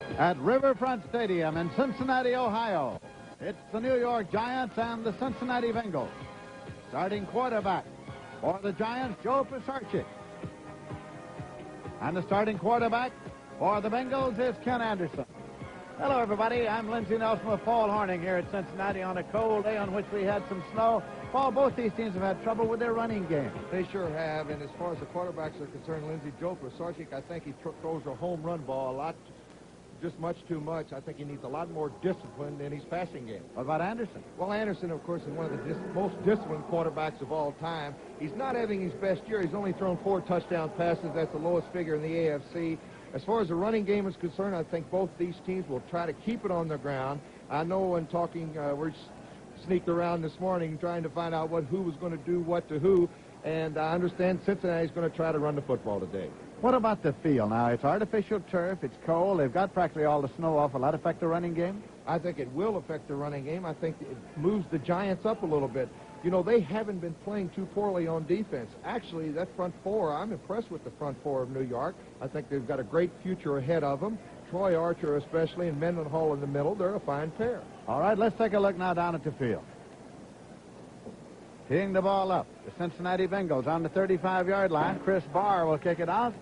At Riverfront Stadium in Cincinnati, Ohio. It's the New York Giants and the Cincinnati Bengals. Starting quarterback for the Giants, Joe Pisarcik. And the starting quarterback for the Bengals is Ken Anderson. Hello, everybody. I'm Lindsey Nelson with Paul Horning here at Cincinnati on a cold day on which we had some snow. Paul, both these teams have had trouble with their running game. They sure have, and as far as the quarterbacks are concerned, Lindsey, Joe Pisarcik, I think he throws a home run ball a lot, just much too much. I think he needs a lot more discipline in his passing game. What about Anderson? Well, Anderson, of course, is one of the most disciplined quarterbacks of all time. He's not having his best year. He's only thrown 4 touchdown passes. That's the lowest figure in the AFC. As far as the running game is concerned, I think both these teams will try to keep it on the ground. I know in talking, we're sneaked around this morning trying to find out who was going to do what to who, and I understand Cincinnati's going to try to run the football today. What about the field? Now, it's artificial turf, it's cold, they've got practically all the snow off. Will that affect the running game? I think it will affect the running game. I think it moves the Giants up a little bit. You know, they haven't been playing too poorly on defense. Actually, that front four, I'm impressed with the front four of New York. I think they've got a great future ahead of them. Troy Archer especially, and Mendenhall in the middle. They're a fine pair. All right, let's take a look now down at the field. Teeing the ball up, the Cincinnati Bengals on the 35-yard line. Chris Barr will kick it out.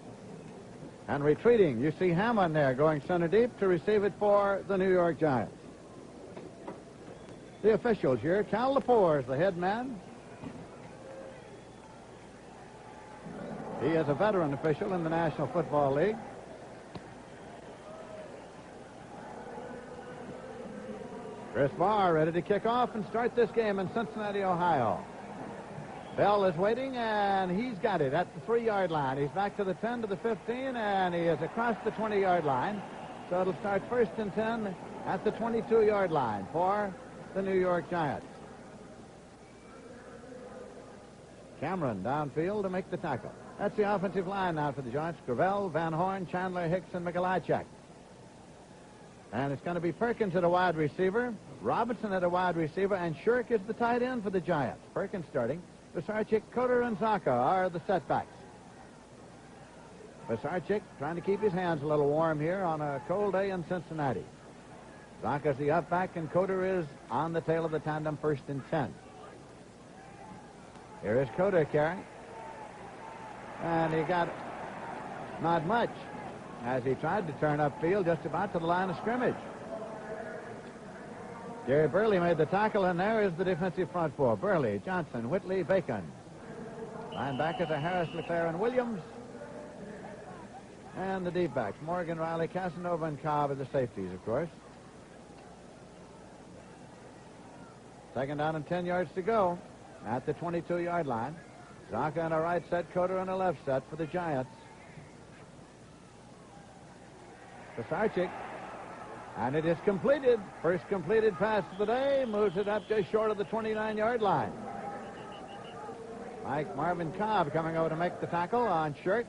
And retreating, you see Hammond there going center deep to receive it for the New York Giants. The officials here, Cal Lepore is the head man. He is a veteran official in the National Football League. Chris Barr ready to kick off and start this game in Cincinnati, Ohio. Bell is waiting, and he's got it at the 3-yard line. He's back to the 10, to the 15, and he is across the 20-yard line. So it'll start 1st and 10 at the 22-yard line for the New York Giants. Cameron downfield to make the tackle. That's the offensive line now for the Giants. Gravel, Van Horn, Chandler, Hicks, and Michalajczak. And it's going to be Perkins at a wide receiver, Robinson at a wide receiver, and Shirk is the tight end for the Giants. Perkins starting. Pisarcik, Coder, and Zaka are the setbacks. Pisarcik trying to keep his hands a little warm here on a cold day in Cincinnati. Zaka's the up back, and Coder is on the tail of the tandem, 1st and 10. Here is Coder carrying. And he got not much as he tried to turn upfield just about to the line of scrimmage. Gary Burley made the tackle, and there is the defensive front four. Burley, Johnson, Whitley, Bacon. Linebackers are Harris, LeClaire, and Williams. And the deep backs, Morgan, Riley, Casanova, and Cobb are the safeties, of course. 2nd down and 10 yards to go at the 22-yard line. Zaka on a right set, Coder on a left set for the Giants. Pisarcik. And it is completed. First completed pass of the day. Moves it up just short of the 29-yard line. Mike Marvin Cobb coming over to make the tackle on Shirk.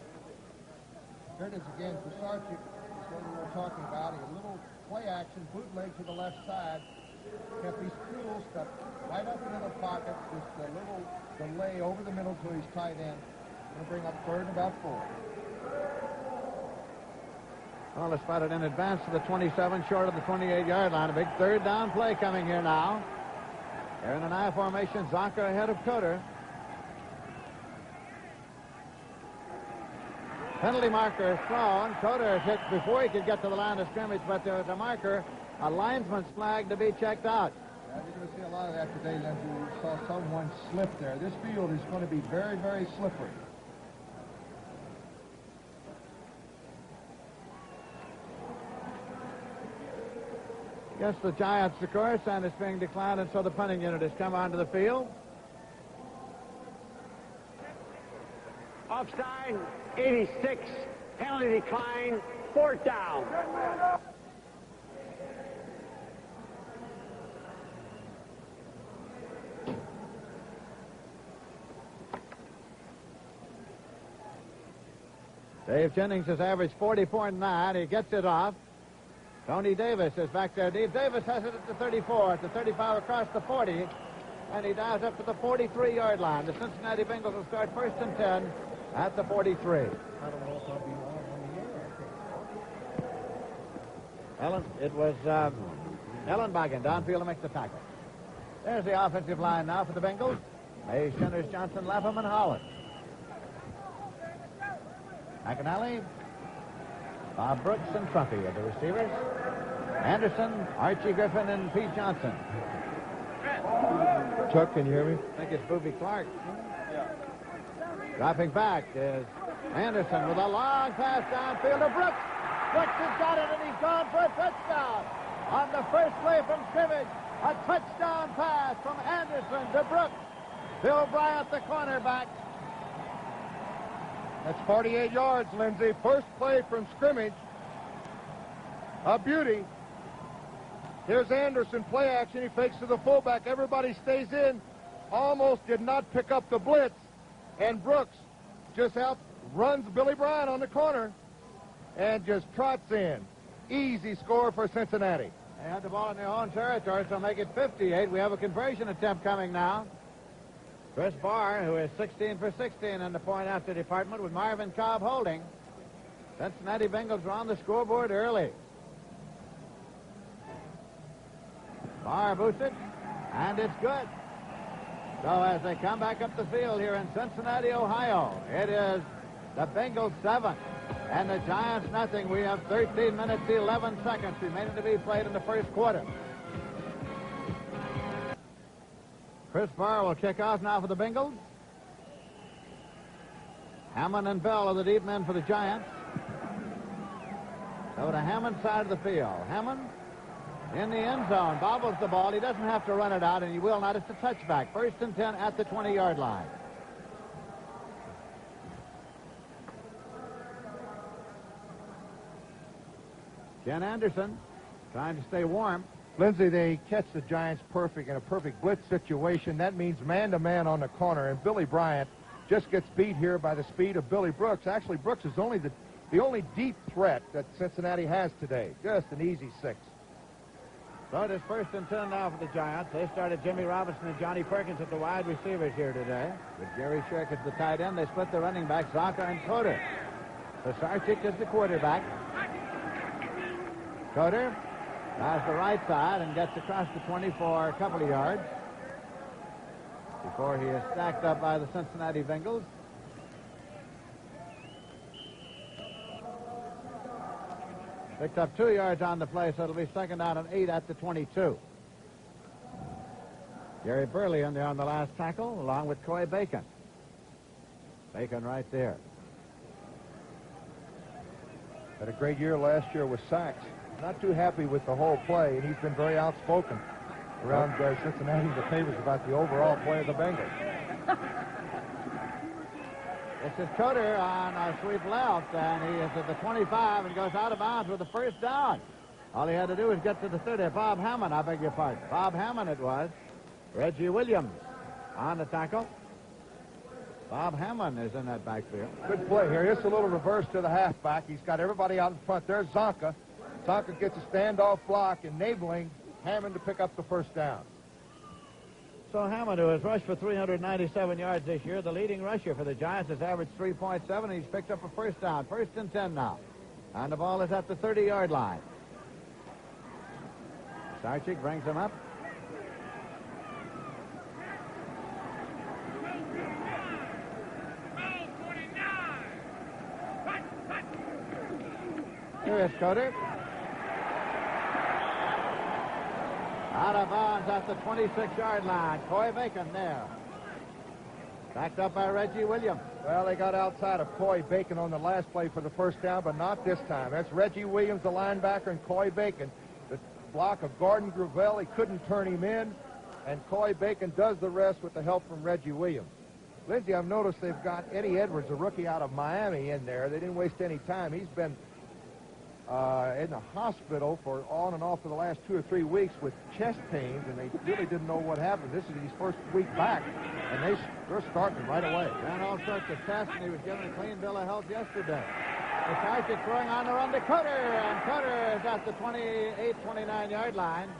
Here it is again. Pisarcik is what we were talking about. A little play action, bootleg to the left side. Kept his tool stuck right up into the pocket. Just a little delay over the middle to his tight end. Going to bring up 3rd and about 4. Well, they spotted in advance to the 27, short of the 28-yard line. A big 3rd down play coming here now. They're in an I formation. Zaka ahead of Coder. Penalty marker is thrown. Coder hit before he could get to the line of scrimmage, but there was a marker, a linesman's flag to be checked out. Yeah, you're going to see a lot of that today, Lindsey. We saw someone slip there. This field is going to be very, very slippery. Against the Giants, of course, and it's being declined, and so the punting unit has come onto the field. Offside, 86, penalty decline, 4th down. Dave Jennings has averaged 40.9. He gets it off. Tony Davis is back there. Davis has it at the 34, at the 35 across the 40, and he dives up to the 43-yard line. The Cincinnati Bengals will start 1st and 10 at the 43. I don't know if I'll be wrong on the air. It was Ellenbogen downfield to make the tackle. There's the offensive line now for the Bengals. May, Shenners, Johnson, Lapham, and Howard. McAnally, Bob Brooks, and Trumpy are the receivers. Anderson, Archie Griffin, and Pete Johnson. Chuck, can you hear me? I think it's Booby Clark. Dropping back is Anderson with a long pass downfield to Brooks. Brooks has got it, and he's gone for a touchdown. On the first play from scrimmage, a touchdown pass from Anderson to Brooks. Bill Bryant, the cornerback. That's 48 yards, Lindsay. First play from scrimmage. A beauty. Here's Anderson, play action. He fakes to the fullback. Everybody stays in. Almost did not pick up the blitz. And Brooks just outruns Billy Bryant on the corner and just trots in. Easy score for Cincinnati. They had the ball in their own territory, so make it 58. We have a conversion attempt coming now. Chris Barr, who is 16 for 16 in the point-after department with Marvin Cobb holding. Cincinnati Bengals are on the scoreboard early. Barr boots it, and it's good. So as they come back up the field here in Cincinnati, Ohio, it is the Bengals 7 and the Giants nothing. We have 13 minutes, 11 seconds remaining to be played in the first quarter. Chris Barr will kick off now for the Bengals. Hammond and Bell are the deep men for the Giants. So to Hammond's side of the field. Hammond in the end zone, bobbles the ball. He doesn't have to run it out, and he will not. It's a touchback. 1st and 10 at the 20-yard line. Ken Anderson trying to stay warm. Lindsay, they catch the Giants perfect in a perfect blitz situation. That means man-to-man on the corner, and Billy Bryant just gets beat here by the speed of Billy Brooks. Actually, Brooks is only the only deep threat that Cincinnati has today. Just an easy 6. So it is 1st and 10 now for the Giants. They started Jimmy Robinson and Johnny Perkins at the wide receivers here today. With Gary Shirk as the tight end, they split the running backs, Zonka and Coder. Sarchik is the quarterback. Coder has the right side and gets across the 20 for a couple of yards before he is stacked up by the Cincinnati Bengals. Picked up 2 yards on the play, so it'll be 2nd down and 8 at the 22. Gary Burley in there on the last tackle, along with Coy Bacon. Bacon right there. Had a great year last year with sacks. Not too happy with the whole play, and he's been very outspoken around Cincinnati, the papers, about the overall play of the Bengals. This is Coder on a sweep left, and he is at the 25 and goes out of bounds with the 1st down. All he had to do was get to the 30. Bob Hammond, I beg your pardon. Bob Hammond it was. Reggie Williams on the tackle. Bob Hammond is in that backfield. Good play here. Here's a little reverse to the halfback. He's got everybody out in front. There's Zonka. Zonka gets a standoff block, enabling Hammond to pick up the 1st down. So Hammond, who has rushed for 397 yards this year, the leading rusher for the Giants, has averaged 3.7, and he's picked up a 1st down. 1st and 10 now. And the ball is at the 30-yard line. Sarchik brings him up. Here is Coder. Out of bounds at the 26-yard line. Coy Bacon there. Backed up by Reggie Williams. Well, they got outside of Coy Bacon on the last play for the 1st down, but not this time. That's Reggie Williams, the linebacker, and Coy Bacon. The block of Gordon Gravel, he couldn't turn him in, and Coy Bacon does the rest with the help from Reggie Williams. Lindsay, I've noticed they've got Eddie Edwards, a rookie out of Miami, in there. They didn't waste any time. He's been in the hospital for on and off for the last 2 or 3 weeks with chest pains, and they really didn't know what happened. This is his 1st week back, and they're starting right away. Ran all sorts of tests, and he was given a clean bill of health yesterday. The Sarchik throwing on the run to Coder, and Coder is at the 28, 29-yard line.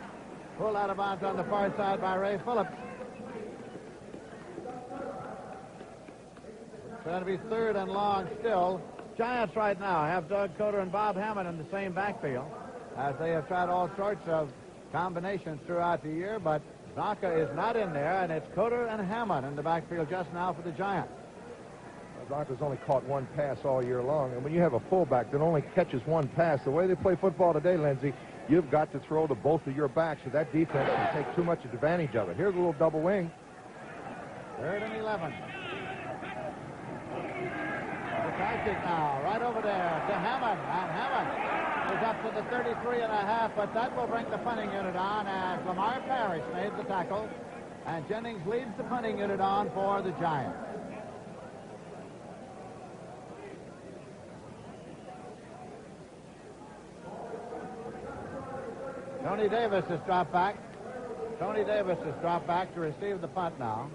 Pulled out of bounds on the far side by Ray Phillips. It's going to be 3rd and long still. Giants right now have Doug Coder and Bob Hammond in the same backfield. as they have tried all sorts of combinations throughout the year, but Zonka is not in there, and it's Coder and Hammond in the backfield just now for the Giants. Zonka's only caught one pass all year long, and when you have a fullback that only catches one pass, the way they play football today, Lindsey, you've got to throw to both of your backs, so that defense can take too much advantage of it. Here's a little double wing. 3rd and 11. The tactic now, right over there to Hammond, and Hammond is up to the 33.5, but that will bring the punting unit on as Lamar Parrish made the tackle, and Jennings leads the punting unit on for the Giants. Tony Davis has dropped back. Tony Davis has dropped back to receive the punt now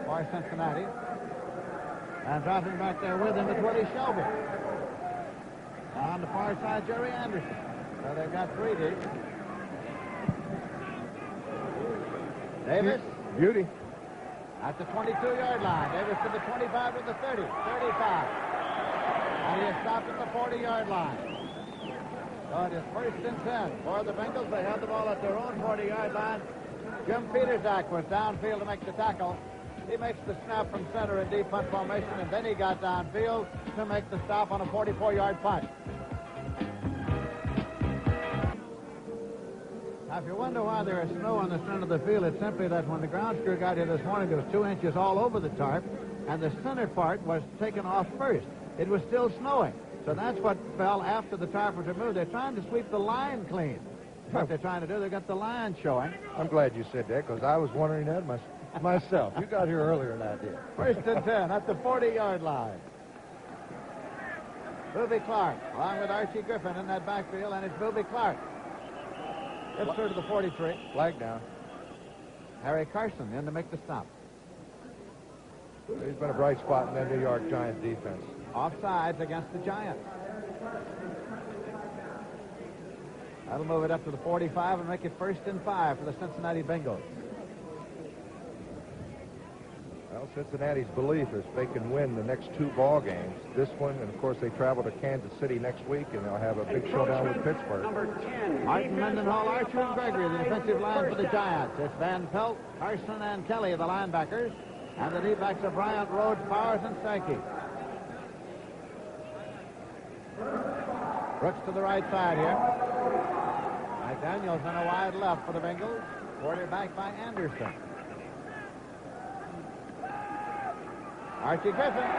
for Cincinnati. And dropping back there with him is Willie Shelby. On the far side, Jerry Anderson. So they've got 3 deep. Davis. Beauty. At the 22-yard line. Davis to the 25 to the 30. 35. And he is stopped at the 40-yard line. So it is 1st and 10 for the Bengals. They had the ball at their own 40-yard line. Jim Petersack was downfield to make the tackle. He makes the snap from center in deep punt formation, and then he got downfield to make the stop on a 44-yard punt. Now, if you wonder why there is snow on the center of the field, it's simply that when the ground crew got here this morning, there was 2 inches all over the tarp, and the center part was taken off first. It was still snowing. So that's what fell after the tarp was removed. They're trying to sweep the line clean. What they're trying to do, they've got the line showing. I'm glad you said that, because I was wondering that myself. You got here earlier than I did. 1st and 10 at the 40-yard line. Booby Clark, along with Archie Griffin in that backfield, and it's Booby Clark. Gets through to the 43. Flag down. Harry Carson in to make the stop. He's been a bright spot in that New York Giants defense. Offsides against the Giants. That'll move it up to the 45 and make it 1st and 5 for the Cincinnati Bengals. Well, Cincinnati's belief is they can win the next 2 ball games. This one, and of course they travel to Kansas City next week, and they'll have a big showdown with Pittsburgh. Number 10. Martin, Mendenhall, Archer, and Gregory, the defensive line for the Giants. It's Van Pelt, Carson, and Kelly, the linebackers. And the D-backs are Bryant, Rhodes, Powers, and Sankey. Brooks to the right side here. McDaniels on a wide left for the Bengals. Quarterback by Anderson. Archie Griffin.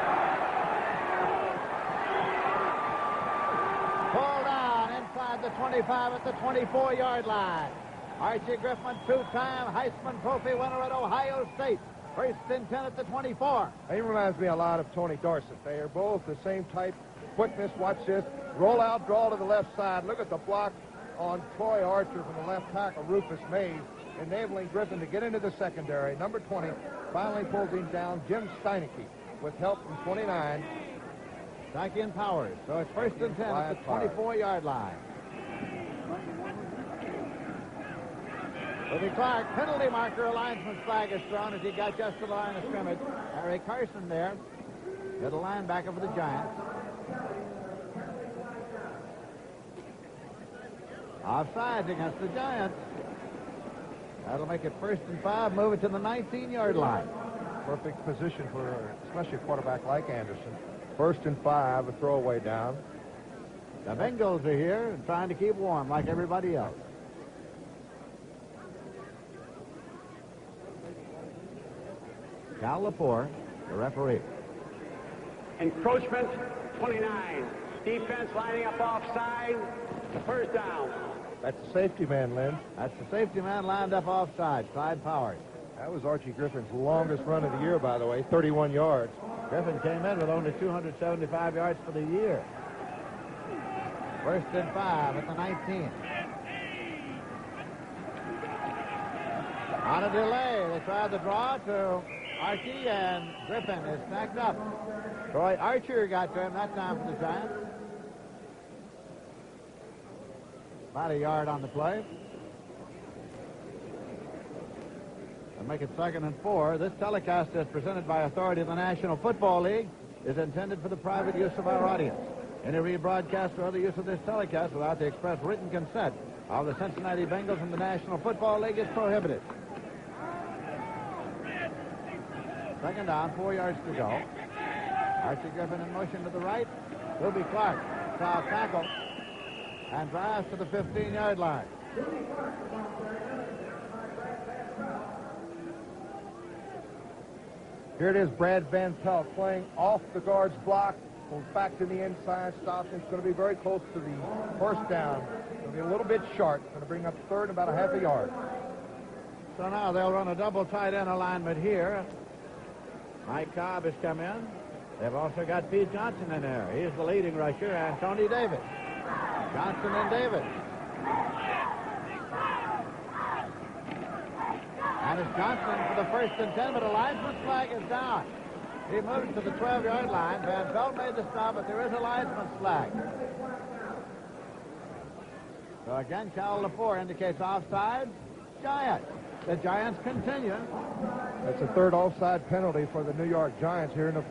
Pulled down inside the 25 at the 24-yard line. Archie Griffin, 2-time Heisman Trophy winner at Ohio State. 1st and 10 at the 24. He reminds me a lot of Tony Dorsett. They are both the same type. Quickness, watch this. Roll out, draw to the left side. Look at the block on Troy Archer from the left tackle, Rufus Mays, enabling Griffin to get into the secondary. Number 20 finally pulls him down, Jim Steineke, with help from 29. Steineke and Powers. So it's 1st and 10 at the 24-yard line. Booby Clark, penalty marker, a linesman's flag is thrown as he got just to the line of scrimmage. Harry Carson there, the linebacker for the Giants. Offsides against the Giants. That'll make it 1st and 5, move it to the 19-yard line. Perfect position for especially a quarterback like Anderson. 1st and 5, a throwaway down. The Bengals are here and trying to keep warm like everybody else. Cal Lepore, the referee. Encroachment, 29. Defense lining up offside. 1st down. That's the safety man, Lynn. That's the safety man lined up offside, Clyde Powers. That was Archie Griffin's longest run of the year, by the way, 31 yards. Griffin came in with only 275 yards for the year. 1st and 5 at the 19. On a delay, they tried the draw to Archie, and Griffin is snagged up. Troy Archer got to him that time for the Giants. About a yard on the play. And make it 2nd and 4. This telecast is presented by authority of the National Football League, is intended for the private use of our audience. Any rebroadcast or other use of this telecast without the express written consent of the Cincinnati Bengals and the National Football League is prohibited. Second down, 4 yards to go. Archie Griffin in motion to the right. Booby Clark saw a tackle and drives to the 15-yard line. Here it is, Brad Van Pelt playing off the guard's block, goes back to the inside, stops. It's going to be very close to the first down. It's going to be a little bit short. It's going to bring up third about a half a yard. So now they'll run a double tight end alignment here. Mike Cobb has come in. They've also got Pete Johnson in there. He's the leading rusher, and Tony Davis. Johnson and Davis. And it's Johnson for the first and 10, but a linesman's flag is down. He moves to the 12-yard line. Van Pelt made the stop, but there is a linesman's flag. So again, Cal Lepore indicates offside. Giants. The Giants continue. That's a third offside penalty for the New York Giants here in the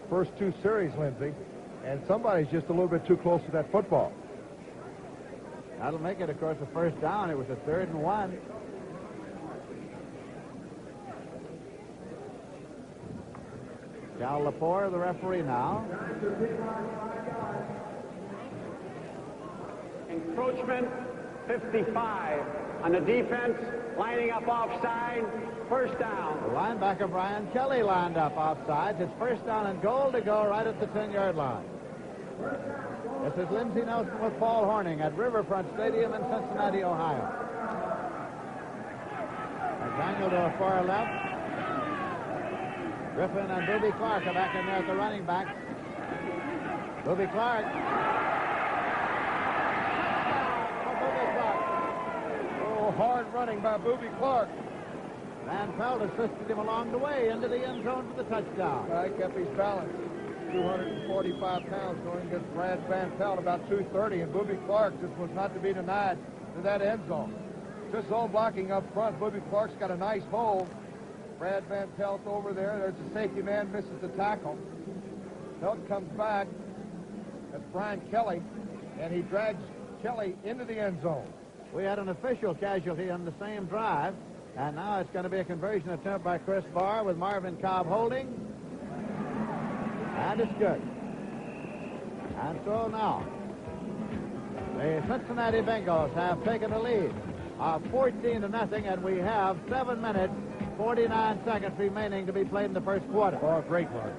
first two series, Lindsey. And somebody's just a little bit too close to that football. That'll make it, of course, a first down. It was a 3rd and 1. Cal Lepore, the referee now. Encroachment 55 on the defense, lining up offside, first down. The linebacker Brian Kelly lined up offsides. It's first down and goal to go right at the 10-yard line. This is Lindsey Nelson with Paul Horning at Riverfront Stadium in Cincinnati, Ohio. McDaniel to a far left. Griffin and Booby Clark are back in there at the running back. Booby Clark. Oh, hard running by Booby Clark. Van Pelt assisted him along the way into the end zone for the touchdown. He kept his balance. 245 pounds going against Brad Van Pelt, about 230, and Booby Clark just was not to be denied to that end zone. Just zone blocking up front. Booby Clark's got a nice hole. Brad Van Pelt over there. There's a safety man, misses the tackle. Pelt comes back. That's Brian Kelly, and he drags Kelly into the end zone. We had an official casualty on the same drive, and now it's going to be a conversion attempt by Chris Barr with Marvin Cobb holding. And it's good. And so now, the Cincinnati Bengals have taken the lead of 14-0, and we have 7 minutes, 49 seconds remaining to be played in the first quarter. Oh, great run.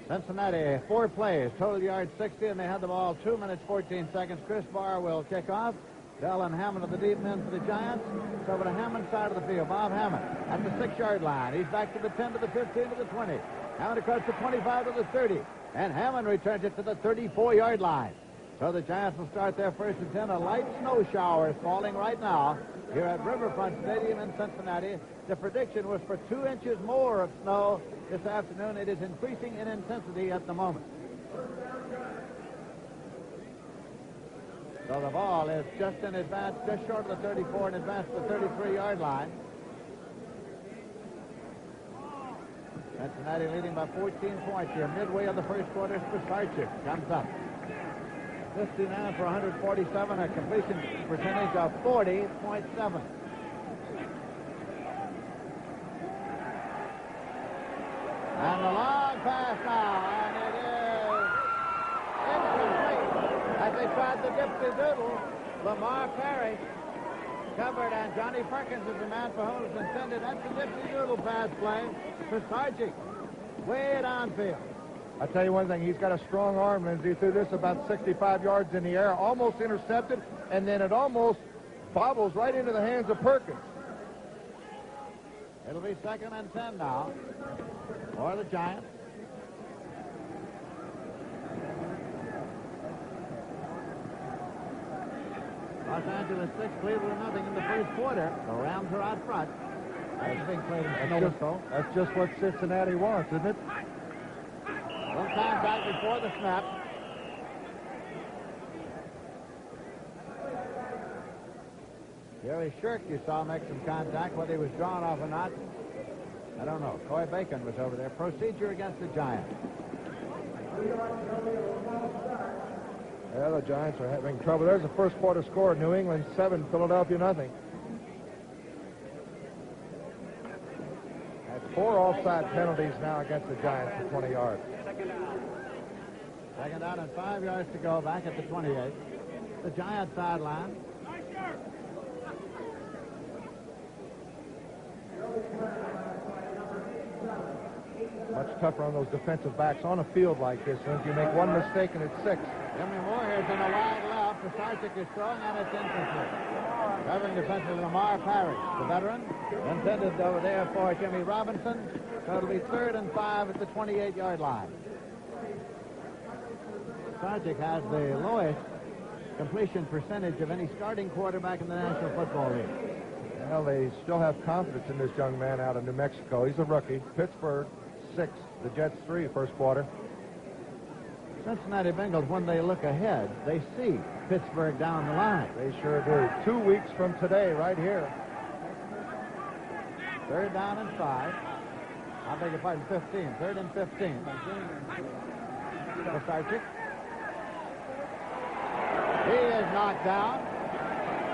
Cincinnati, 4 plays, total yards 60, and they had the ball 2 minutes, 14 seconds. Chris Barr will kick off. Dell and Hammond at the deep end for the Giants. It's over to Hammond's side of the field. Bob Hammond at the 6-yard line. He's back to the 10, to the 15, to the 20. Hammond across the 25 to the 30. And Hammond returns it to the 34-yard line. So the Giants will start their first and 10. A light snow shower is falling right now here at Riverfront Stadium in Cincinnati. The prediction was for 2 inches more of snow this afternoon. It is increasing in intensity at the moment. So the ball is just in advance, just short of the 34, in advance to the 33-yard line. Cincinnati leading by 14 points here. Midway of the first quarter, Spasarchik comes up. 59 for 147, a completion percentage of 40.7. And the long pass now, and it is incomplete. As they tried the dipsy doodle, Lamar Perry covered, and Johnny Perkins is the man for whom it's intended. That's the dipsy doodle pass play for Sargent, way downfield. I'll tell you one thing, he's got a strong arm, Lindsey. He threw this about 65 yards in the air, almost intercepted, and then it almost bobbles right into the hands of Perkins. It'll be 2nd and 10 now for the Giants. Los Angeles 6, Cleveland nothing in the first quarter. The Rams are out front. That's being played in Snowstorm. That's just what Cincinnati wants, isn't it? One time back before the snap. Jerry Shirk, you saw make some contact, whether he was drawn off or not. I don't know. Coy Bacon was over there. Procedure against the Giants. Yeah, the Giants are having trouble. There's the first quarter score. New England 7, Philadelphia nothing. That's 4 offside penalties now against the Giants for 20 yards. Second down and 5 yards to go back at the 28. The Giants sideline. Much tougher on those defensive backs on a field like this. If you make one mistake and it's 6. Jimmy Moore here's in a wide left. The Sarchik is throwing, and it's incomplete. Covering defensive Lamar Parrish, the veteran. Intended over there for Jimmy Robinson. So it'll be 3rd and 5 at the 28-yard line. Sarchik has the lowest completion percentage of any starting quarterback in the National Football League. Well, they still have confidence in this young man out of New Mexico. He's a rookie. Pittsburgh 6, the Jets 3 first quarter. Cincinnati Bengals, when they look ahead, they see Pittsburgh down the line. They sure do. 2 weeks from today, right here. 3rd down and 5. I beg your pardon, 15. 3rd and 15. For Sarchik. He is knocked down.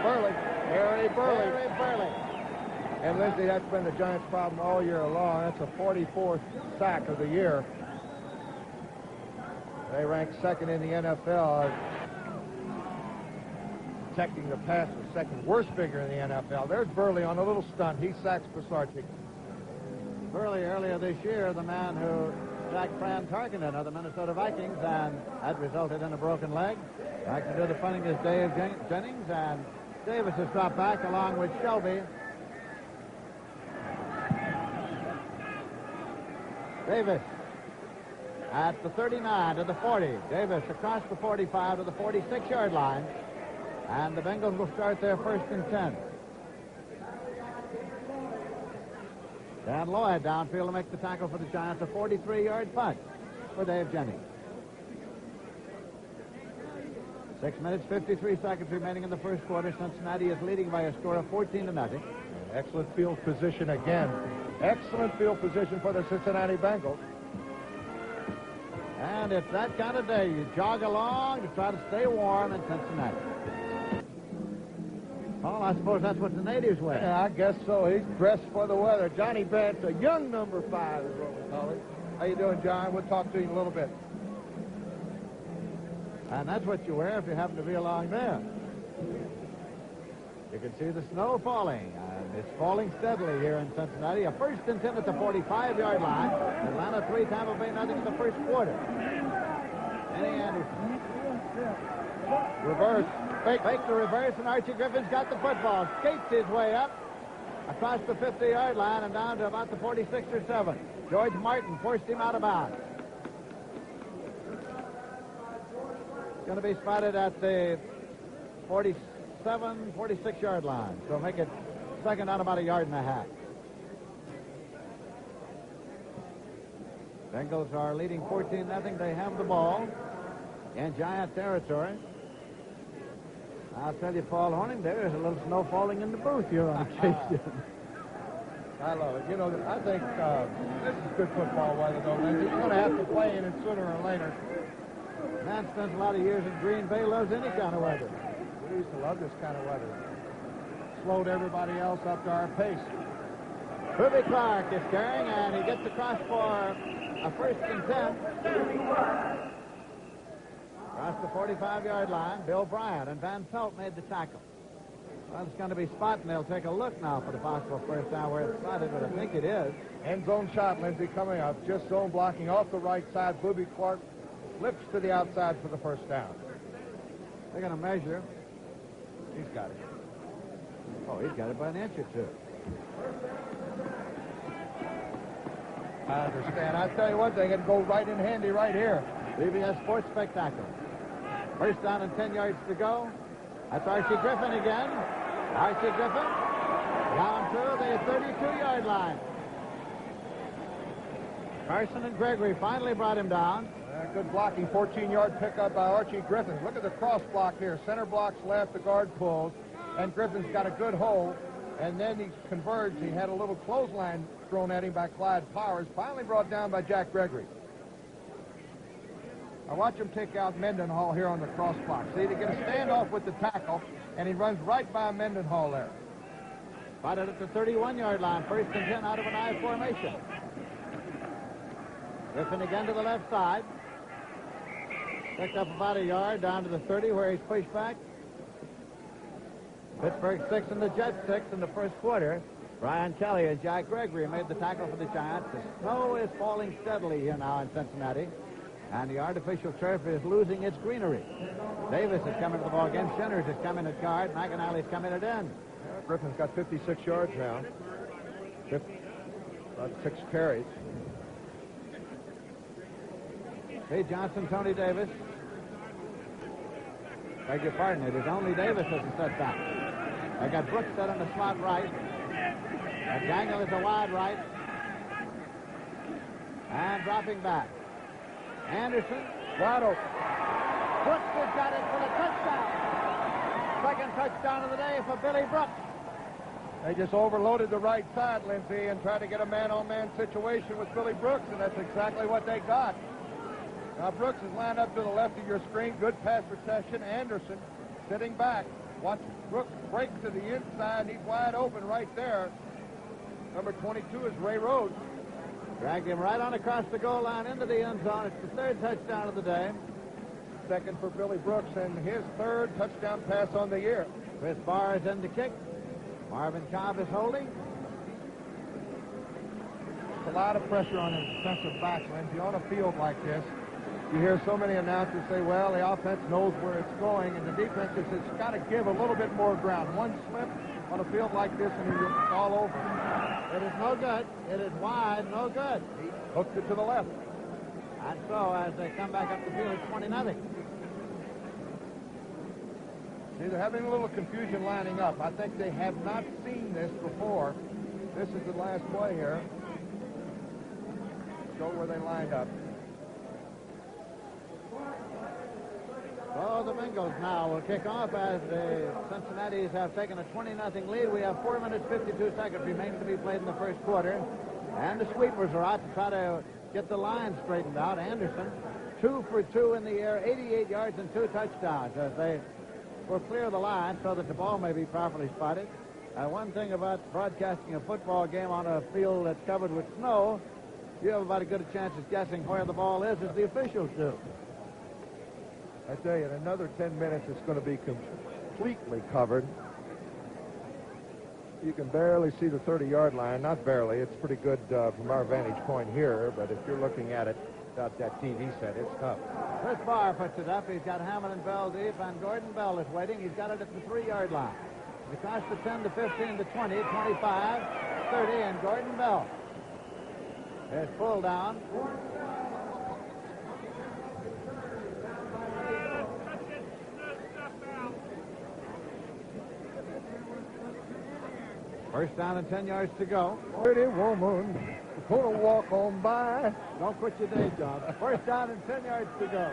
Burley. Harry Burley. Harry Burley. And Lindsay, that's been the Giants' problem all year long. That's a 44th sack of the year. They rank 2nd in the NFL. Protecting the pass was 2nd worst figure in the NFL. There's Burley on a little stunt. He sacks Pisarcik. Burley earlier this year, the man who sacked Fran Tarkenton of the Minnesota Vikings, and that resulted in a broken leg. Back to do the punting is Dave Jennings, and Davis has dropped back along with Shelby. Davis at the 39 to the 40. Davis across the 45 to the 46-yard line. And the Bengals will start their 1st and 10. Dan Lloyd downfield to make the tackle for the Giants. A 43-yard punt for Dave Jennings. 6 minutes, 53 seconds remaining in the first quarter. Cincinnati is leading by a score of 14-0. Excellent field position again. Excellent field position for the Cincinnati Bengals. And it's that kind of day. You jog along to try to stay warm in Cincinnati. Paul, I suppose that's what the natives wear. Yeah, I guess so. He's dressed for the weather. Johnny Bent's a young number 5 is what we call it. How you doing, John? We'll talk to you in a little bit. And that's what you wear if you happen to be along there. You can see the snow falling, and it's falling steadily here in Cincinnati. A 1st and 10 at the 45-yard line. Atlanta 3, Tampa Bay nothing in the first quarter. Eddie Anderson. Reverse. Fake the reverse, and Archie Griffin's got the football. Skates his way up across the 50-yard line and down to about the 46 or 7. George Martin forced him out of bounds. Going to be spotted at the 47, 46-yard line. So make it 2nd down about 1.5 yards. Bengals are leading 14-0. They have the ball in Giant territory. I'll tell you, Paul Horning, there is a little snow falling in the booth you're on occasion. I love it. You know, I think this is good football weather, though, Lindsay. You're going to have to play in it sooner or later. Man spends a lot of years in Green Bay, loves any kind of weather. We used to love this kind of weather. Slowed everybody else up to our pace. Ruby Clark is carrying, and he gets across for a 1st and 10. Across the 45-yard line, Bill Bryant and Van Pelt made the tackle. Well, it's going to be spot, and they'll take a look now for the possible 1st down where it's spotted, but I think it is. End zone shot, Lindsay, coming up. Just zone blocking off the right side. Booby Clark flips to the outside for the 1st down. They're going to measure. He's got it. Oh, he's got it by 1 inch or 2. I understand. I'll tell you one thing, it'd go right in handy right here. CBS Sports Spectacular. 1st down and 10 yards to go. That's Archie Griffin again. Archie Griffin down to the 32-yard line. Carson and Gregory finally brought him down. Good blocking, 14-yard pickup by Archie Griffin. Look at the cross block here. Center blocks left, the guard pulls, and Griffin's got a good hold. And then he converged. He had a little clothesline thrown at him by Clyde Powers, finally brought down by Jack Gregory. I watch him take out Mendenhall here on the cross block. See, they get a standoff with the tackle, and he runs right by Mendenhall there. Spotted at the 31-yard line, 1st and 10 out of an I formation. Griffin again to the left side. Picked up about a yard down to the 30 where he's pushed back. Pittsburgh 6 and the Jets 6 in the first quarter. Brian Kelly and Jack Gregory made the tackle for the Giants. The snow is falling steadily here now in Cincinnati, and the artificial turf is losing its greenery. Davis is coming to the ball game. Shinners is coming at guard. McAnally's coming at end. Griffin's got 56 yards now. About 6 carries. Lee Johnson, Tony Davis. Beg your pardon, it is only Davis as a setback. They got Brooks set on the slot right. McDaniel is a wide right. And dropping back. Anderson, wide open. Brooks has got it for the touchdown. Second touchdown of the day for Billy Brooks. They just overloaded the right side, Lindsey, and tried to get a man-on-man situation with Billy Brooks, and that's exactly what they got. Now, Brooks is lined up to the left of your screen. Good pass protection. Anderson sitting back. Watch Brooks break to the inside. He's wide open right there. Number 22 is Ray Rhodes. Dragged him right on across the goal line into the end zone. It's the 3rd touchdown of the day. Second for Billy Brooks, and his 3rd touchdown pass on the year. Chris Barr is in to kick. Marvin Cobb is holding. There's a lot of pressure on his defensive backs, Lindsey, on a field like this. You hear so many announcers say, well, the offense knows where it's going, and the defense has got to give a little bit more ground. One slip on a field like this, and he's all over. It is no good. It is wide, no good. He hooked it to the left. And so, as they come back up the field, it's 20-0. See, they're having a little confusion lining up. I think they have not seen this before. This is the last play here. Show where they lined up. So the Bengals now will kick off as the Cincinnatis have taken a 20-0 lead. We have 4 minutes, 52 seconds remaining to be played in the first quarter. And the sweepers are out to try to get the line straightened out. Anderson, 2 for 2 in the air, 88 yards and 2 touchdowns as they will clear the line so that the ball may be properly spotted. One thing about broadcasting a football game on a field that's covered with snow, you have about as good a chance of guessing where the ball is as the officials do. I tell you, in another 10 minutes, it's going to be completely covered. You can barely see the 30-yard line. Not barely. It's pretty good from our vantage point here, but if you're looking at it without that TV set, it's tough. Chris Barr puts it up. He's got Hammond and Bell deep, and Gordon Bell is waiting. He's got it at the 3-yard line. Across the 10 to 15 to 20, 25, 30, and Gordon Bell is pulled down. First down and 10 yards to go. Pretty woman, gonna walk on by. Don't quit your day job. First down and 10 yards to go.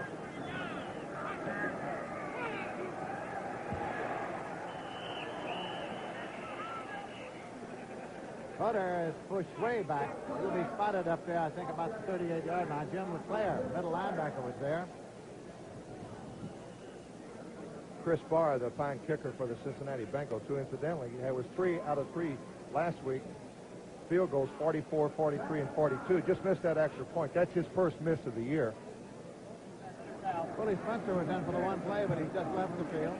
Cutter is pushed way back. He'll be spotted up there, I think, about the 38-yard line. Jim LeClaire, middle linebacker, was there. Chris Barr, the fine kicker for the Cincinnati Bengals, who incidentally was 3 out of 3 last week. Field goals 44, 43, and 42. Just missed that extra point. That's his first miss of the year. Willie Spencer was in for the one play, but he just left the field.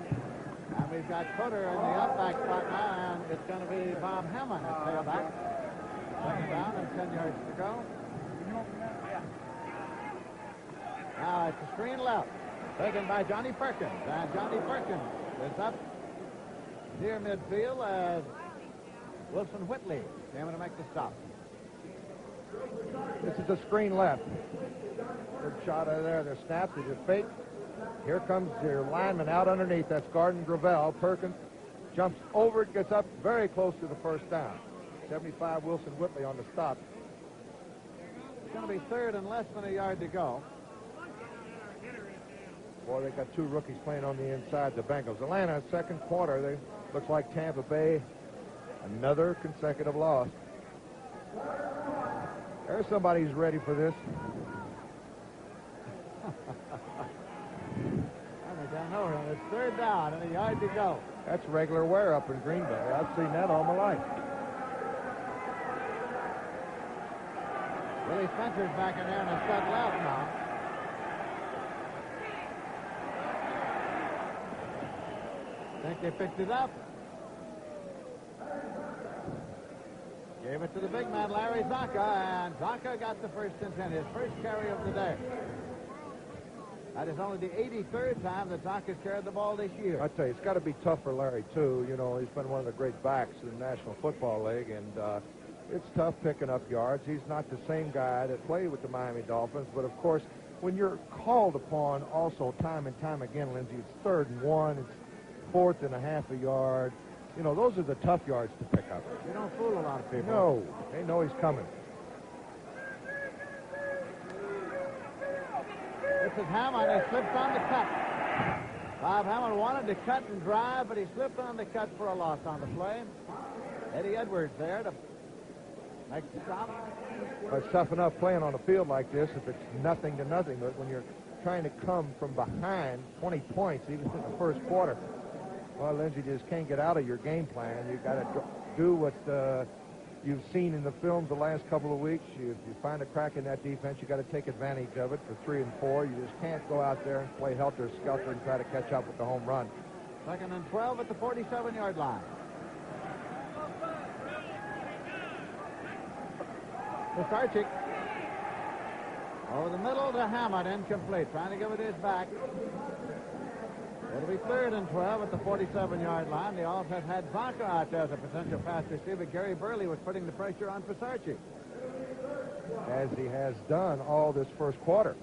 And we've got Cutter in the up-back spot now, and it's going to be Bob Hammond at tailback. Second down and 10 yards to go. Now it's a screen left, taken by Johnny Perkins. And Johnny Perkins is up near midfield as Wilson Whitley came in to make the stop. This is a screen left. Good shot out of there. They're snapped. They just fake. Here comes your lineman out underneath. That's Garden Gravel. Perkins jumps over it, gets up very close to the first down. 75 Wilson Whitley on the stop. It's going to be third and less than a yard to go. Boy, they got 2 rookies playing on the inside, the Bengals. Atlanta, second quarter, they looks like Tampa Bay, another consecutive loss. There's somebody who's ready for this. I know him. It's third down and a yard to go. That's regular wear up in Green Bay. I've seen that all my life. Willie Spencer's back in there and a set left now. Think they picked it up. Gave it to the big man, Larry Zonka, and Zonka got the first and 10, his first carry of the day. That is only the 83rd time that Zonka's carried the ball this year. I tell you, it's got to be tough for Larry, too. You know, he's been one of the great backs in the National Football League, and it's tough picking up yards. He's not the same guy that played with the Miami Dolphins, but, of course, when you're called upon also time and time again, Lindsey, it's 3rd and 1, it's 4th and a half a yard. You know, those are the tough yards to pick up. You don't fool a lot of people. No, they know he's coming. This is Hammond. He slips on the cut. Bob Hammond wanted to cut and drive, but he slipped on the cut for a loss on the play. Eddie Edwards there to make the stop. It's tough enough playing on a field like this if it's nothing to nothing, but when you're trying to come from behind 20 points, even in the first quarter, well, Lindsey, you just can't get out of your game plan. You've got to do what you've seen in the films the last couple of weeks. If you find a crack in that defense, you've got to take advantage of it for 3 and 4. You just can't go out there and play helter-skelter and try to catch up with the home run. 2nd and 12 at the 47-yard line. Pisarcik. Over the middle to Hammond, incomplete. Trying to give it his back. It'll be 3rd and 12 at the 47-yard line. The offense had Zonka out there as a potential pass receiver. Gary Burley was putting the pressure on Pisarcik, as he has done all this first quarter.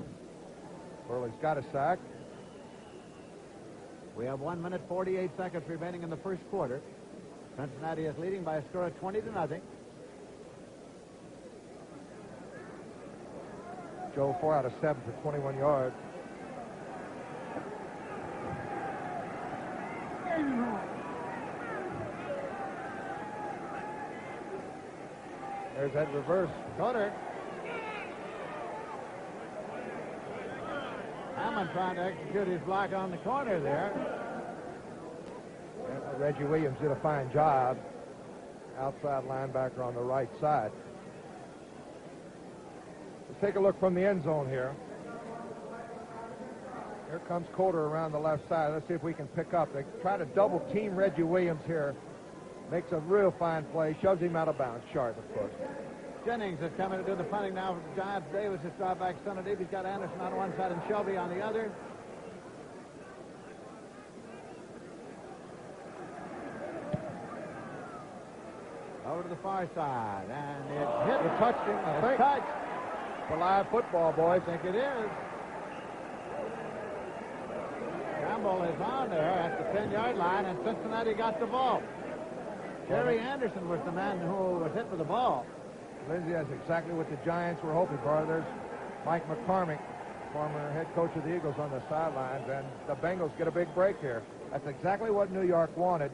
Burley's got a sack. We have 1 minute 48 seconds remaining in the first quarter. Cincinnati is leading by a score of 20-0. Joe 4 out of 7 for 21 yards. There's that reverse cutter. Hammond trying to execute his block on the corner there. And Reggie Williams did a fine job. Outside linebacker on the right side. Let's take a look from the end zone here. Here comes Coulter around the left side. Let's see if we can pick up. They try to double team Reggie Williams here. Makes a real fine play. Shoves him out of bounds. Sharp, of course. Jennings is coming to do the punting now for the Giants. Davis is dropped back center deep. He's got Anderson on one side and Shelby on the other. Over to the far side. And it hit. It touched him, I think. Touched. It's a live football, boys. I think it is. Campbell is on there at the 10-yard line, and Cincinnati got the ball. Jerry Anderson was the man who was hit with the ball. Lindsey, that's exactly what the Giants were hoping for. There's Mike McCormick, former head coach of the Eagles, on the sidelines, and the Bengals get a big break here. That's exactly what New York wanted.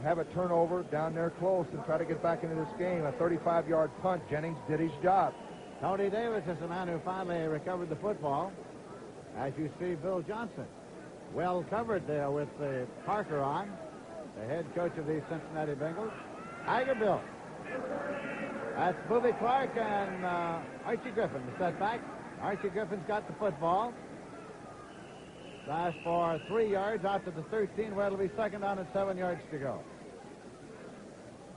Have a turnover down there close and try to get back into this game. A 35-yard punt. Jennings did his job. Tony Davis is the man who finally recovered the football. As you see, Bill Johnson well covered there with the Parker on, the head coach of the Cincinnati Bengals. Tiger Bill. That's Booby Clark and Archie Griffin, the setback. Archie Griffin's got the football. Pass for 3 yards out to the 13, where it'll be 2nd down and 7 yards to go.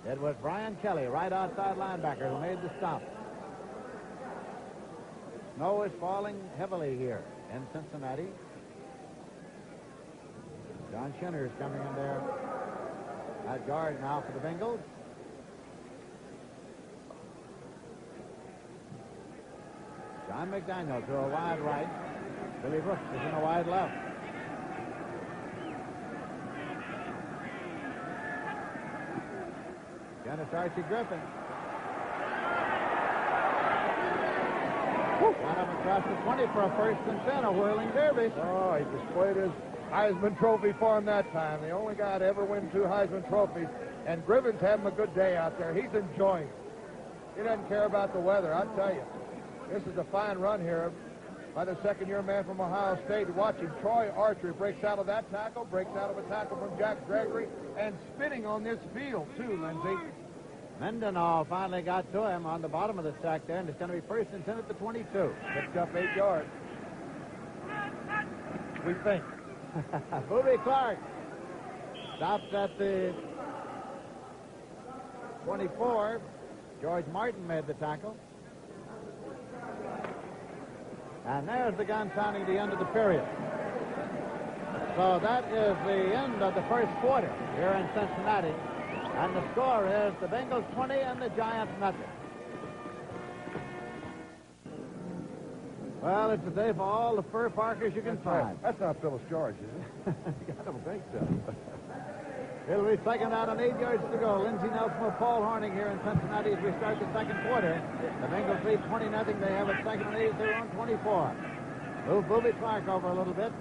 It was Brian Kelly, right outside linebacker, who made the stop. Snow is falling heavily here in Cincinnati. John Schinner is coming in there at guard now for the Bengals. John McDaniel to a wide right. Billy Brooks is in a wide left. Again, it's Archie Griffin. Got him across the 20 for a 1st and 10, a whirling derby. Oh, he displayed his Heisman Trophy for him that time. The only guy to ever win 2 Heisman Trophies. And Griffin's having a good day out there. He's enjoying it. He doesn't care about the weather, I'll tell you. This is a fine run here by the second-year man from Ohio State. Watching Troy Archer breaks out of that tackle, breaks out of a tackle from Jack Gregory, and spinning on this field, too, Lindsey. Mendenhall finally got to him on the bottom of the sack there, and it's going to be first and 10 at the 22. Picked up 8 yards. We think. Booby Clark stops at the 24. George Martin made the tackle. And there's the gun sounding the end of the period. So that is the end of the first quarter here in Cincinnati. And the score is the Bengals 20 and the Giants nothing. Well, it's a day for all the fur parkers you can find. That's not Phyllis George, is it? I don't think so. It'll be second out and 8 yards to go. Lindsey Nelson with Paul Horning here in Cincinnati as we start the second quarter. The Bengals lead 20-0. They have it second and 8 at their own 24. Move Booby Clark over a little bit.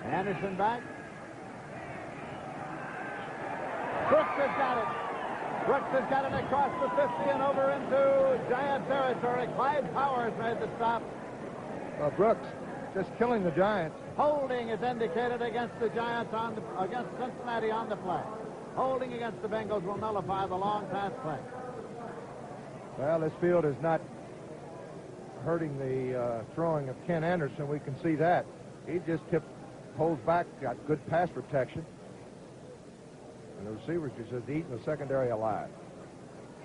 Anderson back. Brooks has got it. Brooks has got it across the 50 and over into Giant territory. Clyde Powers made the stop. Brooks just killing the Giants. Holding is indicated against the Giants against Cincinnati on the play. Holding against the Bengals will nullify the long pass play. Well, this field is not hurting the throwing of Ken Anderson. We can see that. He just holds back, got good pass protection. And the receivers just eating the secondary alive.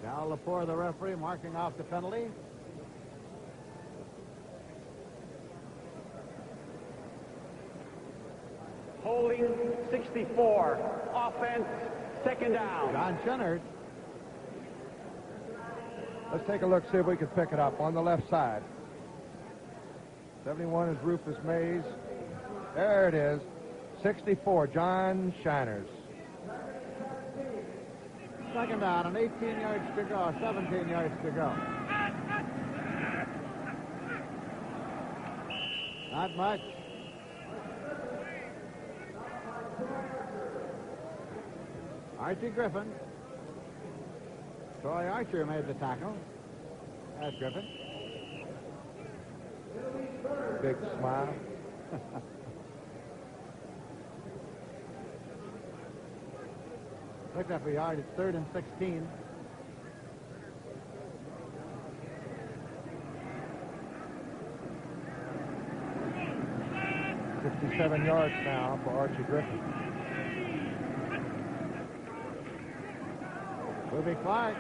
Cal Lepore, the referee, marking off the penalty. Holding 64. Offense, second down. John Chenard. Let's take a look, see if we can pick it up on the left side. 71 is Rufus Mays. There it is. 64, John Shiners. Second down and 18 yards to go, 17 yards to go. Not much. Archie Griffin. Troy Archer made the tackle. That's Griffin. Big smile. Picked up a yard. It's 3rd and 16. $57 yards now for Archie Griffin. Booby Clark.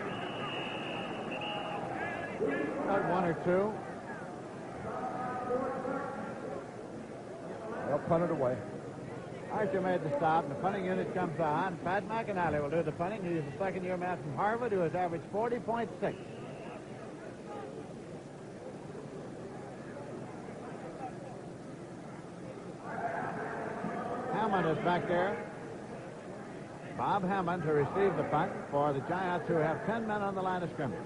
Got 1 or 2. They'll punt it away. Archer made the stop, and the punting unit comes on. Pat McAnally will do the punting. He's a second-year man from Harvard who has averaged 40.6. Hammond is back there. Bob Hammond to receive the punt for the Giants, who have 10 men on the line of scrimmage.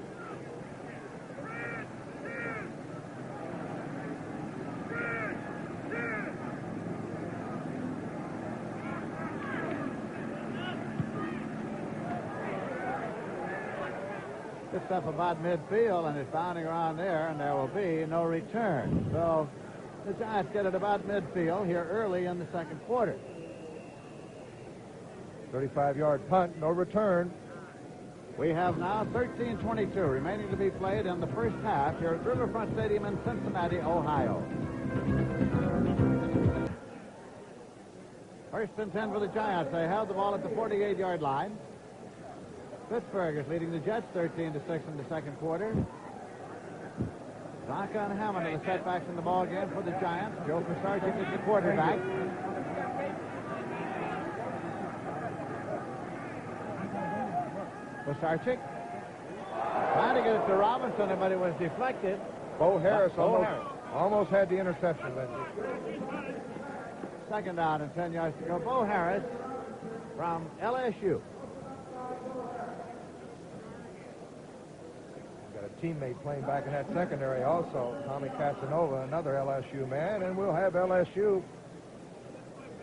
It's up about midfield, and it's bounding around there, and there will be no return. So the Giants get it about midfield here early in the second quarter. 35-yard punt, no return. We have now 13:22 remaining to be played in the first half here at Riverfront Stadium in Cincinnati, Ohio. First and 10 for the Giants. They held the ball at the 48-yard line. Pittsburgh is leading the Jets 13-6 in the second quarter. Zonka and Hammond are the setbacks in the ball game for the Giants. Joe Pisarcik is the quarterback. Pisarcik trying to get it to Robinson, but it was deflected. Bo Harris almost had the interception. Second down and 10 yards to go. Bo Harris from LSU. Got a teammate playing back in that secondary also, Tommy Casanova, another LSU man, and we'll have LSU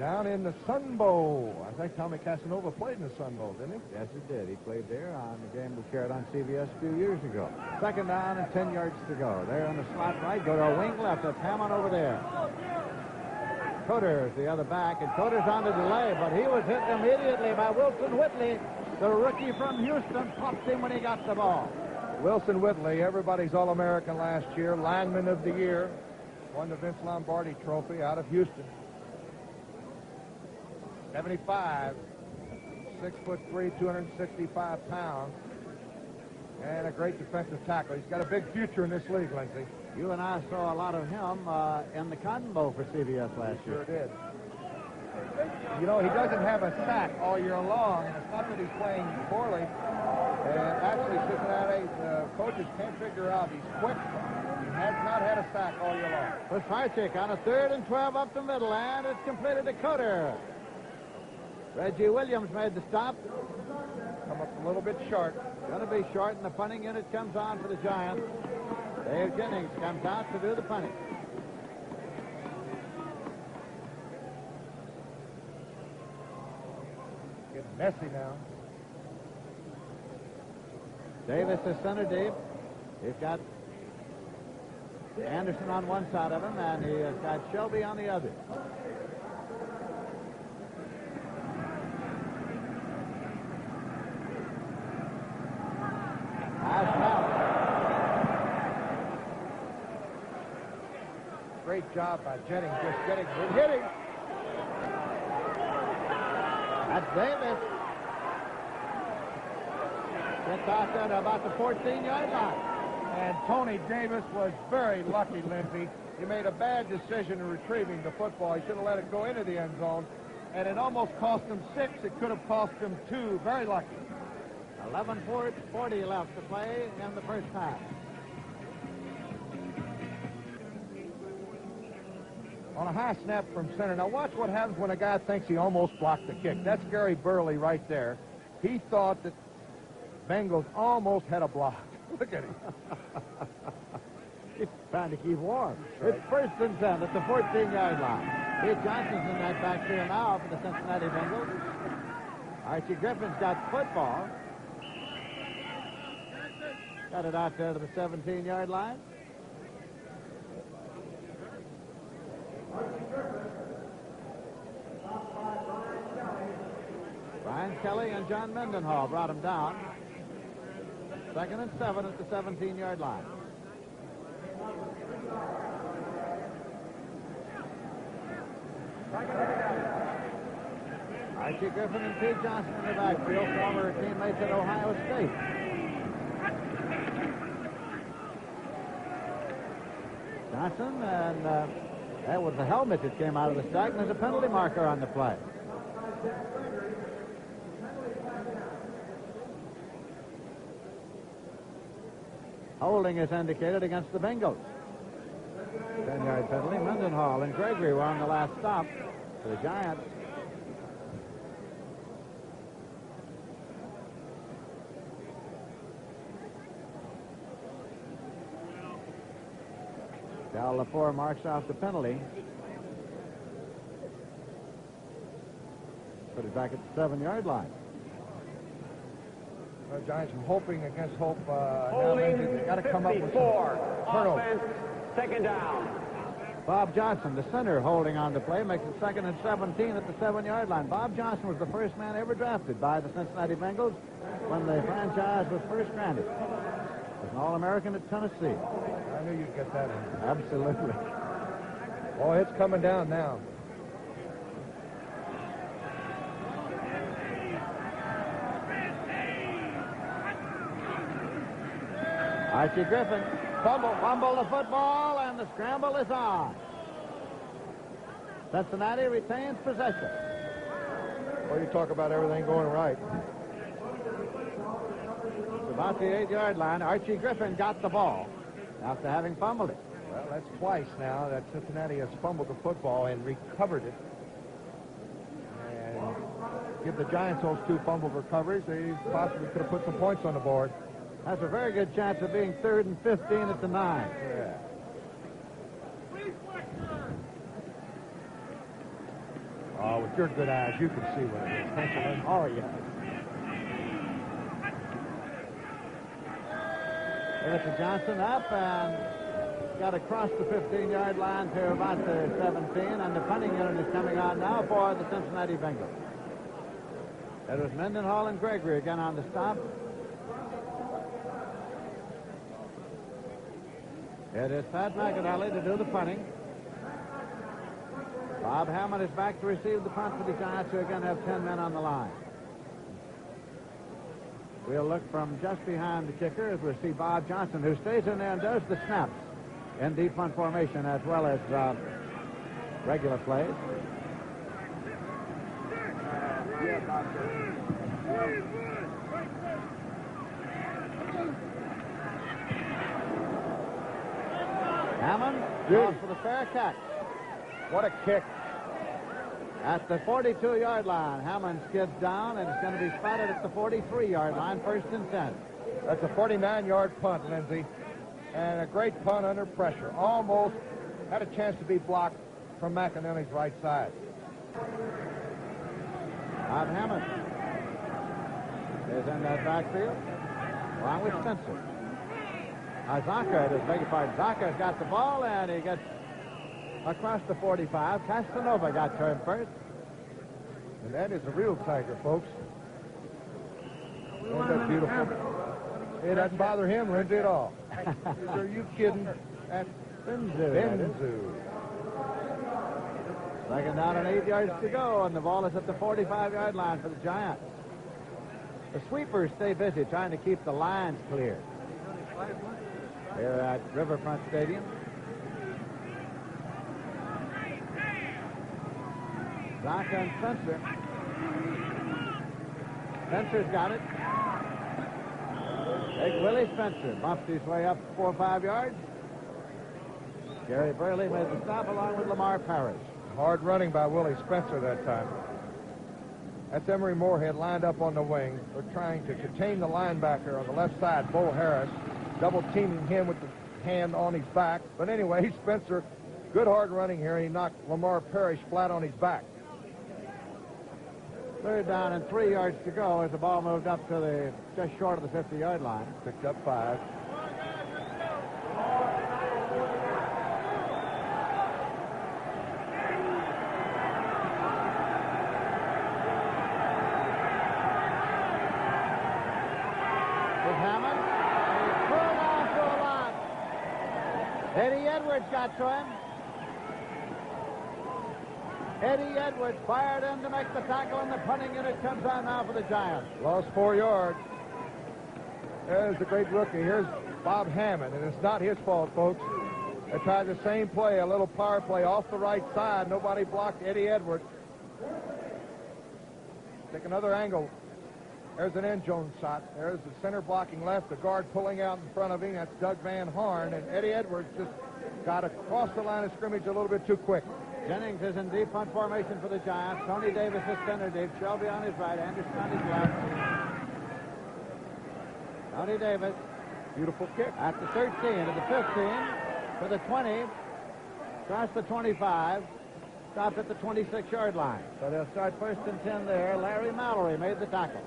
Down in the Sun Bowl. I think Tommy Casanova played in the Sun Bowl, didn't he? Yes, he did. He played there on the game we carried on CBS a few years ago. Second down and 10 yards to go. There in the slot right. Go to a wing left. That's Hammond over there. Coder's the other back, and Coder's on the delay, but he was hit immediately by Wilson Whitley. The rookie from Houston popped him when he got the ball. Wilson Whitley, everybody's All-American last year, lineman of the year, won the Vince Lombardi Trophy out of Houston. 75, 6'3", 265 pounds, and a great defensive tackle. He's got a big future in this league, Lindsey. You and I saw a lot of him in the Cotton Bowl for CBS last year. Sure did. You know, he doesn't have a sack all year long, and it's not that he's playing poorly. And actually, Cincinnati coaches can't figure out he's quick. He has not had a sack all year long. With Harchick on a 3rd and 12 up the middle, and it's completed to Coder. Reggie Williams made the stop. Come up a little bit short. Going to be short, and the punting unit comes on for the Giants. Dave Jennings comes out to do the punting. Getting messy now. Davis is center deep. He's got Anderson on one side of him, and he has got Shelby on the other. Great job by Jennings, just getting hitting. That's Davis. Gets out there to about the 14-yard line. And Tony Davis was very lucky, Lindsey. He made a bad decision in retrieving the football. He should have let it go into the end zone. And it almost cost him 6. It could have cost him 2. Very lucky. 11:40 left to play in the first half. On a high snap from center. Now watch what happens when a guy thinks he almost blocked the kick. That's Gary Burley right there. He thought that Bengals almost had a block. Look at him. He's trying to keep warm. It's 1st and 10 at the 14-yard line. Pete Johnson's in that backfield now for the Cincinnati Bengals. Archie Griffin's got football. Got it out there to the 17-yard line. Brian Kelly and John Mendenhall brought him down. 2nd and 7 at the 17-yard line. Archie Griffin and Pete Johnson in the backfield, former teammates at Ohio State. Johnson, and that was the helmet that came out of the sack, and there's a penalty marker on the play. Holding is indicated against the Bengals. 10-yard penalty. Mendenhall and Gregory were on the last stop for the Giants. Cal LaFleur marks off the penalty. Put it back at the 7-yard line. The Giants are hoping against hope. Holding They got to come up with 54. some Offense, 2nd down. Bob Johnson, the center, holding on the play, makes it 2nd and 17 at the 7-yard line. Bob Johnson was the first man ever drafted by the Cincinnati Bengals when the franchise was first granted. Was an All-American at Tennessee. I knew you'd get that in. Absolutely. Oh, it's coming down now. Archie Griffin fumble the football, and the scramble is on. Cincinnati retains possession. Well, you talk about everything going right. It's about the 8-yard line. Archie Griffin got the ball after having fumbled it. Well, that's twice now that Cincinnati has fumbled the football and recovered it. And give the Giants those 2 fumbled recoveries, they possibly could have put some points on the board. Has a very good chance of being 3rd and 15 at the 9. Yeah. Oh, with your good eyes, you can see what it is. Can't you, Lynn? Oh, yeah. Give it to Johnson up and got across the 15-yard line to about the 17, and the punting unit is coming on now for the Cincinnati Bengals. It was Mendenhall and Gregory again on the stop. It is Pat McAnally to do the punting. Bob Hammond is back to receive the punt for the Giants, who again have 10 men on the line. We'll look from just behind the kicker as we see Bob Johnson, who stays in there and does the snaps in deep punt formation as well as regular plays. Hammond goes for the fair catch. What a kick. At the 42-yard line, Hammond skids down, and it's going to be spotted at the 43-yard line, 1st and 10. That's a 49-yard punt, Lindsey, and a great punt under pressure. Almost had a chance to be blocked from McAnally's right side. Bob Hammond is in that backfield, along with Spencer. Zaka's got the ball, and he gets across the 45. Castanova got to him first. And that is a real tiger, folks. Isn't that beautiful? It doesn't bother him, Lindsey, at all. Are you kidding? That's Benzu. Second down and 8 yards to go, and the ball is at the 45-yard line for the Giants. The sweepers stay busy trying to keep the lines clear here at Riverfront Stadium. Zaka and Spencer. Spencer's got it. Big Willie Spencer bumps his way up 4 or 5 yards. Gary Burley made the stop along with Lamar Parrish. Hard running by Willie Spencer that time. That's Emery Moorhead lined up on the wing. They're trying to contain the linebacker on the left side, Bo Harris, double teaming him with the hand on his back. But anyway, Spencer, good hard running here, and he knocked Lamar Parrish flat on his back. 3rd down and 3 yards to go as the ball moved up to the just short of the 50-yard line. Picked up 5. With Hammond, and he pulled on to a lot. Eddie Edwards got to him. Eddie Edwards fired in to make the tackle, and the punting unit comes on now for the Giants. Lost 4 yards. There's the great rookie. Here's Bob Hammond, and it's not his fault, folks. They tried the same play, a little power play off the right side. Nobody blocked Eddie Edwards. Take another angle. There's an end zone shot. There's the center blocking left, the guard pulling out in front of him. That's Doug Van Horn, and Eddie Edwards just got across the line of scrimmage a little bit too quick. Jennings is in deep punt formation for the Giants. Tony Davis is center deep. Shelby on his right. Anderson on his left. Tony Davis. Beautiful kick. At the 13, to the 15, to the 20, across the 25, stopped at the 26-yard line. So they'll start 1st and 10 there. Larry Mallory made the tackle.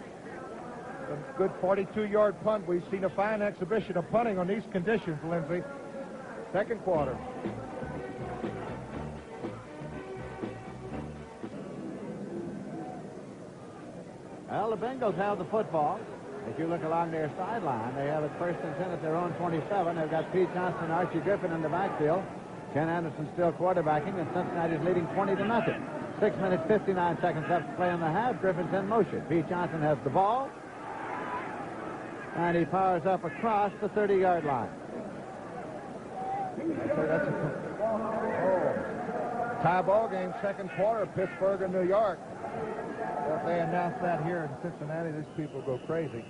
A good 42-yard punt. We've seen a fine exhibition of punting on these conditions, Lindsey. 2nd quarter. Well, the Bengals have the football. If you look along their sideline, they have it 1st and 10 at their own 27. They've got Pete Johnson and Archie Griffin in the backfield. Ken Anderson still quarterbacking, and Cincinnati's leading 20-0. 6 minutes, 59 seconds left to play in the half. Griffin's in motion. Pete Johnson has the ball, and he powers up across the 30-yard line. Tie ball game, 2nd quarter, Pittsburgh and New York. Well, if they announce that here in Cincinnati, these people go crazy.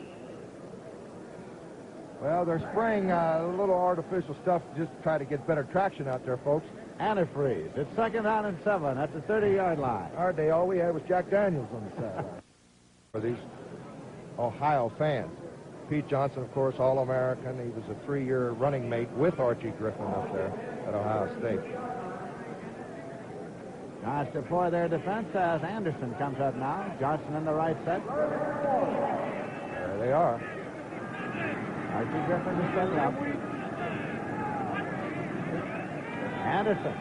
Well, they're spraying a little artificial stuff just to try to get better traction out there, folks. Antifreeze. It's 2nd down and 7 at the 30-yard line. Our day, all we had was Jack Daniels on the sideline. For these Ohio fans. Pete Johnson, of course, All-American. He was a 3-year running mate with Archie Griffin up there at Ohio State. Giants deploy their defense as Anderson comes up now. Johnson in the right set. There they are. Archie Griffin is setting up. Anderson.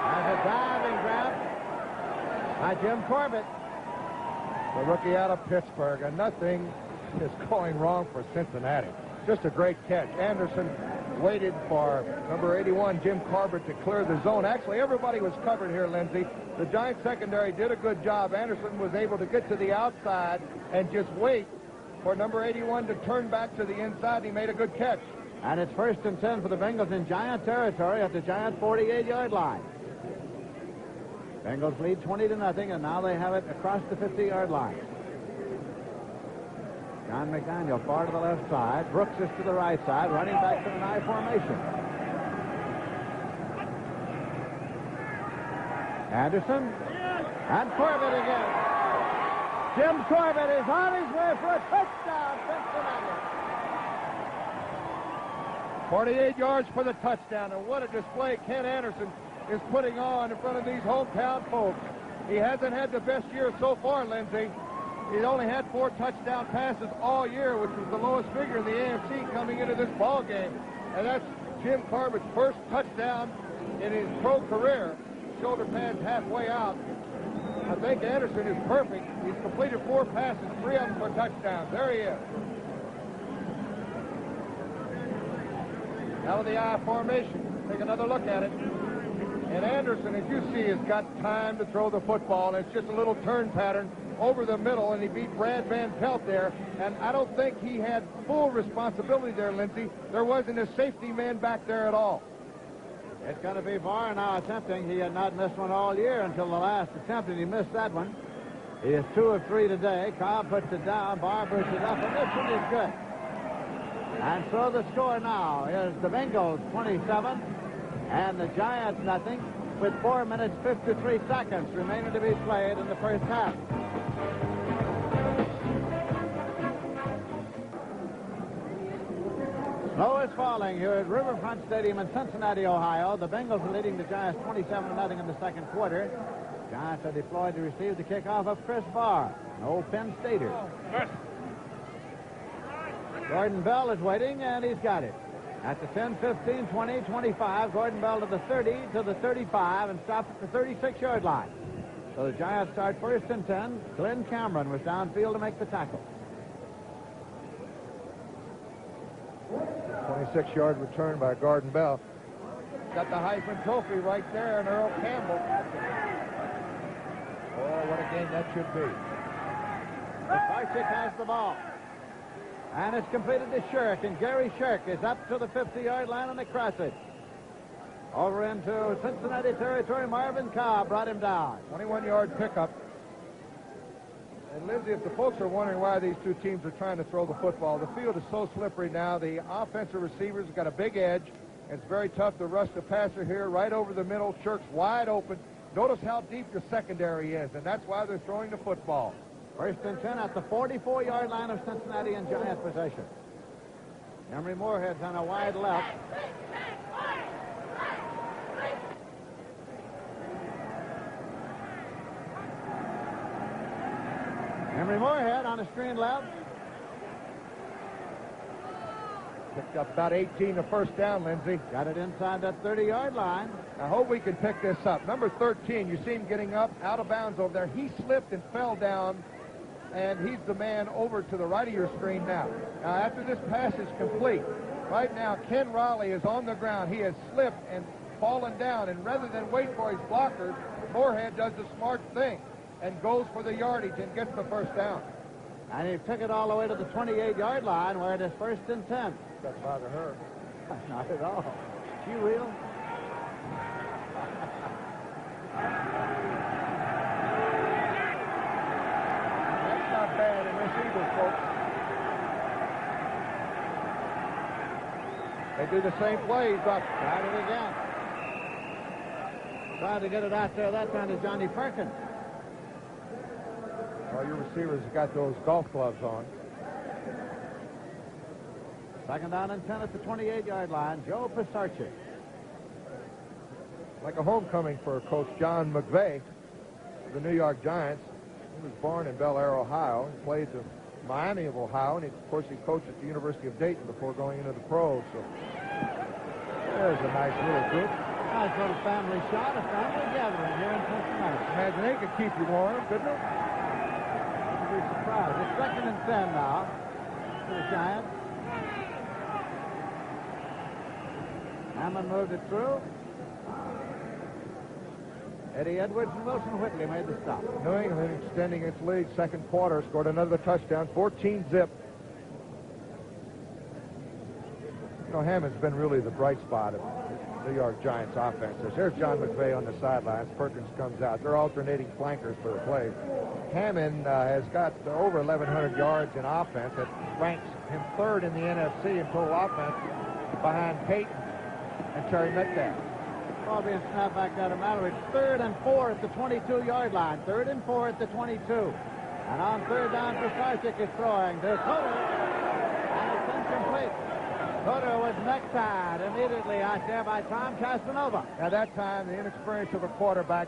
Has a diving grab by Jim Corbett. The rookie out of Pittsburgh, and nothing is going wrong for Cincinnati. Just a great catch. Anderson waited for number 81, Jim Corbett, to clear the zone. Actually, everybody was covered here, Lindsey. The Giants secondary did a good job. Anderson was able to get to the outside and just wait for number 81 to turn back to the inside. He made a good catch. And it's 1st and 10 for the Bengals in Giant territory at the Giant 48-yard line. Bengals lead 20-0, and now they have it across the 50-yard line. John McDaniel far to the left side. Brooks is to the right side, running back to an I formation. Anderson. And Corbett again. Jim Corbett is on his way for a touchdown, Cincinnati. 48 yards for the touchdown, and what a display Ken Anderson is putting on in front of these hometown folks. He hasn't had the best year so far, Lindsey. He's only had 4 touchdown passes all year, which was the lowest figure in the AFC coming into this ball game. And that's Jim Corbett's first touchdown in his pro career. Shoulder pads halfway out. I think Anderson is perfect. He's completed 4 passes, 3 of them for touchdowns. There he is. Out of the I formation. Take another look at it. And Anderson, as you see, has got time to throw the football. And it's just a little turn pattern over the middle, and he beat Brad Van Pelt there. And I don't think he had full responsibility there, Lindsey. There wasn't a safety man back there at all. It's going to be Barr now attempting. He had not missed one all year until the last attempt, and he missed that one. He is 2 of 3 today. Cobb puts it down. Barr puts it up, and this one is good. And so the score now is the Bengals 27 and the Giants nothing, with 4 minutes 53 seconds remaining to be played in the first half. Snow is falling here at Riverfront Stadium in Cincinnati, Ohio. The Bengals are leading the Giants 27-0 in the second quarter. Giants are deployed to receive the kickoff of Chris Barr, an old Penn Stater. Gordon Bell is waiting, and he's got it. At the 10, 15, 20, 25, Gordon Bell to the 30, to the 35, and stops at the 36-yard line. So the Giants start 1st and 10. Glenn Cameron was downfield to make the tackle. 26-yard return by Gordon Bell. Got the Heisman Trophy right there, and Earl Campbell. Oh, what a game that should be. McCarthy has the ball. And it's completed to Shirk, and Gary Shirk is up to the 50-yard line and across it. Over into Cincinnati territory, Marvin Cobb brought him down. 21-yard pickup. And Lindsey, if the folks are wondering why these two teams are trying to throw the football, the field is so slippery now. The offensive receivers have got a big edge. It's very tough to rush the passer here right over the middle. Shirk's wide open. Notice how deep the secondary is, and that's why they're throwing the football. 1st and 10 at the 44-yard line of Cincinnati in Giant possession. Emery Moorhead's on a wide left. Emery Moorhead on a screen left. Picked up about 18 the first down, Lindsey. Got it inside that 30-yard line. I hope we can pick this up. Number 13, you see him getting up out of bounds over there. He slipped and fell down, and he's the man over to the right of your screen now. Now, after this pass is complete, right now, Ken Raleigh is on the ground. He has slipped and fallen down, and rather than wait for his blockers, Moorhead does the smart thing and goes for the yardage and gets the first down. And he took it all the way to the 28-yard line where it is 1st and 10. Doesn't bother her. Not at all. She will. That's not bad in this either, folks. They do the same plays, but tried it again. Tried to get it out there that time to Johnny Perkins. Well, your receivers have got those golf gloves on. 2nd down and 10 at the 28-yard line. Joe Pisarcik. like a homecoming for Coach John McVay of the New York Giants. He was born in Bel Air, Ohio. He played the Miami of Ohio, and of course he coached at the University of Dayton before going into the pros. So there's a nice little group. Nice little family shot, a family gathering here in Cincinnati. Imagine they could keep you warm, couldn't it? You'd be surprised. It's 2nd and 10 now for the Giants. Hammond moved it through. Eddie Edwards and Wilson Whitley made the stop. New England extending its lead. Second quarter, scored another touchdown, 14-zip. You know, Hammond's been really the bright spot of the New York Giants offense. Here's John McVay on the sidelines. Perkins comes out. They're alternating flankers for the play. Hammond has got over 1,100 yards in offense. That ranks him 3rd in the NFC in total offense behind Peyton and Terry Metcalf. Ball being snapped back down to Mallory. 3rd and 4 at the 22-yard line. 3rd and 4 at the 22. And on 3rd down, Pisarcik is throwing to Coder. And it's incomplete. Coder was necktied immediately out there by Tom Casanova. At that time, the inexperience of a quarterback,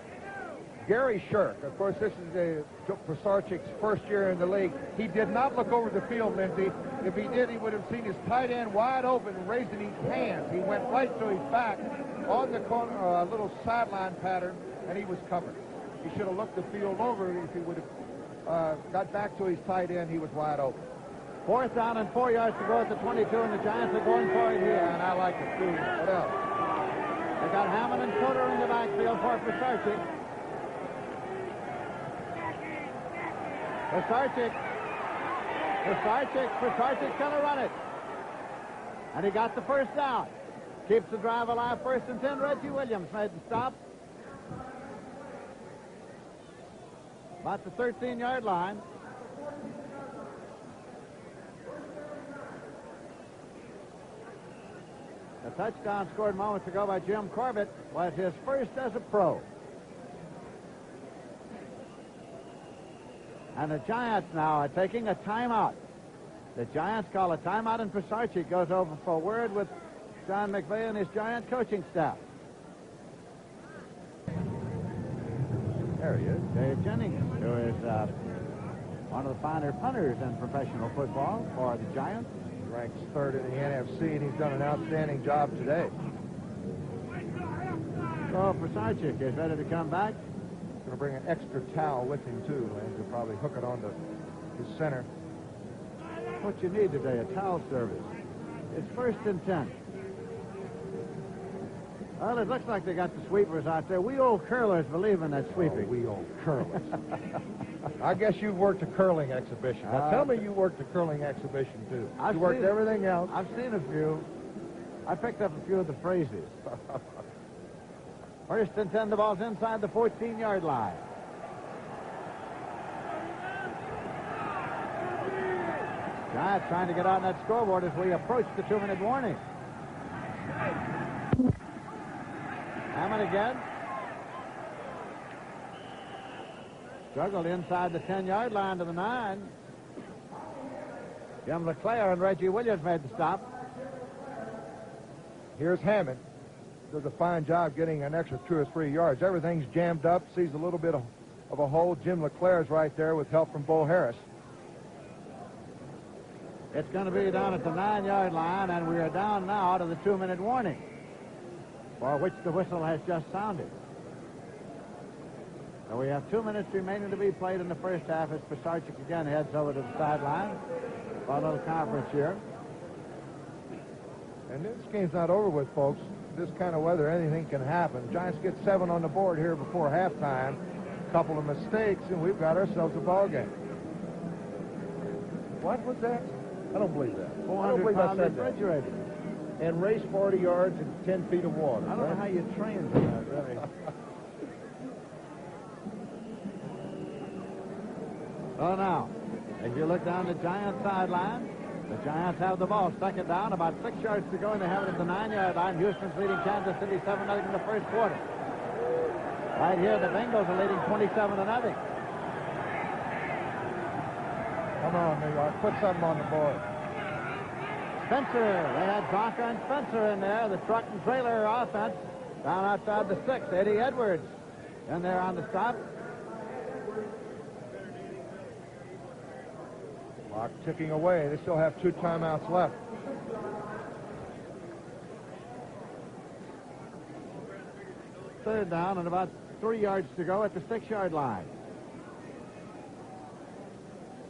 Gary Shirk. Of course, this is Pisarcik's first year in the league. He did not look over the field, Lindsey. If he did, he would have seen his tight end wide open and raising his hands. He went right to his back on the corner, a little sideline pattern, and he was covered. He should have looked the field over. If he would have got back to his tight end, he was wide open. 4th down and 4 yards to go at the 22, and the Giants are going for it here. And I like it, too. What else? They got Hammond and Coder in the backfield for Pisarcik. Pisarcik's going to run it. And he got the first down. Keeps the drive alive. 1st and 10. Reggie Williams made the stop. About the 13-yard line. A touchdown scored moments ago by Jim Corbett was his first as a pro. And the Giants now are taking a timeout. The Giants call a timeout, and Pisarcik goes over for a word with John McVay and his Giant coaching staff. There he is, Dave Jennings, who is one of the finer punters in professional football for the Giants. He ranks 3rd in the NFC, and he's done an outstanding job today. So Pisarcik is ready to come back. He's going to bring an extra towel with him, too, and he'll probably hook it onto his center. What you need today, a towel service. It's 1st and 10. Well, it looks like they got the sweepers out there. We old curlers believe in that sweeping. Oh, we old curlers. I guess you worked a curling exhibition. Now, tell me you worked a curling exhibition, too. You worked everything else. I've seen a few. I picked up a few of the phrases. 1st and 10, the ball's inside the 14-yard line. Giants trying to get on that scoreboard as we approach the 2-minute warning. Hammond again. Struggled inside the 10-yard line to the 9. Jim LeClaire and Reggie Williams made the stop. Here's Hammond. Does a fine job getting an extra 2 or 3 yards. Everything's jammed up. Sees a little bit of a hole. Jim LeClaire's right there with help from Bo Harris. It's going to be down at the 9-yard line, and we are down now to the 2-minute warning, for which the whistle has just sounded. So we have 2 minutes remaining to be played in the first half as Pisarcik again heads over to the sideline for a little conference here. And this game's not over with, folks. This kind of weather, anything can happen. Giants get 7 on the board here before halftime. A couple of mistakes, and we've got ourselves a ball game. What was that? I don't believe that. 400-pound refrigerator. And race 40 yards in 10 feet of water. I don't know how you train for that, really. So now, if you look down the Giants sideline, the Giants have the ball. 2nd down, about 6 yards to go, and they have it at the 9-yard line. Houston's leading Kansas City 7-0 in the first quarter. Right here, the Bengals are leading 27-0. Come on, New York. Put something on the board. Spencer. They had Tonka and Spencer in there. The truck and trailer offense Down outside the 6, Eddie Edwards in there on the stop. Clock ticking away. They still have 2 timeouts left. Third down and about 3 yards to go at the 6-yard line.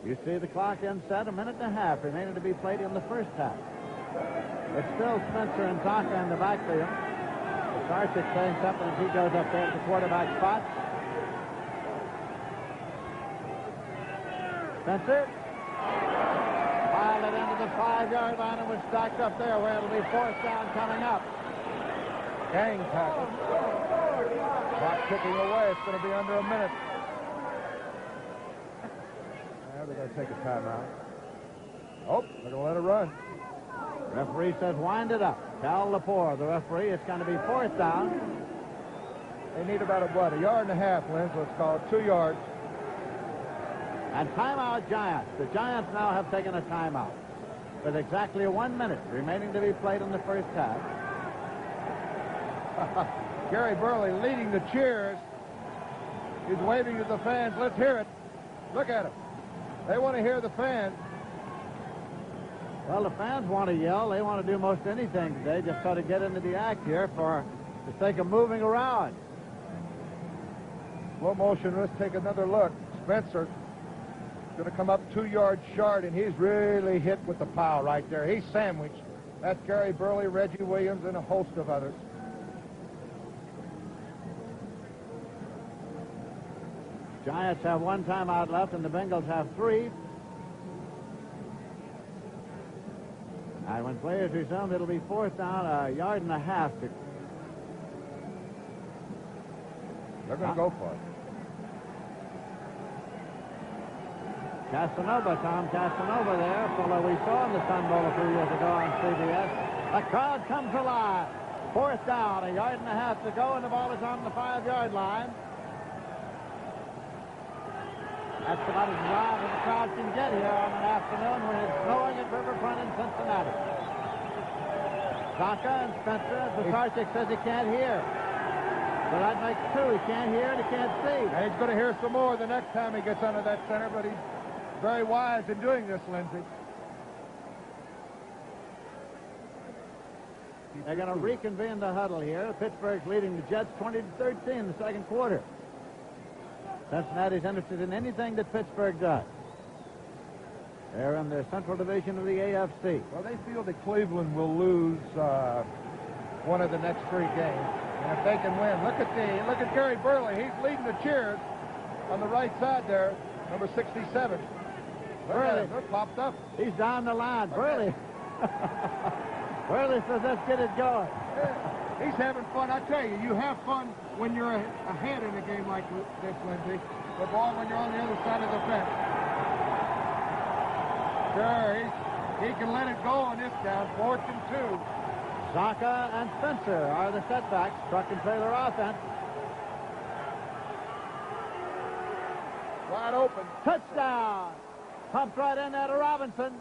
You see the clock inset, a minute and a half remaining to be played in the first half. It's still Spencer and Zonka in the backfield. Sarchik saying something as he goes up there to the quarterback spot. Spencer piled it into the 5-yard line and was stacked up there where it'll be 4th down coming up. Gang tackle. Clock ticking away. It's going to be under a minute. Now they're going to take a timeout. Oh, they're going to let it run. Referee says wind it up. Cal Lepore, the referee. It's going to be 4th down. They need about a yard and a half, Lynn, so it's called 2 yards. And timeout Giants. The Giants now have taken a timeout with exactly 1 minute remaining to be played in the first half. Gary Burley leading the cheers. He's waving to the fans. Let's hear it. Look at him. They want to hear the fans. Well, the fans want to yell. They want to do most anything today. Just try to get into the act here for the sake of moving around. Slow motion. Let's take another look. Spencer going to come up 2 yards short, and he's really hit with the pow right there. He's sandwiched. That's Gary Burley, Reggie Williams, and a host of others. Giants have 1 timeout left, and the Bengals have 3. And when players resume, it'll be 4th down, a yard and a half. They're going to go for it. Tom Casanova there, fellow we saw in the Sun Bowl a few years ago on CBS. The crowd comes alive. 4th down, a yard and a half to go, and the ball is on the 5-yard line. That's about as loud as the crowd can get here on an afternoon when it's snowing at Riverfront in Cincinnati. Zonka and Spencer, Sarchik says he can't hear. So that makes 2. He can't hear and he can't see. And he's going to hear some more the next time he gets under that center, but he's very wise in doing this, Lindsay. They're going to reconvene the huddle here. Pittsburgh's leading the Jets 20-13 in the second quarter. Cincinnati's interested in anything that Pittsburgh does. They're in the Central Division of the AFC. Well, they feel that Cleveland will lose one of the next 3 games. And if they can win, look at Gary Burley. He's leading the cheers on the right side there, number 67. Burley, they're popped up. He's down the line. Burley. Burley says, let's get it going. Yeah, he's having fun. I tell you, you have fun when you're ahead in a game like this, Lindsay. But boy, when you're on the other side of the fence. Sure, he can let it go on this down. 4th and 2. Zonka and Spencer are the setbacks. Truck and trailer offense. Wide open. Touchdown. Pumped right in there to Robinson.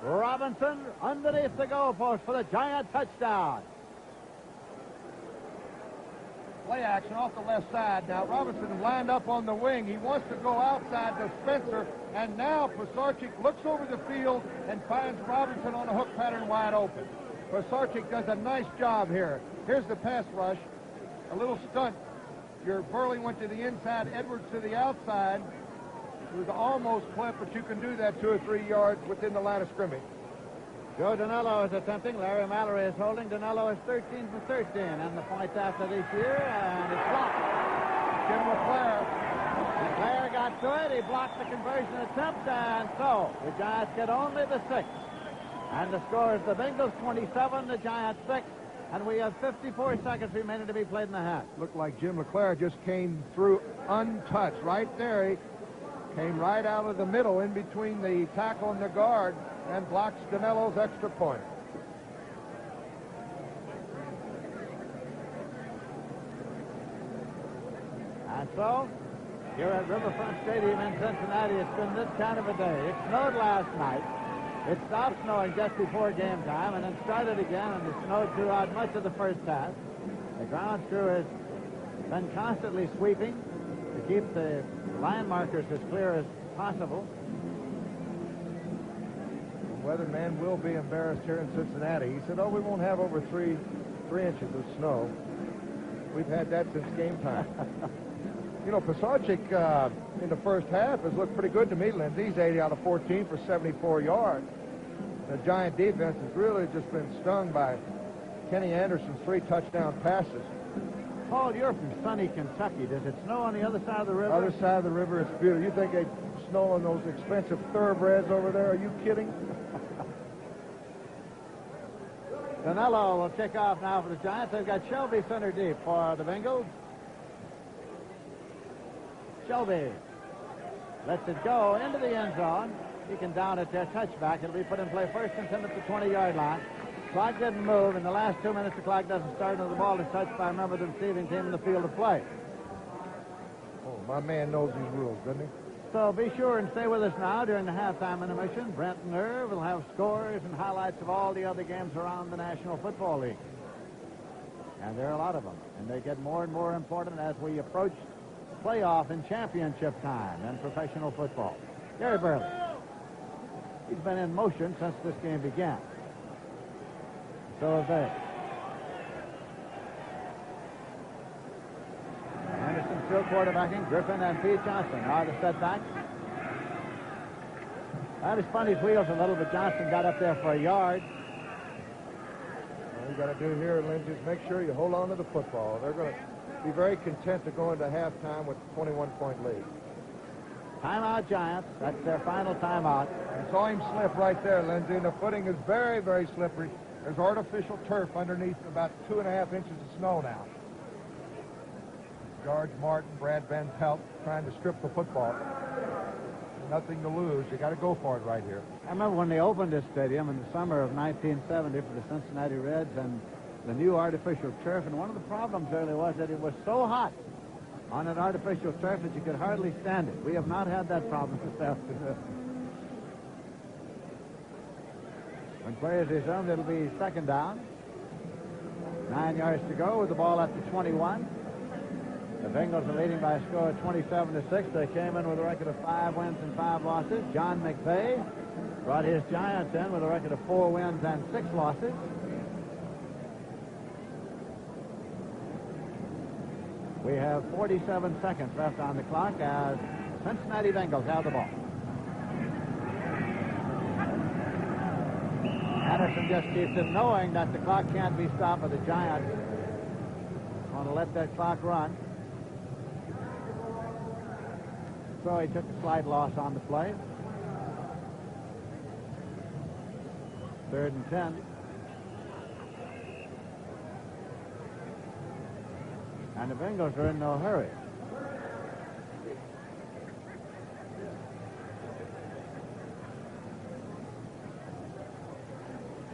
Robinson underneath the goalpost for the Giant touchdown. Play action off the left side. Now Robinson lined up on the wing. He wants to go outside to Spencer, and now Pisarcik looks over the field and finds Robinson on a hook pattern wide open. Pisarcik does a nice job here. Here's the pass rush. A little stunt. Your Burley went to the inside, Edwards to the outside. It was almost clipped, but you can do that 2 or 3 yards within the line of scrimmage. Joe Danello is attempting. Larry Mallory is holding. Danello is 13 for 13 and the points after this year, and it's blocked. Jim LeClaire. LeClaire got to it. He blocked the conversion attempt, and so the Giants get only the 6. And the score is the Bengals 27, the Giants 6, and we have 54 seconds remaining to be played in the half. Looked like Jim LeClaire just came through untouched. Right there, he came right out of the middle in between the tackle and the guard and blocks Danello's extra point. And so, here at Riverfront Stadium in Cincinnati, it's been this kind of a day. It snowed last night. It stopped snowing just before game time and then started again, and it snowed throughout much of the first half. The ground crew has been constantly sweeping to keep the line markers as clear as possible. The weatherman will be embarrassed here in Cincinnati. He said, oh, we won't have over 3 inches of snow. We've had that since game time. You know, Pisarcik in the first half has looked pretty good to me, Lindsey. He's 80 out of 14 for 74 yards. The Giant defense has really just been stung by Kenny Anderson's 3 touchdown passes. Paul, you're from sunny Kentucky. Does it snow on the other side of the river? Other side of the river, it's beautiful. You think they snow on those expensive thoroughbreds over there? Are you kidding? Danilo will kick off now for the Giants. They've got Shelby center deep for the Bengals. Shelby lets it go into the end zone. He can down it there, touchback. It'll be put in play first and 10 at the 20-yard line. Clock didn't move. In the last 2 minutes, the clock doesn't start until the ball is touched by a member of the receiving team in the field of play. Oh, my man knows these rules, doesn't he? So be sure and stay with us now during the halftime intermission. Brent and Irv will have scores and highlights of all the other games around the National Football League. And there are a lot of them. And they get more and more important as we approach playoff and championship time in professional football. Gary Burley. He's been in motion since this game began. So have they. Anderson still quarterbacking. Griffin and Pete Johnson are the setbacks. That has spun his wheels a little, but Johnson got up there for a yard. All you got to do here, Lindsey, is make sure you hold on to the football. They're going to be very content to go into halftime with a 21-point lead. Timeout, Giants. That's their final timeout. You saw him slip right there, Lindsey, and the footing is very, very slippery. There's artificial turf underneath about 2.5 inches of snow now. George Martin, Brad Van Pelt trying to strip the football. Nothing to lose. You got to go for it right here. I remember when they opened this stadium in the summer of 1970 for the Cincinnati Reds and the new artificial turf, and one of the problems early was that it was so hot on an artificial turf that you could hardly stand it. We have not had that problem this afternoon. When players resume, it'll be second down. 9 yards to go with the ball at the 21. The Bengals are leading by a score of 27-6. They came in with a record of 5 wins and 5 losses. John McVay brought his Giants in with a record of 4 wins and 6 losses. We have 47 seconds left on the clock as the Cincinnati Bengals have the ball. Anderson just keeps it, knowing that the clock can't be stopped by the Giants. Want to let that clock run. So he took a slight loss on the play. 3rd and 10. And the Bengals are in no hurry.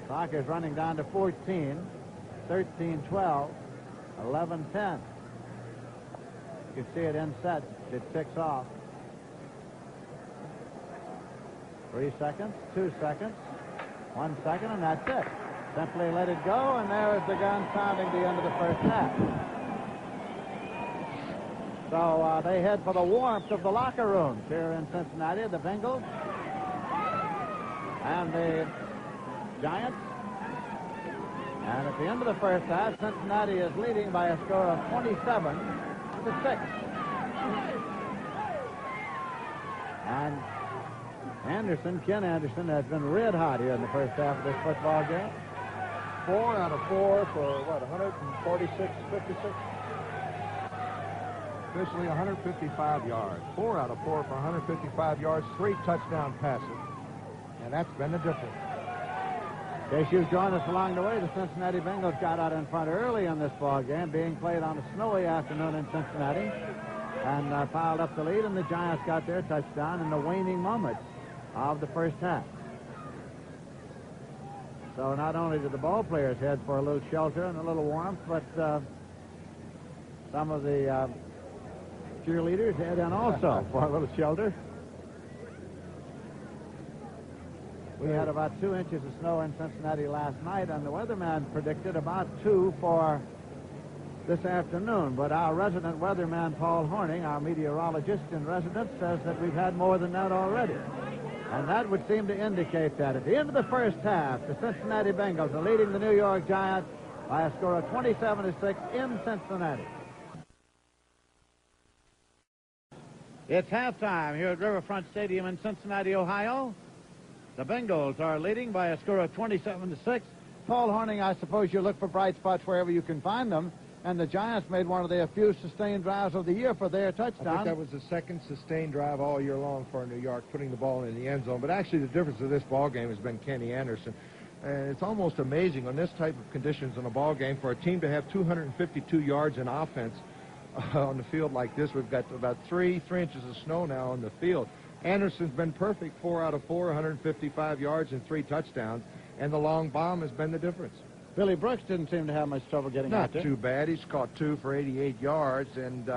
Clock is running down to 14, 13, 12, 11, 10. You can see it in set. It ticks off. 3 seconds, 2 seconds, 1 second, and that's it. Simply let it go, and there is the gun sounding the end of the first half. So they head for the warmth of the locker rooms here in Cincinnati, the Bengals and the Giants. And at the end of the first half, Cincinnati is leading by a score of 27-6. And Ken Anderson, has been red hot here in the first half of this football game. 4 out of 4 for, 146, 56? Officially 155 yards. 4 out of 4 for 155 yards, 3 touchdown passes. And that's been the difference. In case you've joined us along the way, the Cincinnati Bengals got out in front early in this ball game, being played on a snowy afternoon in Cincinnati, and piled up the lead, and the Giants got their touchdown in the waning moments of the first half. So not only did the ball players head for a little shelter and a little warmth, but some of the cheerleaders head in also for a little shelter. We had about 2 inches of snow in Cincinnati last night, and the weatherman predicted about 2 for this afternoon. But our resident weatherman, Paul Horning, our meteorologist in residence, says that we've had more than that already. And that would seem to indicate that at the end of the first half, the Cincinnati Bengals are leading the New York Giants by a score of 27-6 in Cincinnati. It's halftime here at Riverfront Stadium in Cincinnati, Ohio. The Bengals are leading by a score of 27-6. Paul Horning, I suppose you look for bright spots wherever you can find them. And the Giants made one of their few sustained drives of the year for their touchdown. I think that was the second sustained drive all year long for New York, putting the ball in the end zone. But actually, the difference of this ball game has been Kenny Anderson. And it's almost amazing on this type of conditions in a ball game for a team to have 252 yards in offense on the field like this. We've got about 3 inches of snow now on the field. Anderson's been perfect, 4 out of 4, 155 yards and 3 touchdowns. And the long bomb has been the difference. Billy Brooks didn't seem to have much trouble getting out there. Not too bad. He's caught 2 for 88 yards. And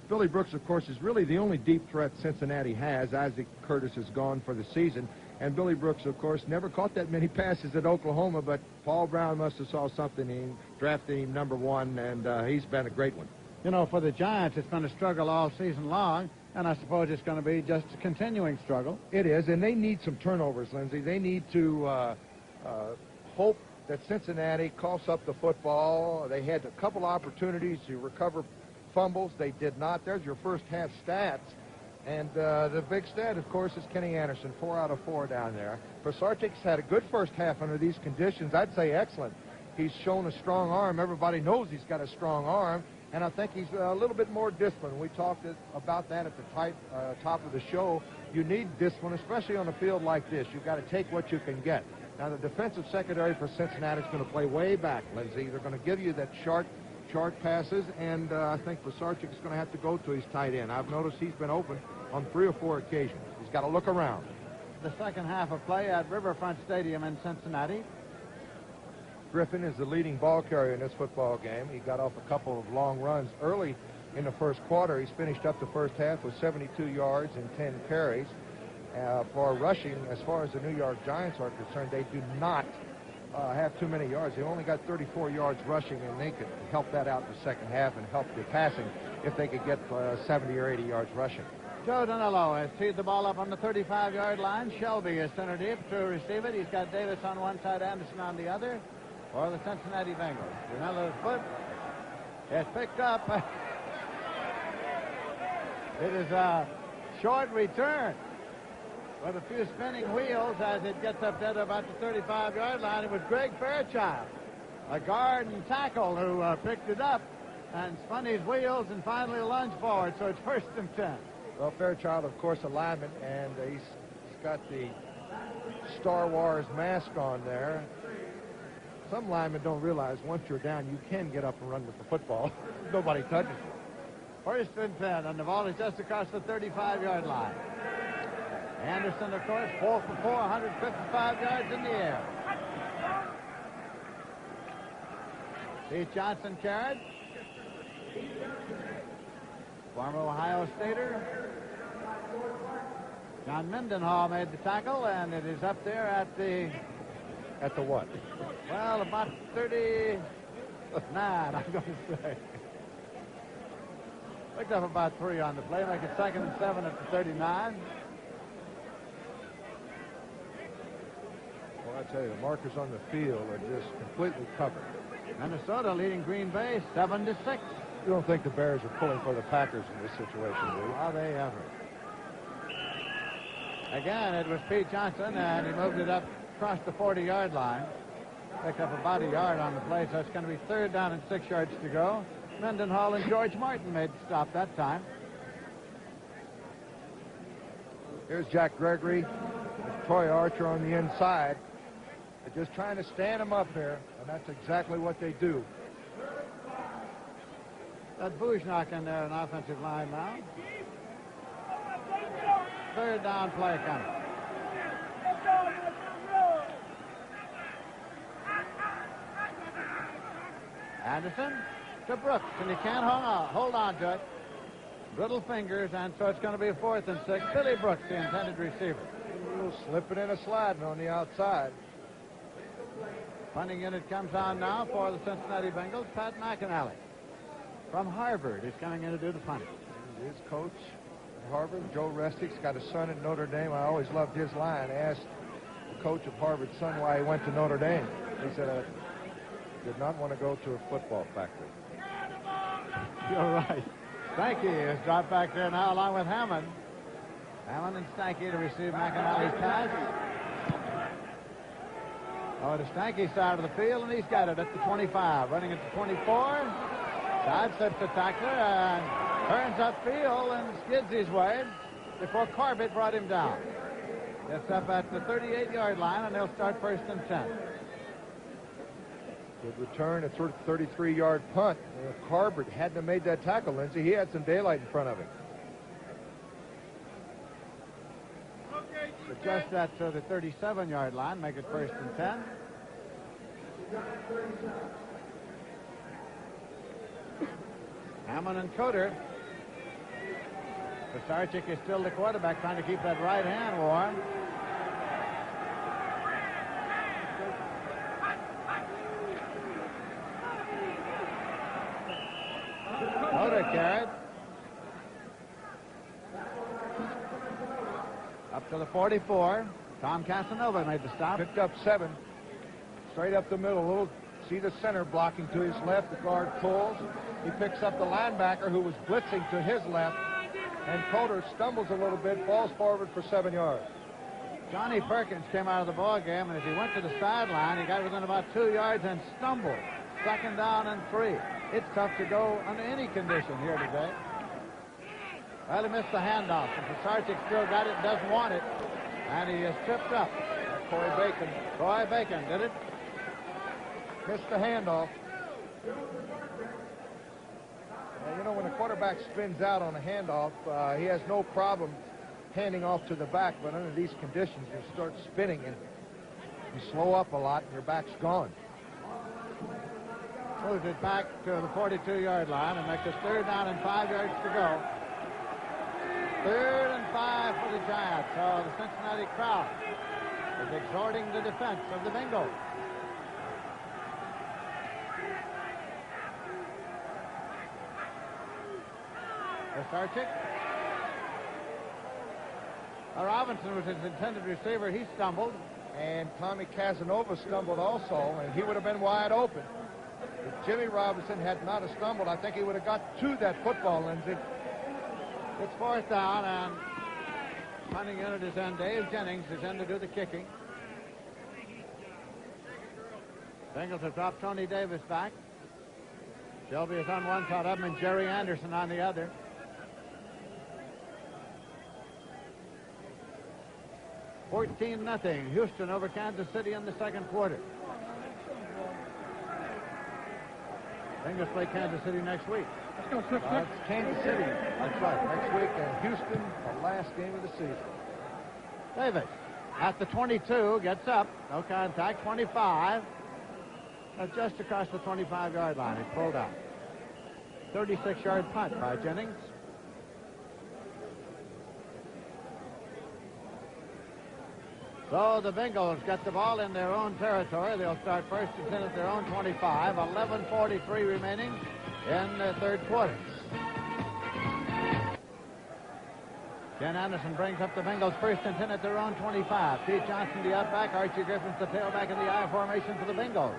Billy Brooks, of course, is really the only deep threat Cincinnati has. Isaac Curtis is gone for the season. And Billy Brooks, of course, never caught that many passes at Oklahoma, but Paul Brown must have saw something. He drafted him #1, and he's been a great one. You know, for the Giants, it's been a struggle all season long, and I suppose it's going to be just a continuing struggle. It is, and they need some turnovers, Lindsay. They need to hope that Cincinnati coughs up the football. They had a couple opportunities to recover fumbles. They did not. There's your first half stats. And the big stat, of course, is Kenny Anderson, 4 out of 4 down there. Pasarchik's had a good first half under these conditions. I'd say excellent. He's shown a strong arm. Everybody knows he's got a strong arm. And I think he's a little bit more disciplined. We talked about that at the top of the show. You need discipline, especially on a field like this. You've got to take what you can get. Now, the defensive secondary for Cincinnati is going to play way back, Lindsay. They're going to give you that short passes, and I think Pasarchik is going to have to go to his tight end. I've noticed he's been open on 3 or 4 occasions. He's got to look around. The second half of play at Riverfront Stadium in Cincinnati. Griffin is the leading ball carrier in this football game. He got off a couple of long runs early in the first quarter. He's finished up the first half with 72 yards and 10 carries. For rushing, as far as the New York Giants are concerned, they do not have too many yards. They only got 34 yards rushing, and they could help that out in the second half and help the passing if they could get 70 or 80 yards rushing. Joe Danilo has teed the ball up on the 35-yard line. Shelby is center deep to receive it. He's got Davis on one side, Anderson on the other for the Cincinnati Bengals. Danilo's foot is picked up. It is a short return with a few spinning wheels as it gets up there to about the 35-yard line. It was Greg Fairchild, a guard and tackle, who picked it up and spun his wheels and finally lunged forward, so it's 1st and 10. Well, Fairchild, of course, a lineman, and he's got the Star Wars mask on there. Some linemen don't realize once you're down, you can get up and run with the football. Nobody touches you. 1st and 10, and the ball is just across the 35-yard line. Anderson, of course, 4 for 4, 155 yards in the air. Steve Johnson carried. Former Ohio Stater. John Mendenhall made the tackle, and it is up there at the... At the what? Well, about 39, I'm going to say. Picked up about 3 on the play, make it 2nd and 7 at the 39. Well, I tell you, the markers on the field are just completely covered. Minnesota leading Green Bay 7-6. You don't think the Bears are pulling for the Packers in this situation, do you? Are they ever? Again, it was Pete Johnson, and he moved it up across the 40-yard line. Picked up about a yard on the play, so it's going to be 3rd down and 6 yards to go. Mendenhall and George Martin made the stop that time. Here's Jack Gregory with Troy Archer on the inside. They're just trying to stand him up here, and that's exactly what they do. That Bujnak in there, an offensive line now. 3rd down play coming. Anderson to Brooks, and he can't hold on to it. Brittle fingers, and so it's going to be a 4th and 6. Billy Brooks, the intended receiver. A little slipping and a sliding on the outside. Punting unit comes on now for the Cincinnati Bengals, Pat McAnally. from Harvard is coming in to do the punting. His coach at Harvard, Joe Restick's got a son at Notre Dame. I always loved his line. Asked the coach of Harvard's son why he went to Notre Dame. He said, I did not want to go to a football factory. You're right. Stanky is dropped back there now along with Hammond. Hammond and Stanky to receive McAnally's pass. Oh, to Stanky's side of the field, and he's got it at the 25. Running at the 24. Sidesteps the tackler and turns upfield and skids his way before Corbett brought him down. Gets up at the 38-yard line, and they'll start 1st and 10. Good return, a 33-yard punt. If Corbett hadn't have made that tackle, Lindsey, he had some daylight in front of him. Adjust that to the 37-yard line, make it 1st and 10. Hammond and Coder. Pisarcik is still the quarterback, trying to keep that right hand warm. Coder carried. Up to the 44. Tom Casanova made the stop. Picked up 7. Straight up the middle. See the center blocking to his left. The guard pulls. He picks up the linebacker who was blitzing to his left. And Coder stumbles a little bit, falls forward for 7 yards. Johnny Perkins came out of the ball game, and as he went to the sideline, he got within about 2 yards and stumbled. 2nd down and 3. It's tough to go under any condition here today. Well, he missed the handoff, and Pisarcik still got it and doesn't want it. And he is tripped up. Corey Bacon. Troy Bacon did it. Missed the handoff. You know, when a quarterback spins out on a handoff, he has no problem handing off to the back, but under these conditions, you start spinning and you slow up a lot and your back's gone. Moves it back to the 42-yard line and makes it 3rd down and 5 yards to go. 3rd and 5 for the Giants. So the Cincinnati crowd is exhorting the defense of the Bengals. Pisarcik. Robinson was his intended receiver. He stumbled. And Tommy Casanova stumbled also, and he would have been wide open. If Jimmy Robinson had not have stumbled, I think he would have got to that football, Lindsey. It's 4th down, and punting unit is in. Dave Jennings is in to do the kicking. Bengals have dropped Tony Davis back. Shelby is on one side of him and Jerry Anderson on the other. $14-0. Houston over Kansas City in the 2nd quarter. Bengals play Kansas City next week. It's Kansas City. That's right. Next week, and Houston, the last game of the season. Davis at the 22 gets up. No contact. 25. Just across the 25-yard line. He's pulled out. 36-yard punt by Jennings. So the Bengals get the ball in their own territory. They'll start 1st and 10 at their own 25. 11:43 remaining in the 3rd quarter. Ken Anderson brings up the Bengals 1st and 10 at their own 25. Pete Johnson, the outback. Archie Griffin's the tailback in the I formation for the Bengals.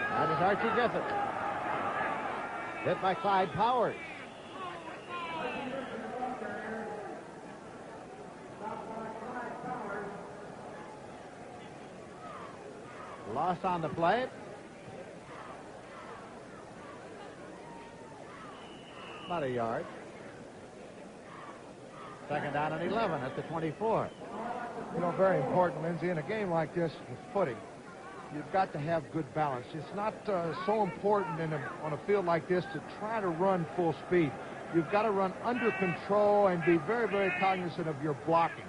That is Archie Griffin. Hit by Clyde Powers. Loss on the play. About a yard. 2nd down and 11 at the 24. You know, very important, Lindsey, in a game like this with footing, you've got to have good balance. It's not so important on a field like this to try to run full speed. You've got to run under control and be very, very cognizant of your blocking.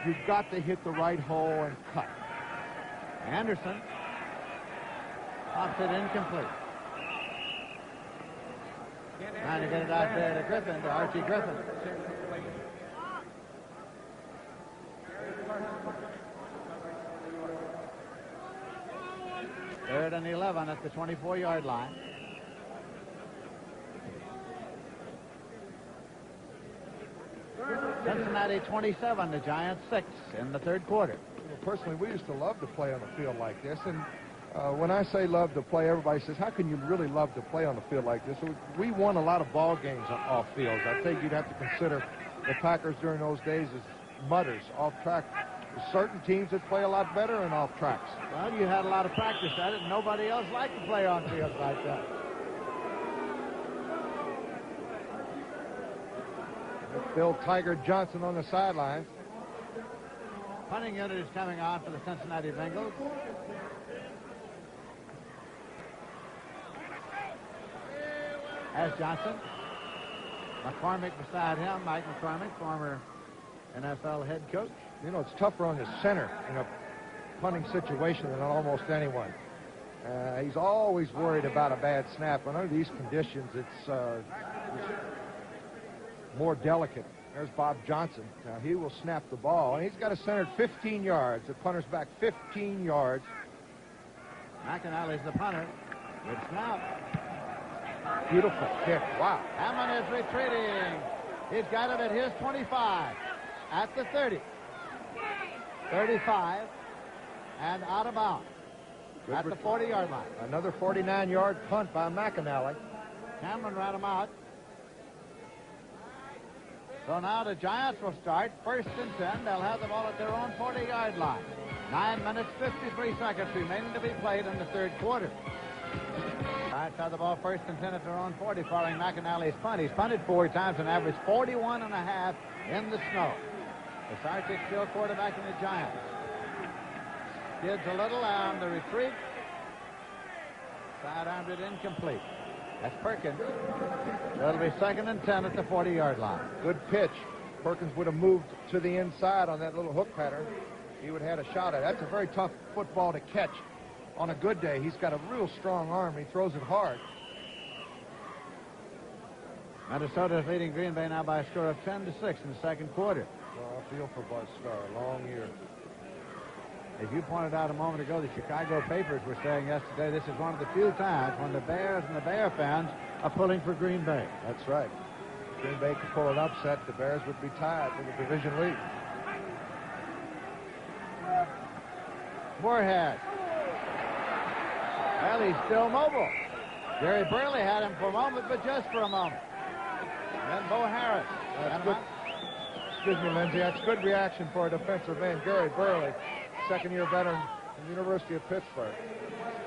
You've got to hit the right hole and cut. Anderson pops it incomplete. Trying to get it out there to Griffin, to Archie Griffin. Third and 11 at the 24-yard line. Cincinnati 27, the Giants 6 in the third quarter. Personally, we used to love to play on a field like this, and when I say love to play, everybody says, how can you really love to play on a field like this? We won a lot of ball games off fields. I think you'd have to consider the Packers during those days as mudders, off track. There's certain teams that play a lot better in off tracks. Well, you had a lot of practice at it, and nobody else liked to play on fields like that. Bill Tiger Johnson on the sidelines. Punting unit is coming on for the Cincinnati Bengals. As Johnson. McCormick beside him, Mike McCormick, former NFL head coach. You know, it's tougher on the center in a punting situation than on almost anyone. He's always worried about a bad snap. And under these conditions, it's more delicate. There's Bob Johnson. Now, he will snap the ball, and he's got a center at 15 yards. The punter's back 15 yards. McAnally's the punter. Good snap. Beautiful kick. Wow. Hammond is retreating. He's got it at his 25. At the 30. 35. And out of bounds. At the 40-yard line. Another 49-yard punt by McAnally. Cameron ran him out. So now the Giants will start. 1st and 10. They'll have the ball at their own 40-yard line. 9 minutes, 53 seconds remaining to be played in the third quarter. Giants have the ball 1st and 10 at their own 40 following McAnally's punt. He's punted 4 times and averaged 41.5 in the snow. The Sarchick still quarterbacking the Giants. Skids a little on the retreat. Sidearmed it incomplete. That's Perkins. That'll be 2nd and 10 at the 40-yard line. Good pitch. Perkins would have moved to the inside on that little hook pattern. He would have had a shot at it. That's a very tough football to catch. On a good day, he's got a real strong arm. He throws it hard. Minnesota is leading Green Bay now by a score of 10-6 in the second quarter. Well, I feel for Bud Starr. Long year. As you pointed out a moment ago, the Chicago papers were saying yesterday this is one of the few times when the Bears and the Bear fans are pulling for Green Bay. That's right. If Green Bay could pull an upset, the Bears would be tied for the division lead. Moorhead. Well, he's still mobile. Jerry Burley had him for a moment, but just for a moment. Then Bo Harris. That's good. Excuse me, Lindsay. That's good reaction for a defensive end. Gary Burley, second-year veteran from the University of Pittsburgh.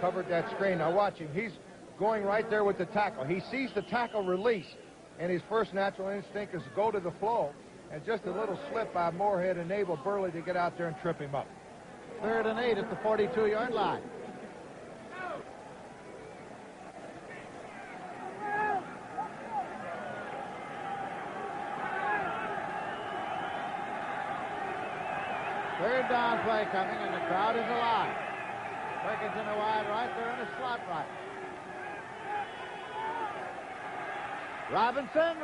Covered that screen. Now watch him. He's going right there with the tackle. He sees the tackle release, and his first natural instinct is to go to the flow. And just a little slip by Moorhead enabled Burley to get out there and trip him up. 3rd and 8 at the 42-yard line. Third down play coming, and the crowd is alive. Perkins in the wide right, they're in a slot right. Robinson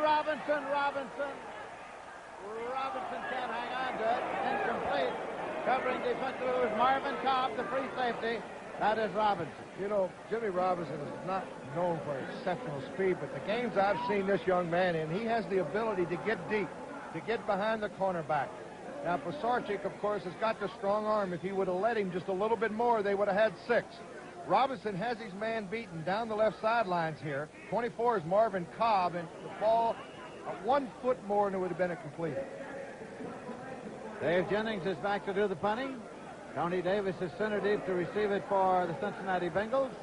can't hang on to it. Incomplete. Covering defensively was Marvin Cobb, the free safety. That is Robinson. You know, Jimmy Robinson is not known for exceptional speed, but the games I've seen this young man in, he has the ability to get deep, to get behind the cornerback. Now, Pisarcik, of course, has got the strong arm. If he would have let him just a little bit more, they would have had 6. Robinson has his man beaten down the left sidelines here. 24 is Marvin Cobb, and the ball 1 foot more, and it would have been completed. Dave Jennings is back to do the punting. Tony Davis is center deep to receive it for the Cincinnati Bengals.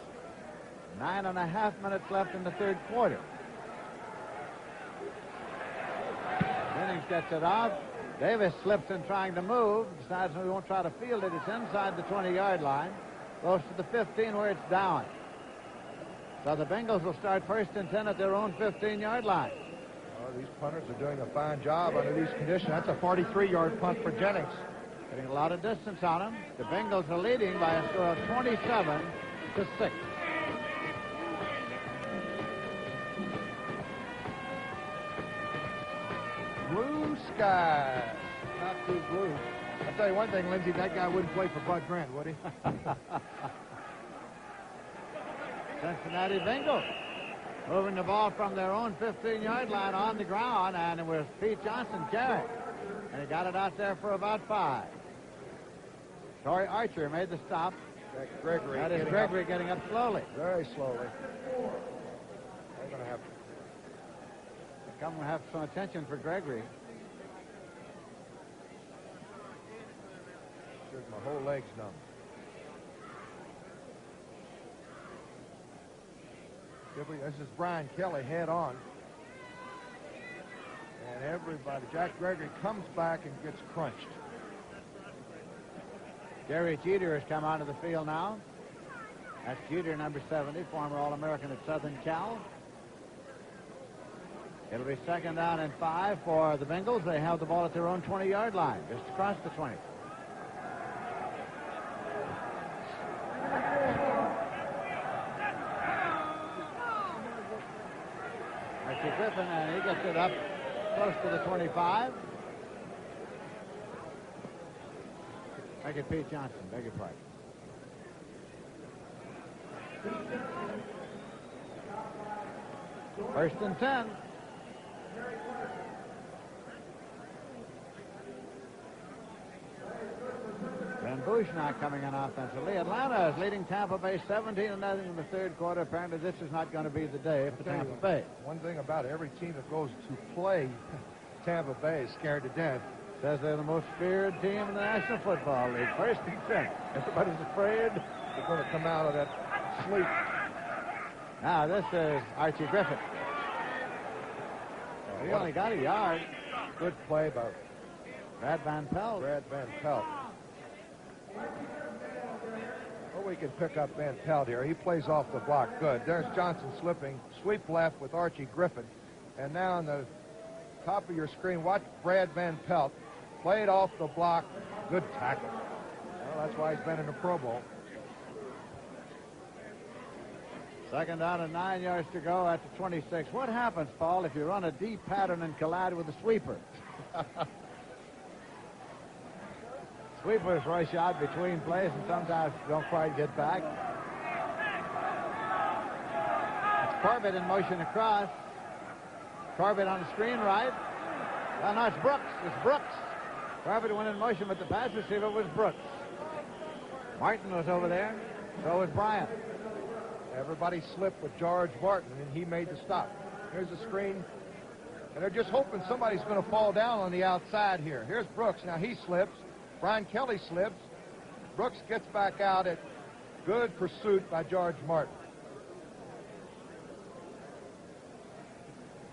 9.5 minutes left in the third quarter. Jennings gets it off. Davis slips in trying to move. Decides we won't try to field it. It's inside the 20-yard line. Goes to the 15 where it's down. So the Bengals will start 1st and 10 at their own 15-yard line. Oh, these punters are doing a fine job under these conditions. That's a 43-yard punt for Jennings. Getting a lot of distance on him. The Bengals are leading by a score of 27-6. Blue sky. Not too blue. I'll tell you one thing, Lindsay, that guy wouldn't play for Bud Grant, would he? Cincinnati Bengals moving the ball from their own 15-yard line on the ground, and it was Pete Johnson carrying. And he got it out there for about 5. Torrey Archer made the stop. Jack Gregory. That is Gregory getting up slowly. Very slowly. They're going to have to come and have some attention for Gregory. My whole leg's numb. This is Brian Kelly head on. And everybody, Jack Gregory comes back and gets crunched. Gary Jeter has come onto the field now. That's Jeter, number 70, former All-American at Southern Cal. It'll be 2nd down and 5 for the Bengals. They have the ball at their own 20-yard line, just across the 20. Archie Griffin, and he gets it up close to the 25. Make it Pete Johnson, beg your pardon. First and 10. Van Bush now coming in offensively. Atlanta is leading Tampa Bay 17-0 in the 3rd quarter. Apparently this is not going to be the day for Tampa Bay. One thing about it, every team that goes to play Tampa Bay is scared to death. Says they're the most feared team in the National Football League. First and 10. Everybody's afraid they're going to come out of that sleep. Now this is Archie Griffin. He only got a yard. Good play by Brad Van Pelt. Well, we can pick up Van Pelt here. He plays off the block good. There's Johnson slipping. Sweep left with Archie Griffin. And now on the top of your screen, watch Brad Van Pelt. Played off the block. Good tackle. Well, that's why he's been in the Pro Bowl. 2nd down and 9 yards to go at the 26. What happens, Paul, if you run a deep pattern and collide with a sweeper? Sweepers rush out between plays and sometimes don't quite get back. It's Corbett in motion across. Corbett on the screen right. Well, no, it's Brooks. It's Brooks. Corbett went in motion, but the pass receiver was Brooks. Martin was over there. So was Bryant. Everybody slipped with George Martin, and he made the stop. Here's the screen. And they're just hoping somebody's going to fall down on the outside here. Here's Brooks. Now he slips. Brian Kelly slips. Brooks gets back out at good pursuit by George Martin.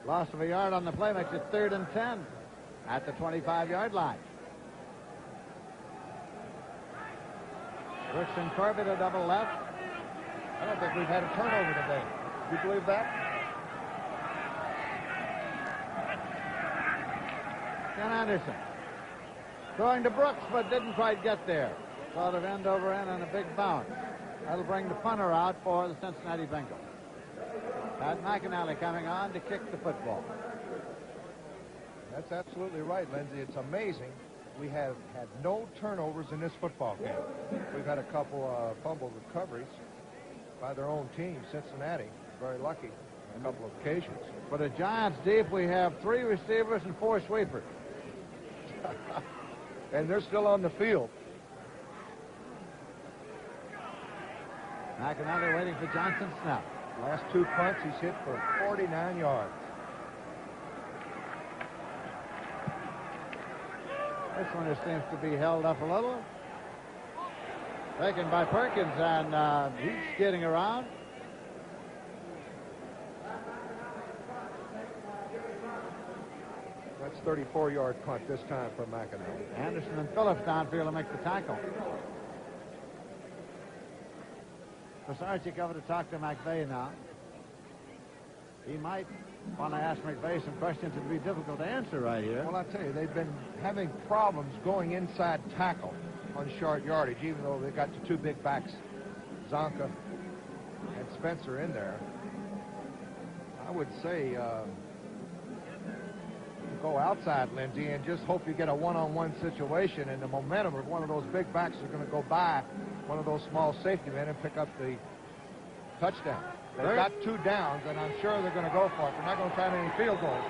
Loss of a yard on the play makes it 3rd and 10 at the 25-yard line. Brooks and Corbett a double left. I don't think we've had a turnover today. Do you believe that? Ken Anderson throwing to Brooks, but didn't quite get there. Sort of end over end and a big bounce. That'll bring the punter out for the Cincinnati Bengals. Pat McAnally coming on to kick the football. That's absolutely right, Lindsay. It's amazing. We have had no turnovers in this football game. We've had a couple fumble recoveries by their own team, Cincinnati. Very lucky on a couple of occasions. For the Giants deep, we have 3 receivers and 4 sweepers. And they're still on the field. McAnally waiting for Johnson's snap. Last 2 punts, he's hit for 49 yards. This one just seems to be held up a little. Taken by Perkins, and he's skidding around. That's 34-yard punt this time for McAnally. Anderson and Phillips downfield to make the tackle. Sarchik over to talk to McVay now. He might want to ask McVay some questions that would be difficult to answer right here. Well, I tell you, they've been having problems going inside tackle on short yardage, even though they got the 2 big backs, Zonka and Spencer, in there. I would say go outside, Lindsay, and just hope you get a one-on-one situation, and the momentum of one of those big backs is going to go by one of those small safety men and pick up the touchdown. They've got 2 downs, and I'm sure they're going to go for it. They're not going to try any field goals.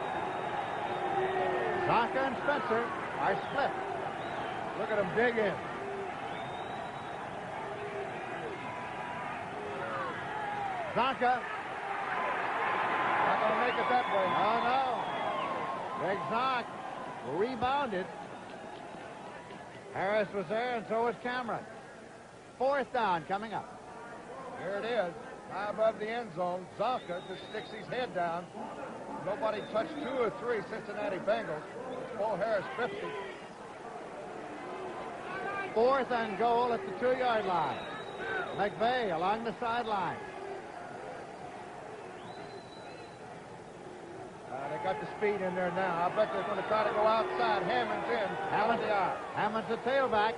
Zonka and Spencer are split. Look at him dig in. Zonka. Not going to make it that way. Oh, no. Big Zonk rebounded. Harris was there, and so was Cameron. 4th down coming up. Here it is. High above the end zone. Zonka just sticks his head down. Nobody touched 2 or 3 Cincinnati Bengals. Paul Harris 50. 4th and goal at the 2-yard line. McVay along the sideline. They got the speed in there now. I bet they're going to try to go outside. Hammond's in. Hammond's the tailback.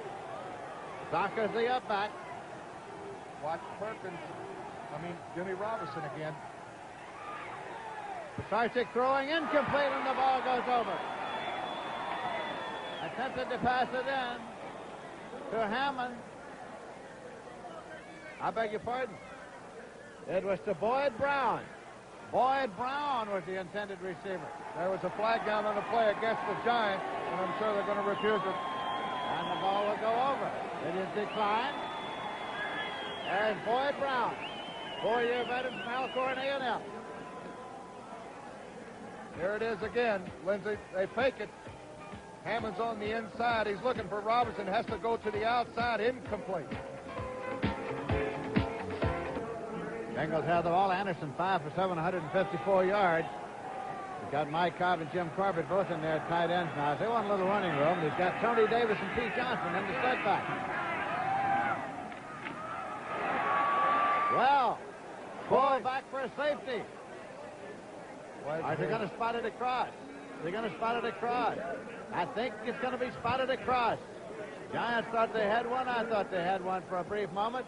Zonka's the upback. Watch Jimmy Robinson again. Pisarcik throwing incomplete, and the ball goes over. Attempted to pass it in to Hammond. I beg your pardon. It was to Boyd Brown. Boyd Brown was the intended receiver. There was a flag down on the play against the Giants, and I'm sure they're going to refuse it. And the ball will go over. It is declined. There's Boyd Brown, 4-year veteran from Alcorn A&M. Here it is again. Lindsey, they fake it. Hammond's on the inside. He's looking for Robinson. Has to go to the outside. Incomplete. Bengals have the ball. Anderson 5 for 7, 154 yards. He's got Mike Cobb and Jim Corbett both in there at tight ends now. If they want a little running room, they've got Tony Davis and Pete Johnson in the setback. Well, ball back for a safety. Are they going to spot it across? They're going to spot it across. I think it's going to be spotted across. Giants thought they had one. I thought they had one for a brief moment.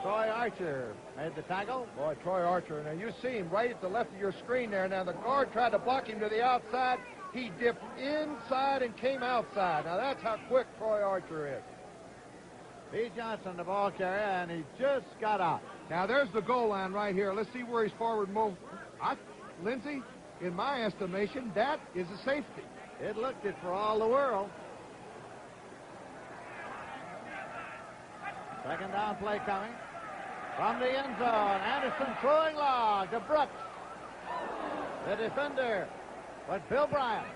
Troy Archer made the tackle. Boy, Troy Archer. Now, you see him right at the left of your screen there. Now, the guard tried to block him to the outside. He dipped inside and came outside. Now, that's how quick Troy Archer is. Pete Johnson, the ball carrier, and he just got out. Now, there's the goal line right here. Let's see where he's forward moved. Lindsey, in my estimation, that is a safety. It looked it for all the world. Second down play coming. From the end zone, Anderson throwing long to Brooks. The defender, but Bill Bryant.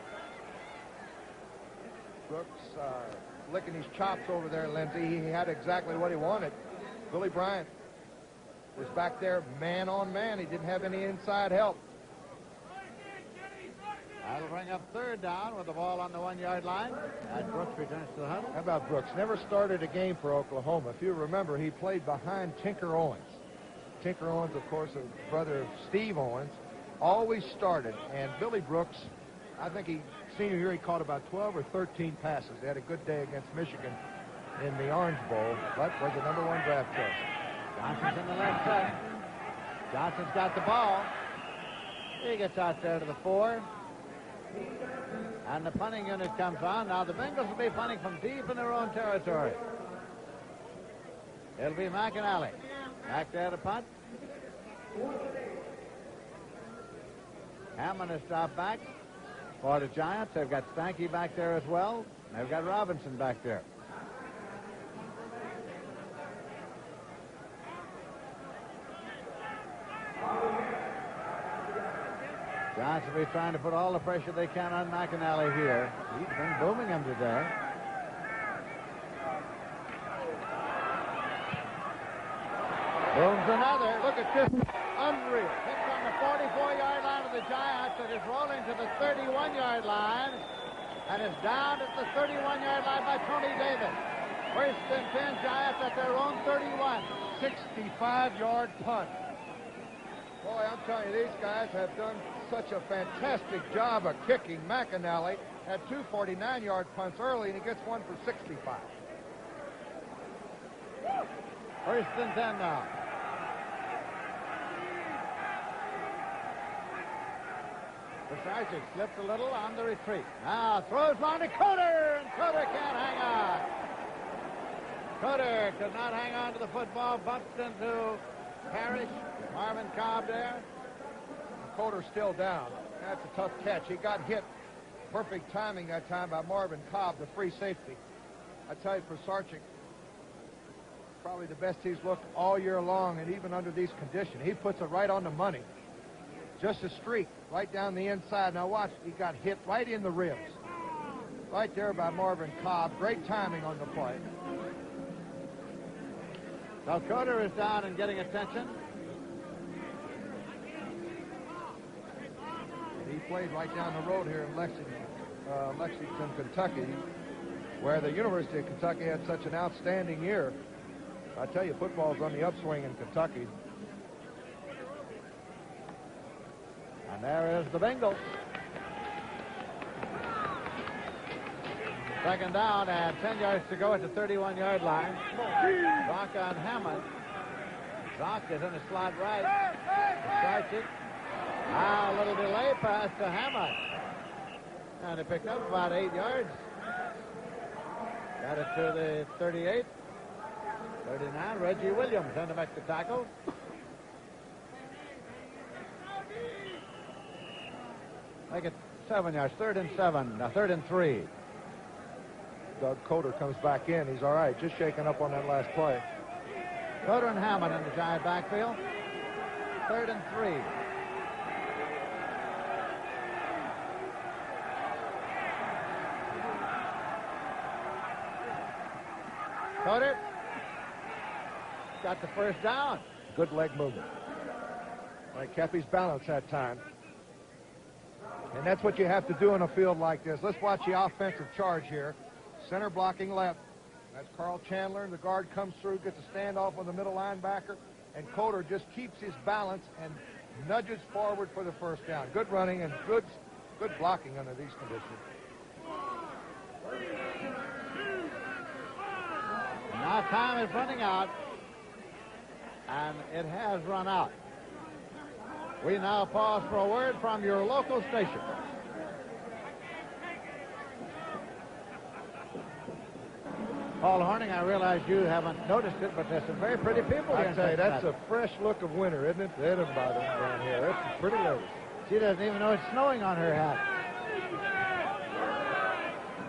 Brooks licking his chops over there, Lindsey. He had exactly what he wanted. Billy Bryant was back there man on man. He didn't have any inside help. That'll bring up third down with the ball on the 1-yard line. As Brooks returns to the huddle. How about Brooks? Never started a game for Oklahoma. If you remember, he played behind Tinker Owens. Tinker Owens, of course, a brother of Steve Owens, always started. And Billy Brooks, I think senior year, he caught about 12 or 13 passes. They had a good day against Michigan in the Orange Bowl, but was the #1 draft choice. Johnson's in the left side. Johnson's got the ball. He gets out there to the 4. And the punting unit comes on. Now the Bengals will be punting from deep in their own territory. It'll be McAnally. Back there to punt. Hammond has dropped back for the Giants. They've got Stanky back there as well. They've got Robinson back there. Giants will be trying to put all the pressure they can on McAnally here. He's been booming him today. Booms another. Look at this. Unreal. Hits on the 44-yard line of the Giants. It is rolling to the 31-yard line. And is down at the 31-yard line by Tony Davis. First and 10 Giants at their own 31. 65-yard punt. Boy, I'm telling you, these guys have done such a fantastic job of kicking. McAnally had 2 49-yard punts early, and he gets one for 65. First and 10 now. Pisarcik slipped a little on the retreat. Now throws long to Coder, and Coder can't hang on. Coder could not hang on to the football, bumped into Parrish. Marvin Cobb there. Coder's still down. That's a tough catch. He got hit Perfect timing that time by Marvin Cobb, the free safety. I tell you, for Sarchik, probably the best he's looked all year long, and even under these conditions. He puts it right on the money. Just a streak right down the inside. Now watch, he got hit right in the ribs. Right there by Marvin Cobb. Great timing on the play. So Coder is down and getting attention. He played right down the road here in Lexington, Kentucky, where the University of Kentucky had such an outstanding year. I tell you, football's on the upswing in Kentucky. And there is the Bengals. Second down and 10 yards to go at the 31-yard line. Zock on Hammond. Zock is in the slot right. Sarchik. A little delay pass to Hammond. And he picked up about 8 yards. Got it to the 38. 39, Reggie Williams in to make the tackle. Make it 7 yards, 3rd and 7, 3rd and 3. Doug Coder comes back in. He's all right, just shaking up on that last play. Coder and Hammond in the Giant backfield. 3rd and 3. Coder got the first down. Good leg movement. He kept his balance that time. And that's what you have to do in a field like this. Let's watch the offensive charge here. Center blocking left. That's Carl Chandler. The guard comes through, gets a standoff on the middle linebacker, and Coder just keeps his balance and nudges forward for the first down. Good running and good blocking under these conditions. Now time is running out, and it has run out. We now pause for a word from your local station. Paul Horning, I realize you haven't noticed it, but there's some very pretty people here. I tell you, that's a fresh look of winter, isn't it? Everybody around here. That's some pretty ladies. She doesn't even know it's snowing on her hat.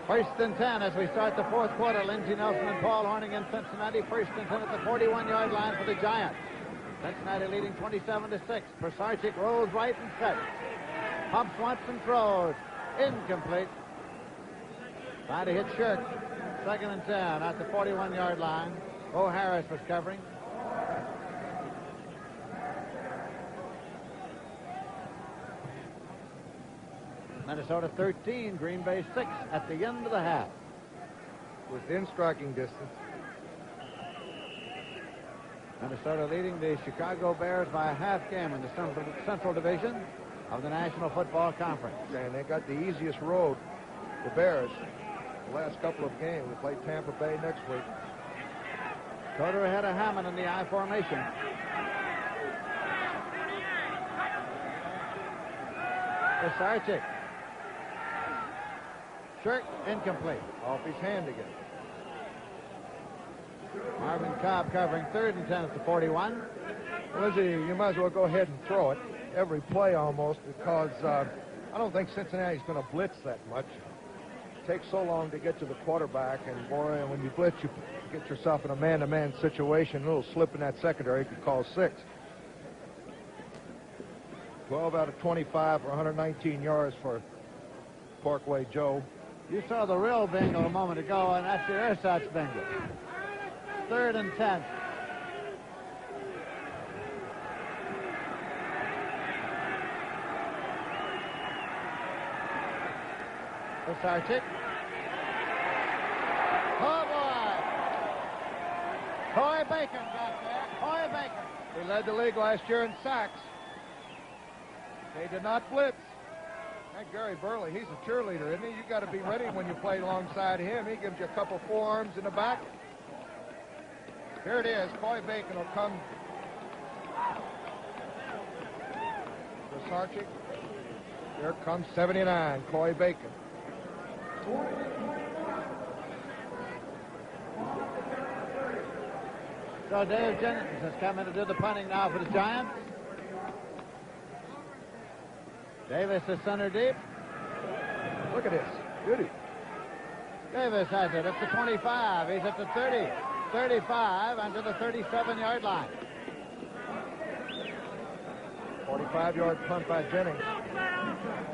1st and 10 as we start the 4th quarter. Lindsey Nelson and Paul Horning in Cincinnati. 1st and 10 at the 41-yard line for the Giants. Cincinnati leading 27-6. Persarchik rolls right and set. Pumps once and throws. Incomplete. Trying to hit Shirk. 2nd and 10 at the 41-yard line. Bo Harris was covering. Minnesota 13, Green Bay 6 at the end of the half. Within striking distance. Minnesota leading the Chicago Bears by a half game in the Central Division of the National Football Conference. And they got the easiest road, the Bears, the last couple of games. They play Tampa Bay next week. Coder ahead of Hammond in the I formation. Persarchik. Shirk incomplete. Off his hand again. Marvin Cobb covering 3rd and 10 at the 41. Lizzie, you might as well go ahead and throw it every play almost, because I don't think Cincinnati's going to blitz that much. It takes so long to get to the quarterback, and boy, when you blitz, you get yourself in a man-to-man situation. A little slip in that secondary could cause 6. 12 out of 25 for 119 yards for Parkway Joe. You saw the real Bengal a moment ago, and that's the ersatz Bengal. 3rd and 10. Persarchik. Oh, boy. Coy Bacon got there. Coy Bacon. He led the league last year in sacks. They did not blitz. That Gary Burley, he's a cheerleader, isn't he? You got to be ready when you play alongside him. He gives you a couple forearms in the back. Here it is. Coy Bacon will come. Persarchik. Here comes 79, Coy Bacon. So Dave Jennings has come in to do the punting now for the Giants. Davis is center deep. Look at this. Beauty. Davis has it at the 25. He's at the 30, 35, and to the 37-yard line. 45-yard punt by Jennings.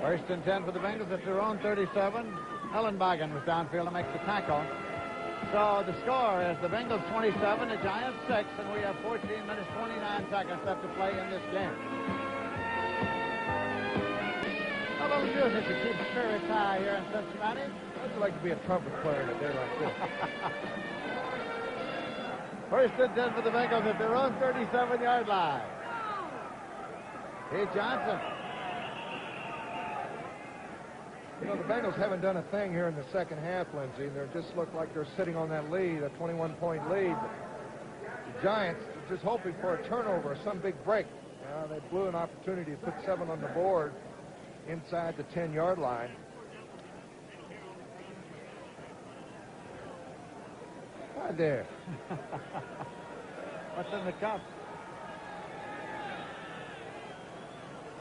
First and 10 for the Bengals at their own 37. Ellenbogen was downfield to make the tackle. So the score is the Bengals 27, the Giants 6, and we have 14 minutes, 29 seconds left to play in this game. How about music to keep spirits high here in Cincinnati? I'd like to be a trumpet player in a day like this. First and 10 for the Bengals at their own 37-yard line. Hey, Johnson. You know, the Bengals haven't done a thing here in the second half, Lindsey. They just look like they're sitting on that lead, a 21-point lead. The Giants are just hoping for a turnover or some big break. They blew an opportunity to put 7 on the board inside the 10-yard line. Hi there. What's in the cup?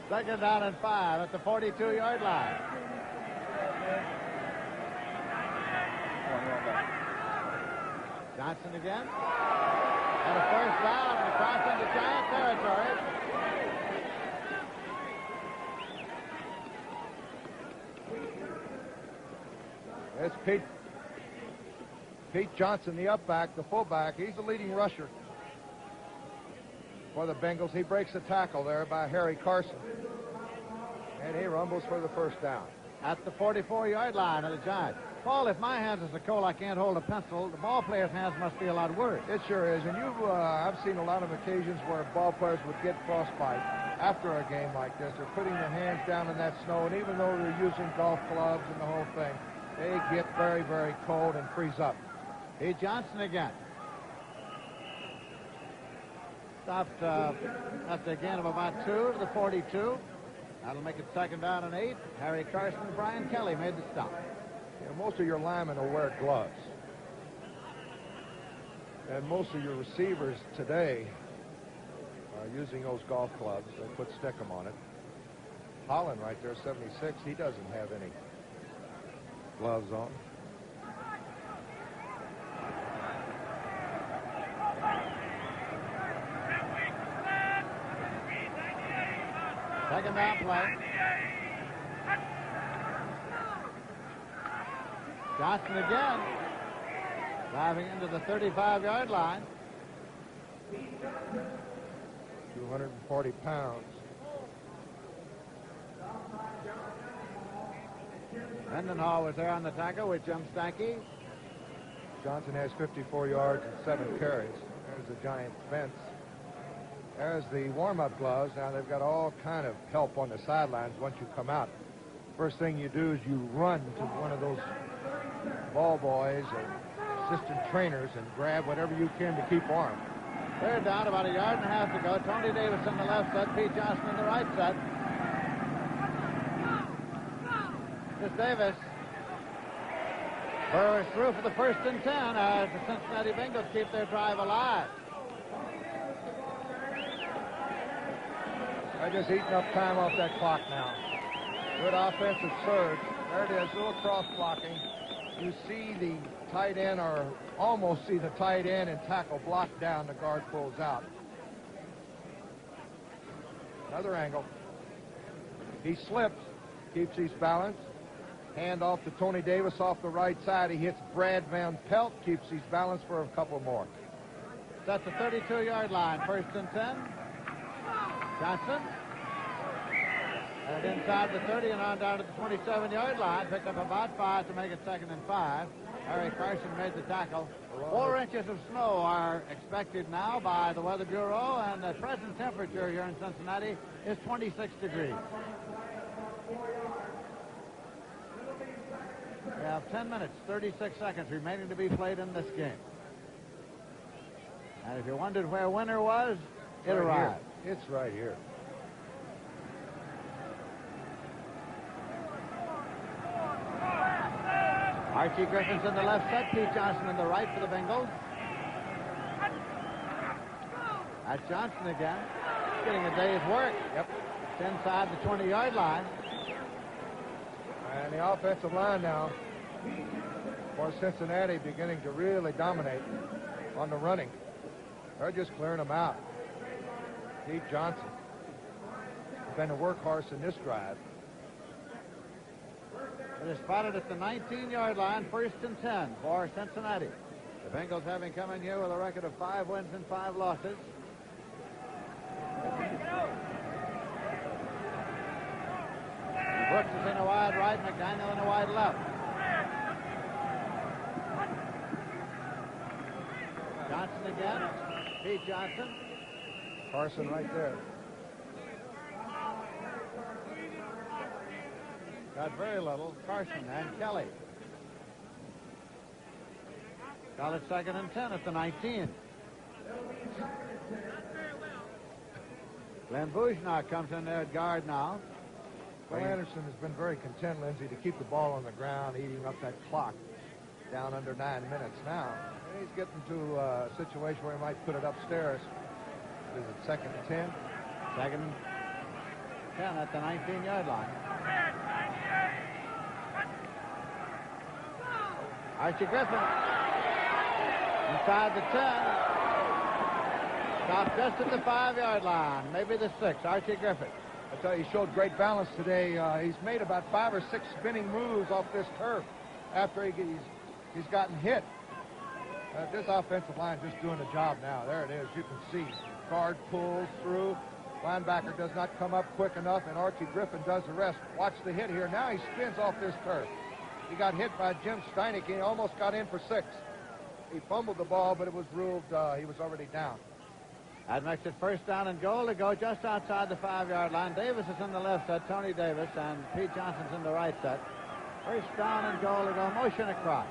Second down and 5 at the 42-yard line. Johnson again. And a first down across into Giant territory. There's Pete Johnson, the upback, the fullback. He's the leading rusher for the Bengals. He breaks a tackle there by Harry Carson. And he rumbles for the first down. At the 44-yard line of the Giants. Paul, if my hands is a coal, I can't hold a pencil. The ball player's hands must be a lot worse. It sure is. And I've seen a lot of occasions where ball players would get frostbite after a game like this. They're putting their hands down in that snow, and even though they're using golf gloves and the whole thing, they get very, very cold and freeze up. Hey, Johnson again. Stopped after a gain of about 2 to the 42. That'll make it second down and 8. Harry Carson and Brian Kelly made the stop. Most of your linemen will wear gloves. And most of your receivers today are using those golf gloves. They put Stickum on it. Holland right there, 76, he doesn't have any gloves on. Second down play. Johnson again. Driving into the 35-yard line. 240 pounds. Mendenhall was there on the tackle with Jim Stanky. Johnson has 54 yards and 7 carries. There's the Giant fence. There's the warm-up gloves. Now they've got all kind of help on the sidelines once you come out. First thing you do is you run to one of those ball boys or assistant trainers and grab whatever you can to keep warm. They're down about 1.5 yards to go. Tony Davis in the left set, Pete Johnson in the right set. Here's Davis. Burrow is through for the first and 10 as the Cincinnati Bengals keep their drive alive. They're just eating up time off that clock now. Good offensive surge. There it is, little cross blocking. You see the tight end, or almost see the tight end and tackle blocked down. The guard pulls out. Another angle. He slips, keeps his balance. Hand off to Tony Davis off the right side. He hits Brad Van Pelt, keeps his balance for a couple more. That's the 32-yard line. First and 10. Johnson. And inside the 30 and on down to the 27-yard line. Picked up about 5 to make it second and 5. Harry Carson made the tackle. 4 inches of snow are expected now by the Weather Bureau, and the present temperature here in Cincinnati is 26 degrees. We have 10 minutes, 36 seconds remaining to be played in this game. And if you wondered where winter was, it arrived. Here. It's right here. Archie Griffin's in the left set, Pete Johnson in the right for the Bengals. That's Johnson again, getting a day's work. Yep. It's inside the 20-yard line. And the offensive line now for Cincinnati beginning to really dominate on the running. They're just clearing them out. Pete Johnson has been a workhorse in this drive. It is spotted at the 19-yard line, 1st and 10 for Cincinnati. The Bengals having come in here with a record of 5 wins and 5 losses. Brooks is in a wide right, McDaniel in a wide left. Johnson again. Pete Johnson. Carson right there. Got very little. Carson and Kelly. Got it 2nd and 10 at the 19. Glenn Bujnock comes in there at guard now. Bill Anderson has been very content, Lindsey, to keep the ball on the ground, eating up that clock down under 9 minutes now. And he's getting to a situation where he might put it upstairs. Is it 2nd and 10? 2nd and 10 at the 19-yard line. Archie Griffin inside the 10. Stopped just at the 5-yard line, maybe the 6. Archie Griffin. I tell you, he showed great balance today. He's made about 5 or 6 spinning moves off this turf after he's gotten hit. This offensive line just doing the job now. There it is. You can see guard pulls through. Linebacker does not come up quick enough, and Archie Griffin does the rest. Watch the hit here. Now he spins off this turf. He got hit by Jim Steineke. He almost got in for 6. He fumbled the ball, but it was ruled he was already down. That makes it 1st down and goal to go just outside the 5-yard line. Davis is in the left set, Tony Davis, and Pete Johnson's in the right set. 1st down and goal to go. Motion across.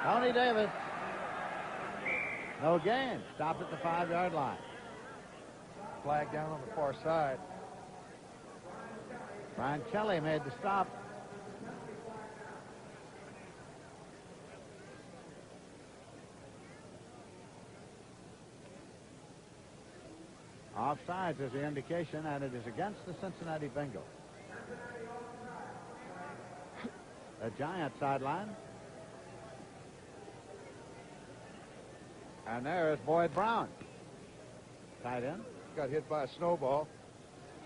Tony Davis. No gain. Stopped at the 5-yard line. Flag down on the far side. Brian Kelly made the stop. Offsides is the indication, and it is against the Cincinnati Bengals. The Giant sideline. And there is Boyd Brown. Tight end. Got hit by a snowball.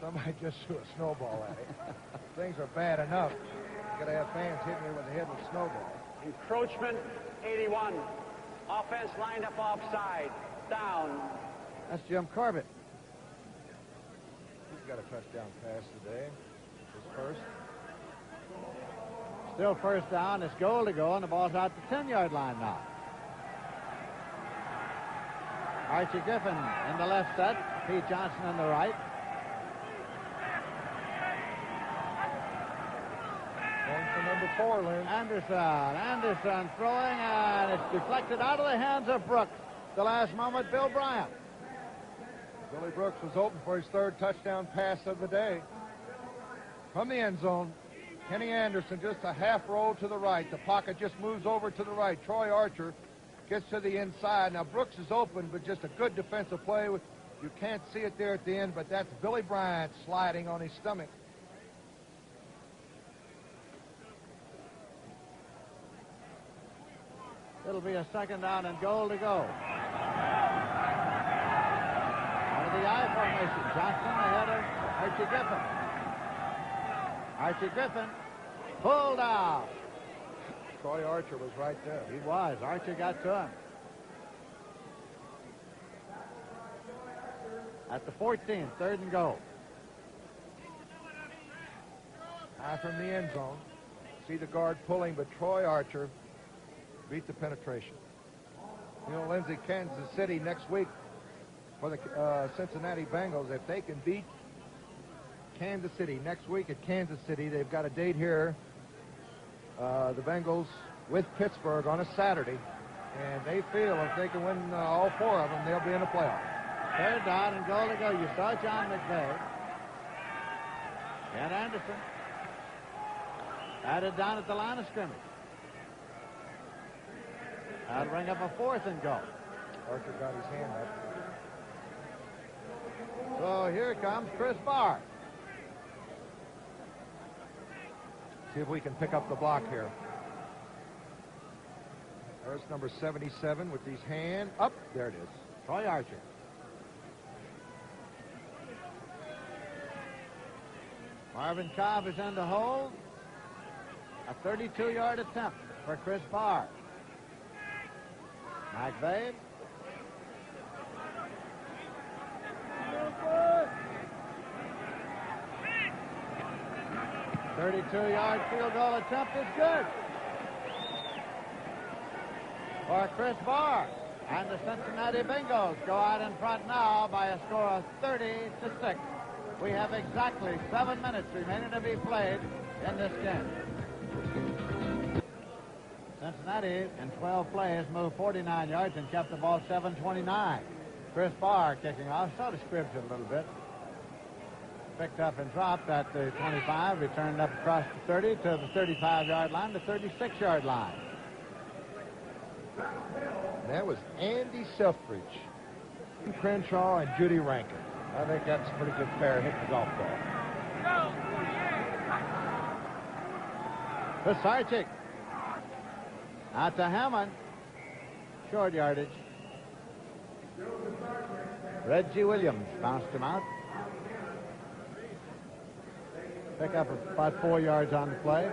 Somebody just threw a snowball at him. Things are bad enough. You got to have fans hitting you with the head with a snowball. Encroachment, 81. Offense lined up offside. Down. That's Jim Corbett. He's got a touchdown pass today. His first. Still 1st down. It's goal to go, and the ball's out the 10-yard line now. Archie Griffin in the left set. Pete Johnson in the right. Going for number 4, Lynn. Anderson throwing, and it's deflected out of the hands of Brooks. The last moment, Bill Bryant. Billy Brooks was open for his 3rd touchdown pass of the day. From the end zone, Kenny Anderson just a half roll to the right. The pocket just moves over to the right. Troy Archer gets to the inside. Now, Brooks is open, but just a good defensive play. You can't see it there at the end, but that's Billy Bryant sliding on his stomach. It'll be a 2nd down and goal to go. Out of the I formation, Johnson ahead of Archie Griffin. Archie Griffin pulled out. Troy Archer was right there. He was. Archer got to him. At the 14, 3rd and goal. High from the end zone. See the guard pulling, but Troy Archer beat the penetration. You know, Lindsey, Kansas City next week for the Cincinnati Bengals, if they can beat Kansas City next week at Kansas City, they've got a date here. The Bengals with Pittsburgh on a Saturday, and they feel if they can win all 4 of them, they'll be in the playoffs. 3rd down and goal to go. You saw John McVay. And Anderson added down at the line of scrimmage. That'll bring up a 4th and goal. Archer got his hand up. So here comes Chris Barr. See if we can pick up the block here. There's number 77 with his hand up. There it is. Troy Archer. Marvin Cobb is in the hold. A 32-yard attempt for Chris Barr. McVeigh. A 32-yard field goal attempt is good for Chris Barr. And the Cincinnati Bengals go out in front now by a score of 30-6. We have exactly 7 minutes remaining to be played in this game. Cincinnati, in 12 plays, moved 49 yards and kept the ball 7-29. Chris Barr kicking off, sort of scribbed it a little bit. Picked up and dropped at the 25, returned up across the 30 to the 35-yard line, the 36-yard line. That was Andy Selfridge, Crenshaw, and Judy Rankin. I think that's a pretty good pair hitting the golf ball. Pisarcik. Out to Hammond. Short yardage. Reggie Williams bounced him out. Pick up about 4 yards on the play.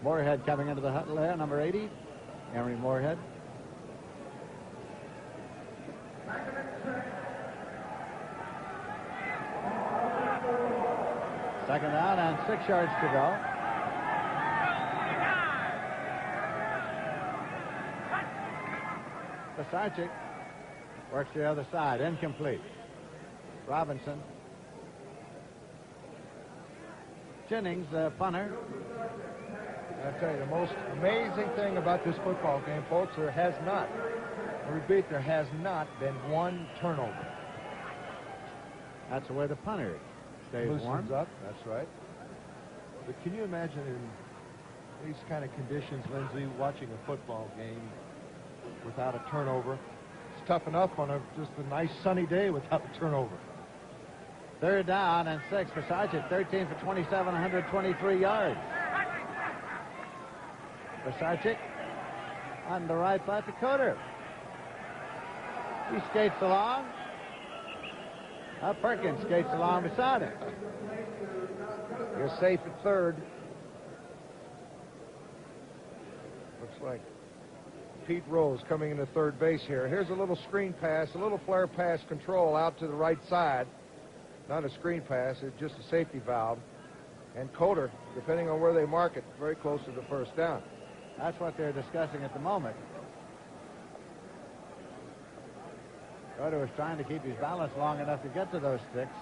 Moorhead coming into the huddle there, number 80, Emery Moorhead. Second down and 6 yards to go. Pisarcik works the other side, incomplete. Robinson. Jennings, the punter. I tell you, the most amazing thing about this football game, folks, there has not, I repeat, there has not been one turnover. That's the way the punter stays warm. Up, that's right. But can you imagine in these kind of conditions, Lindsay, watching a football game without a turnover? It's tough enough on just a nice sunny day without a turnover. Third down and 6 for Sargent. 13 for 27, 123 yards. For Sargent on the right side to Coder. He skates along. Perkins skates along beside him. You're safe at third. Looks like Pete Rose coming into third base here. Here's a little screen pass, a little flare pass control out to the right side. Not a screen pass, it's just a safety valve. And Coder, depending on where they mark it, very close to the first down. That's what they're discussing at the moment. Coder was trying to keep his balance long enough to get to those sticks.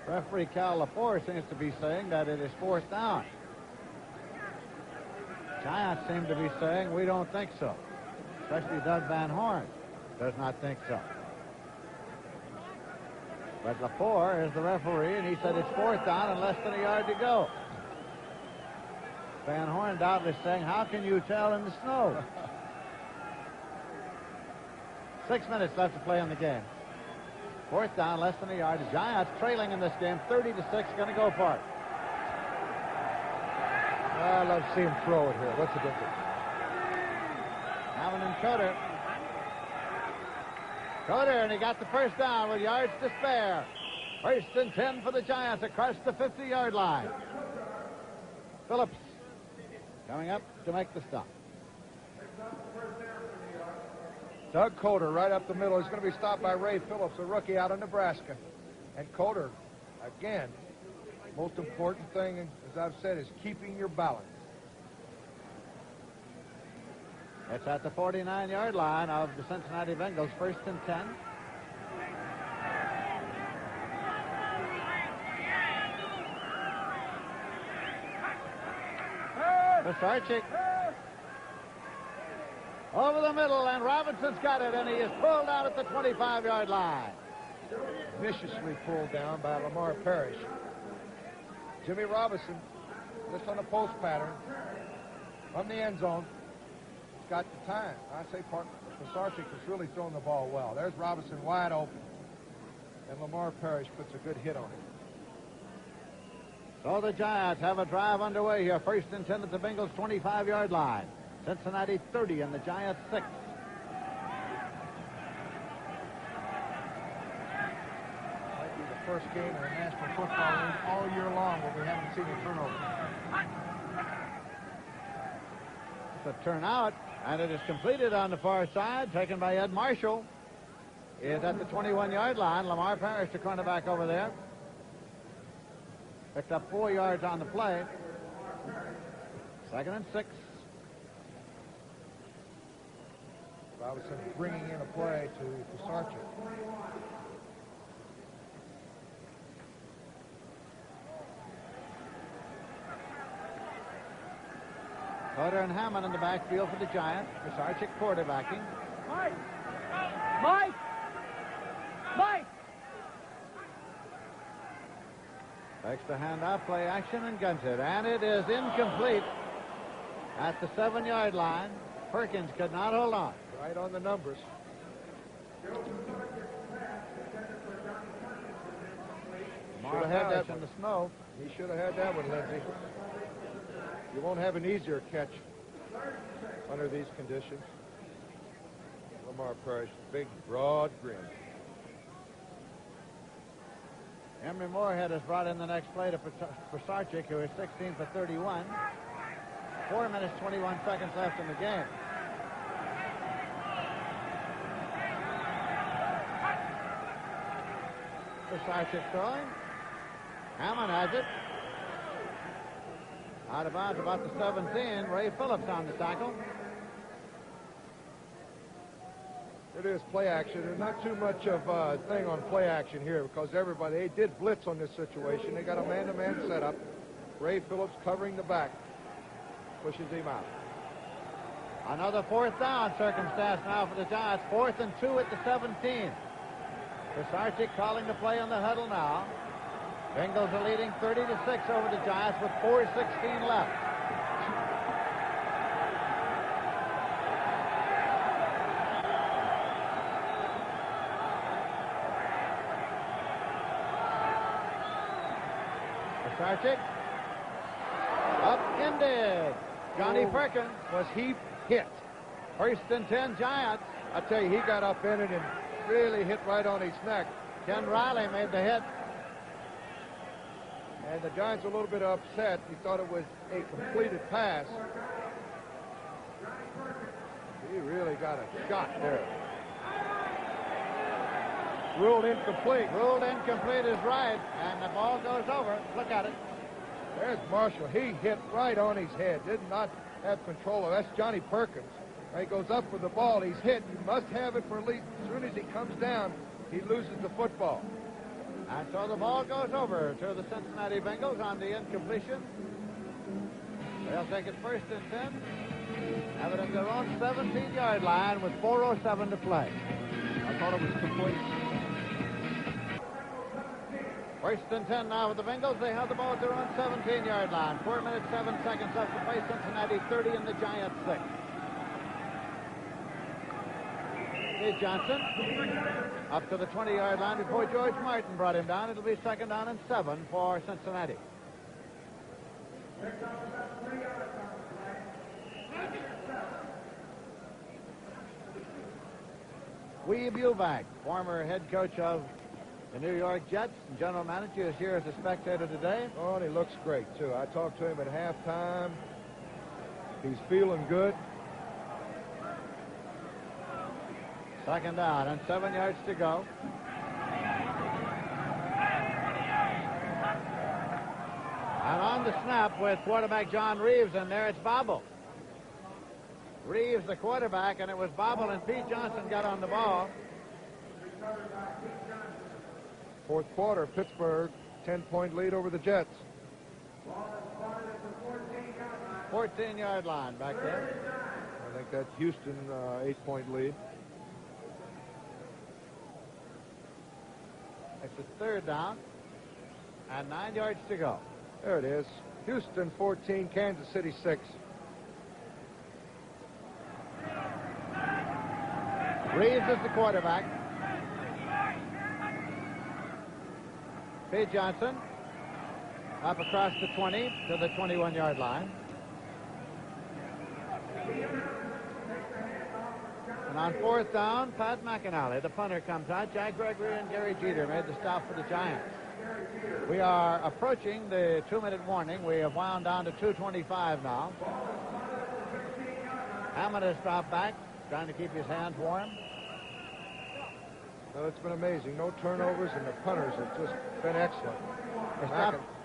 Referee Cal Lepore seems to be saying that it is fourth down. Giants seem to be saying we don't think so. Especially Doug Van Horn does not think so. But Lepore is the referee, and he said it's fourth down and less than a yard to go. Van Horn doubtless saying, how can you tell in the snow? 6 minutes left to play in the game. Fourth down, less than a yard. The Giants trailing in this game, 30-6, going to go for it. I love to see him throw it here. What's the difference? Hammond and Coder. Coder, and he got the first down with yards to spare. First and 10 for the Giants across the 50-yard line. Phillips coming up to make the stop. Doug Coder right up the middle. He's going to be stopped by Ray Phillips, a rookie out of Nebraska. And Coder, again, most important thing, as I've said, is keeping your balance. It's at the 49-yard line of the Cincinnati Bengals, first and 10. Pisarcik over the middle, and Robinson's got it, and he is pulled out at the 25-yard line. Viciously pulled down by Lamar Parrish. Jimmy Robinson, just on a post pattern, from the end zone. got the time. I say Pisarcik has really thrown the ball well. There's Robinson wide open. And Lamar Parrish puts a good hit on him. So the Giants have a drive underway here. First and 10 at the Bengals 25-yard line. Cincinnati 30 and the Giants 6. Might be the first game in the National Football League all year long where we haven't seen a turnover. It's a turnout, and it is completed on the far side, taken by Ed Marshall. Is at the 21-yard line. Lamar Parrish, the cornerback over there. Picked up 4 yards on the play. 2nd and 6. Robinson bringing in a play to Pisarcik. Carter and Hammond in the backfield for the Giants. Pisarcik quarterbacking. Mike! Mike! Mike! Takes the handoff, play action, and guns it. And it is incomplete at the 7-yard line. Perkins could not hold on. Right on the numbers. Lamar had that in the snow. He should have had that one, Lindsey. You won't have an easier catch under these conditions. Lamar Parrish, big, broad grin. Emery Moorhead has brought in the next play to Pisarcik, who is 16 for 31. 4 minutes, 21 seconds left in the game. Pisarcik throwing. Hammond has it. Out of bounds about the 17. Ray Phillips on the tackle. It is play action. There's not too much of a thing on play action here because they did blitz on this situation. They got a man-to-man setup. Ray Phillips covering the back. Pushes him out. Another 4th down circumstance now for the Giants. 4th and 2 at the 17. Pisarcik calling the play on the huddle now. Bengals are leading 30-6 over the Giants with 4:16 left. Pisarcik upended. Johnny Perkins. Was he hit? 1st and 10 Giants. I tell you, he got upended and really hit right on his neck. Ken Riley made the hit. And the Giants are a little bit upset. He thought it was a completed pass. He really got a shot there. Ruled incomplete. Ruled incomplete is right, and the ball goes over. Look at it. There's Marshall. He hit right on his head. Did not have control of it. That's Johnny Perkins. He goes up for the ball. He's hit. You must have it for at least. As soon as he comes down, he loses the football. And so the ball goes over to the Cincinnati Bengals on the incompletion. They'll take it 1st and 10. Have it at their own 17-yard line with 4:07 to play. I thought it was complete. 1st and 10 now with the Bengals. They have the ball at their own 17-yard line. 4 minutes, 7 seconds left to play. Cincinnati 30 and the Giants 6. Here's Johnson up to the 20-yard line before George Martin brought him down. It'll be 2nd down and 7 for Cincinnati. Weeb Eubank, former head coach of the New York Jets and general manager, is here as a spectator today. Oh, and he looks great, too. I talked to him at halftime. He's feeling good. 2nd down and 7 yards to go. And on the snap with quarterback John Reeves in there, it's Bobble. Reeves the quarterback, and it was Bobble, and Pete Johnson got on the ball. 4th quarter, Pittsburgh, 10-point lead over the Jets. 14-yard line back there. I think that's Houston, 8-point lead. It's a 3rd down and 9 yards to go. There it is. Houston 14, Kansas City 6. Reeves is the quarterback. P. Johnson up across the 20 to the 21-yard line. And on fourth down, Pat McAnally, the punter, comes out. Jack Gregory and Gary Jeter made the stop for the Giants. We are approaching the 2-minute warning. We have wound down to 2:25 now. Hammond has dropped back, trying to keep his hands warm. Well, it's been amazing. No turnovers, and the punters have just been excellent.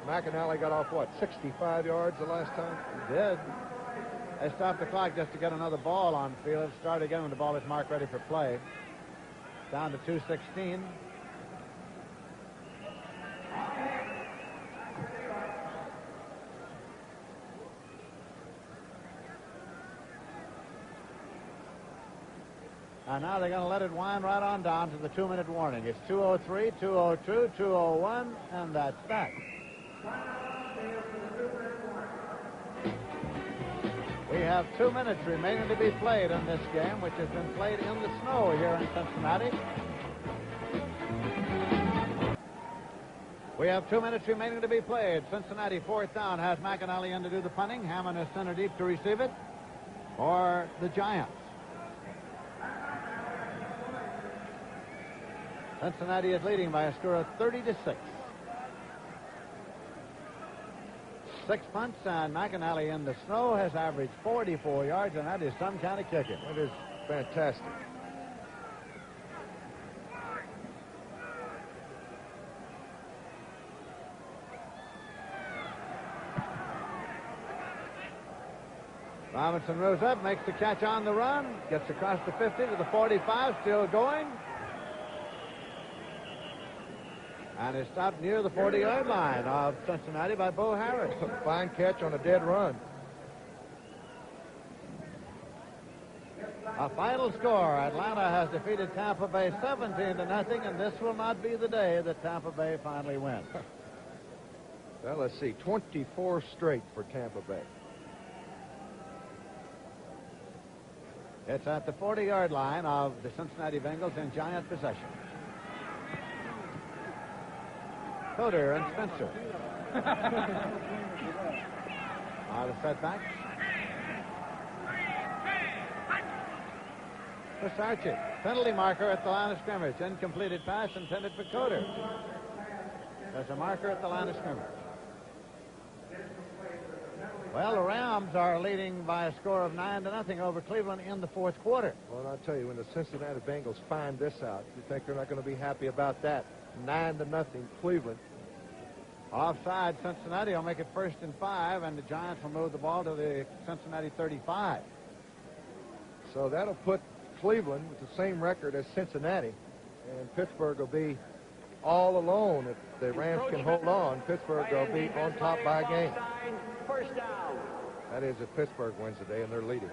McAnally got off, what, 65 yards the last time? He did. They stopped the clock just to get another ball on the field. Start again when the ball is marked ready for play. Down to 2:16. And now they're going to let it wind right on down to the 2-minute warning. It's 2:03, 2:02, 2:01, and that's that. We have 2 minutes remaining to be played in this game, which has been played in the snow here in Cincinnati. We have 2 minutes remaining to be played. Cincinnati, fourth down, has McAnally in to do the punting. Hammond is center deep to receive it for the Giants. Cincinnati is leading by a score of 30-6. 6 punts, and McAnally in the snow has averaged 44 yards, and that is some kind of kicking. That is fantastic. Robinson rose up, makes the catch on the run, gets across the 50 to the 45, still going. And is stopped near the 40-yard line of Cincinnati by Bo Harris. A fine catch on a dead run. A final score. Atlanta has defeated Tampa Bay 17-0, and this will not be the day that Tampa Bay finally wins. Well, let's see. 24 straight for Tampa Bay. It's at the 40-yard line of the Cincinnati Bengals in Giant possession. Coder and Spencer are the setbacks. Pisarcik, penalty marker at the line of scrimmage. Incompleted pass intended for Coder. There's a marker at the line of scrimmage. Well, the Rams are leading by a score of 9-0 over Cleveland in the fourth quarter. Well, I'll tell you, when the Cincinnati Bengals find this out, you think they're not going to be happy about that. 9-0 Cleveland. Offside, Cincinnati will make it 1st and 5, and the Giants will move the ball to the Cincinnati 35. So that'll put Cleveland with the same record as Cincinnati, and Pittsburgh will be all alone. If the Rams can hold on, Pittsburgh will be on top by a game. First down. That is if Pittsburgh wins today, and they're leading.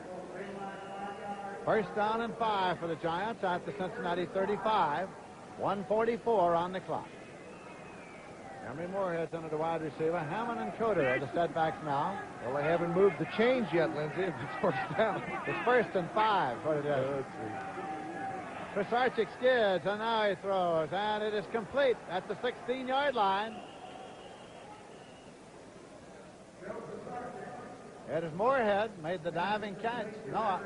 1st down and 5 for the Giants at the Cincinnati 35. 1:44 on the clock. Henry Moorhead's under the wide receiver. Hammond and Coder are the setbacks now. Well, they haven't moved the chains yet, Lindsay. If it's 1st down. It's 1st and 5 for the Giants. Pisarcik skids, and now he throws, and it is complete at the 16-yard line. It is Moorhead made the diving catch. Noah.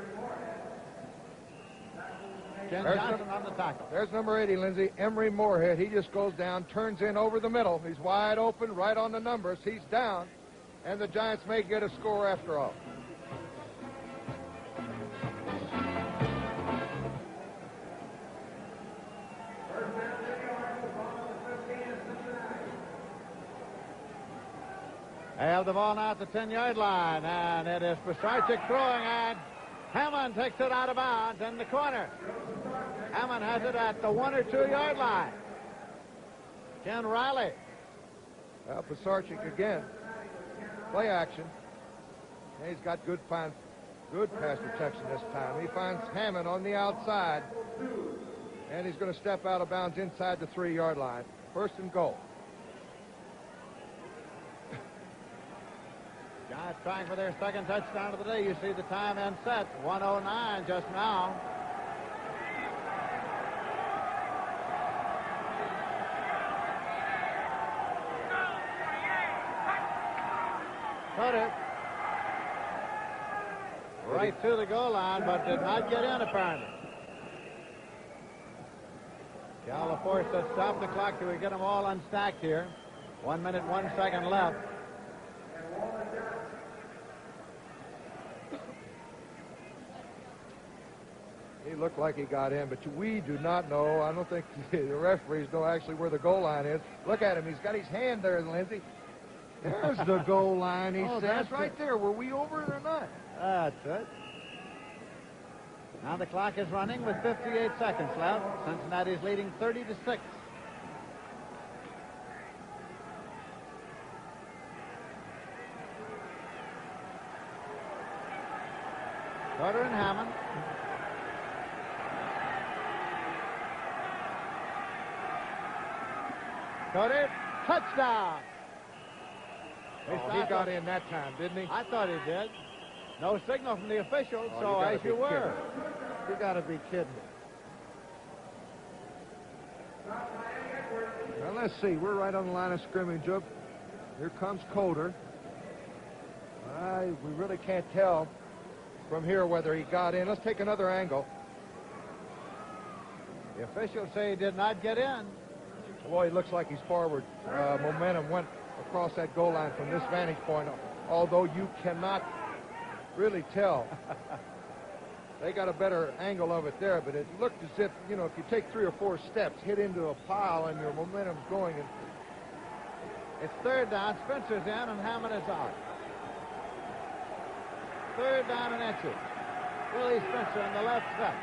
Ken Johnson on the tackle. There's number 80, Lindsay. Emery Moorhead. He just goes down, turns in over the middle. He's wide open, right on the numbers. He's down, and the Giants may get a score after all. They have the ball now at the 10-yard line, and it is Pisarcik throwing, and Hammond takes it out of bounds in the corner. Hammond has it at the 1 or 2 yard line. Ken Riley. Well, Pisarcik again. Play action. And he's got good pass protection this time. He finds Hammond on the outside, and he's going to step out of bounds inside the 3 yard line. 1st and goal. Giants trying for their 2nd touchdown of the day. You see the time and set. 1:09 just now. Got it. Right to the goal line, but did not get in, apparently. Cal forced to stop the clock till we get them all unstacked here. 1 minute, 1 second left. He looked like he got in, but we do not know. I don't think the referees know actually where the goal line is. Look at him. He's got his hand there, Lindsey. There's the goal line, he says. That's right there. Were we over it or not? That's it. Now the clock is running with 58 seconds left. Cincinnati's leading 30-6. Carter and Hammond. Carter, touchdown. He got in that time, didn't he? I thought he did. No signal from the officials, so as you were. You got to be kidding. Now let's see. We're right on the line of scrimmage. Up. Here comes Coulter. We really can't tell from here whether he got in. Let's take another angle. The officials say he did not get in. Boy, he looks like he's forward. Momentum went across that goal line from this vantage point, although you cannot really tell. They got a better angle of it there, but it looked as if, you know, if you take 3 or 4 steps, hit into a pile and your momentum's going. And it's third down. Spencer's in and Hammond is out. Third down and inches. Willie Spencer on the left step.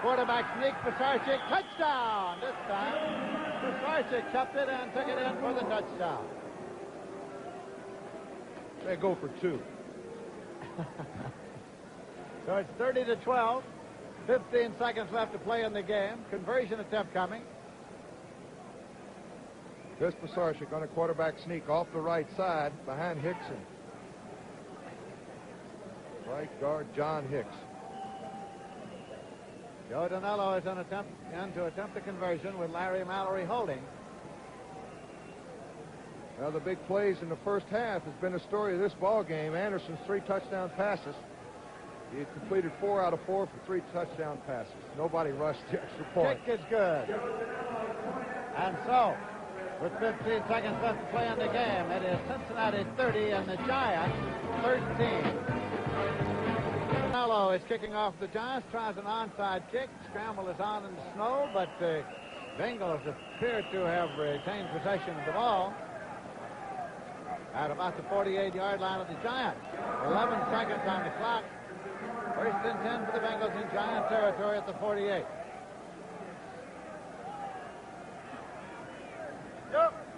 Quarterback sneak, Pisarcik, touchdown! This time, Pisarcik kept it and took it in for the touchdown. They go for 2. So it's 30-12. 15 seconds left to play in the game. Conversion attempt coming. Chris Pisarcik on a quarterback sneak off the right side behind Hickson. Right guard John Hicks. Joe Danello is to attempt the conversion with Larry Mallory holding. Well, the big plays in the first half has been the story of this ball game. Anderson's 3 touchdown passes. He completed 4 out of 4 for 3 touchdown passes. Nobody rushed the extra point. Kick is good. And so, with 15 seconds left to play in the game, it is Cincinnati 30 and the Giants 13. Danello is kicking off the Giants, tries an onside kick. Scramble is on in the snow, but the Bengals appear to have retained possession of the ball at about the 48-yard line of the Giants. 11 seconds on the clock. First and 10 for the Bengals in Giant territory at the 48.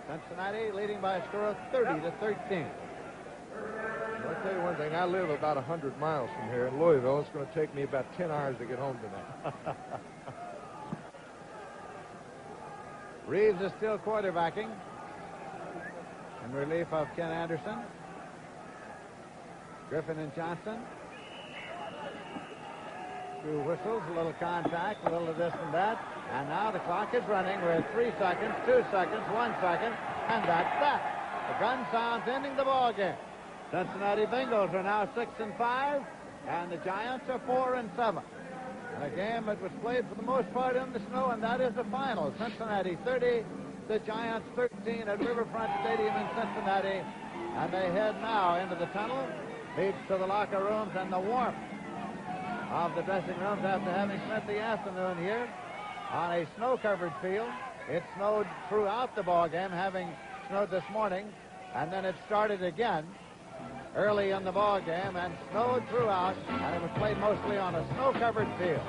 Cincinnati leading by a score of 30-13. I'll tell you one thing. I live about 100 miles from here in Louisville. It's going to take me about 10 hours to get home tonight. Reeves is still quarterbacking in relief of Ken Anderson. Griffin and Johnson. 2 whistles, a little contact, a little of this and that. And now the clock is running. We're at 3 seconds, 2 seconds, 1 second, and that's that. The gun sounds ending the ball game. Cincinnati Bengals are now 6-5, and the Giants are 4-7. In a game that was played for the most part in the snow, and that is the final. Cincinnati 30, the Giants 13 at Riverfront Stadium in Cincinnati. And they head now into the tunnel, leads to the locker rooms and the warmth of the dressing rooms after having spent the afternoon here on a snow-covered field. It snowed throughout the ball game, having snowed this morning, and then it started again early in the ball game and snowed throughout, and it was played mostly on a snow-covered field.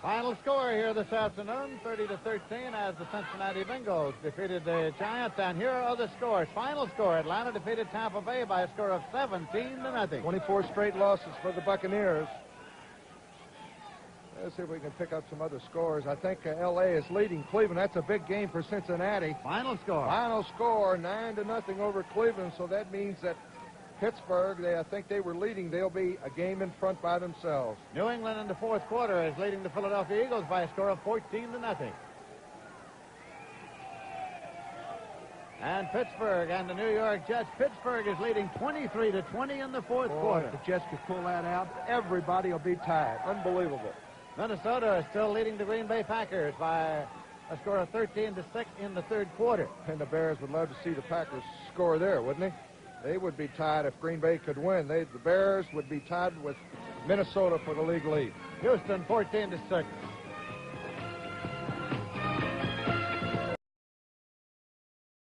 Final score here this afternoon, 30-13, as the Cincinnati Bengals defeated the Giants. And here are the scores. Final score: Atlanta defeated Tampa Bay by a score of 17-0. 24 straight losses for the Buccaneers. Let's see if we can pick up some other scores. I think L.A. is leading Cleveland. That's a big game for Cincinnati. Final score. Final score, 9-0 over Cleveland. So that means that Pittsburgh, I think they were leading. They'll be a game in front by themselves. New England in the fourth quarter is leading the Philadelphia Eagles by a score of 14-0. And Pittsburgh and the New York Jets. Pittsburgh is leading 23-20 in the fourth quarter. If the Jets could pull that out, everybody will be tied. Unbelievable. Minnesota is still leading the Green Bay Packers by a score of 13-6 in the third quarter. And the Bears would love to see the Packers score there, wouldn't they? They would be tied if Green Bay could win. The Bears would be tied with Minnesota for the league lead. Houston 14-6.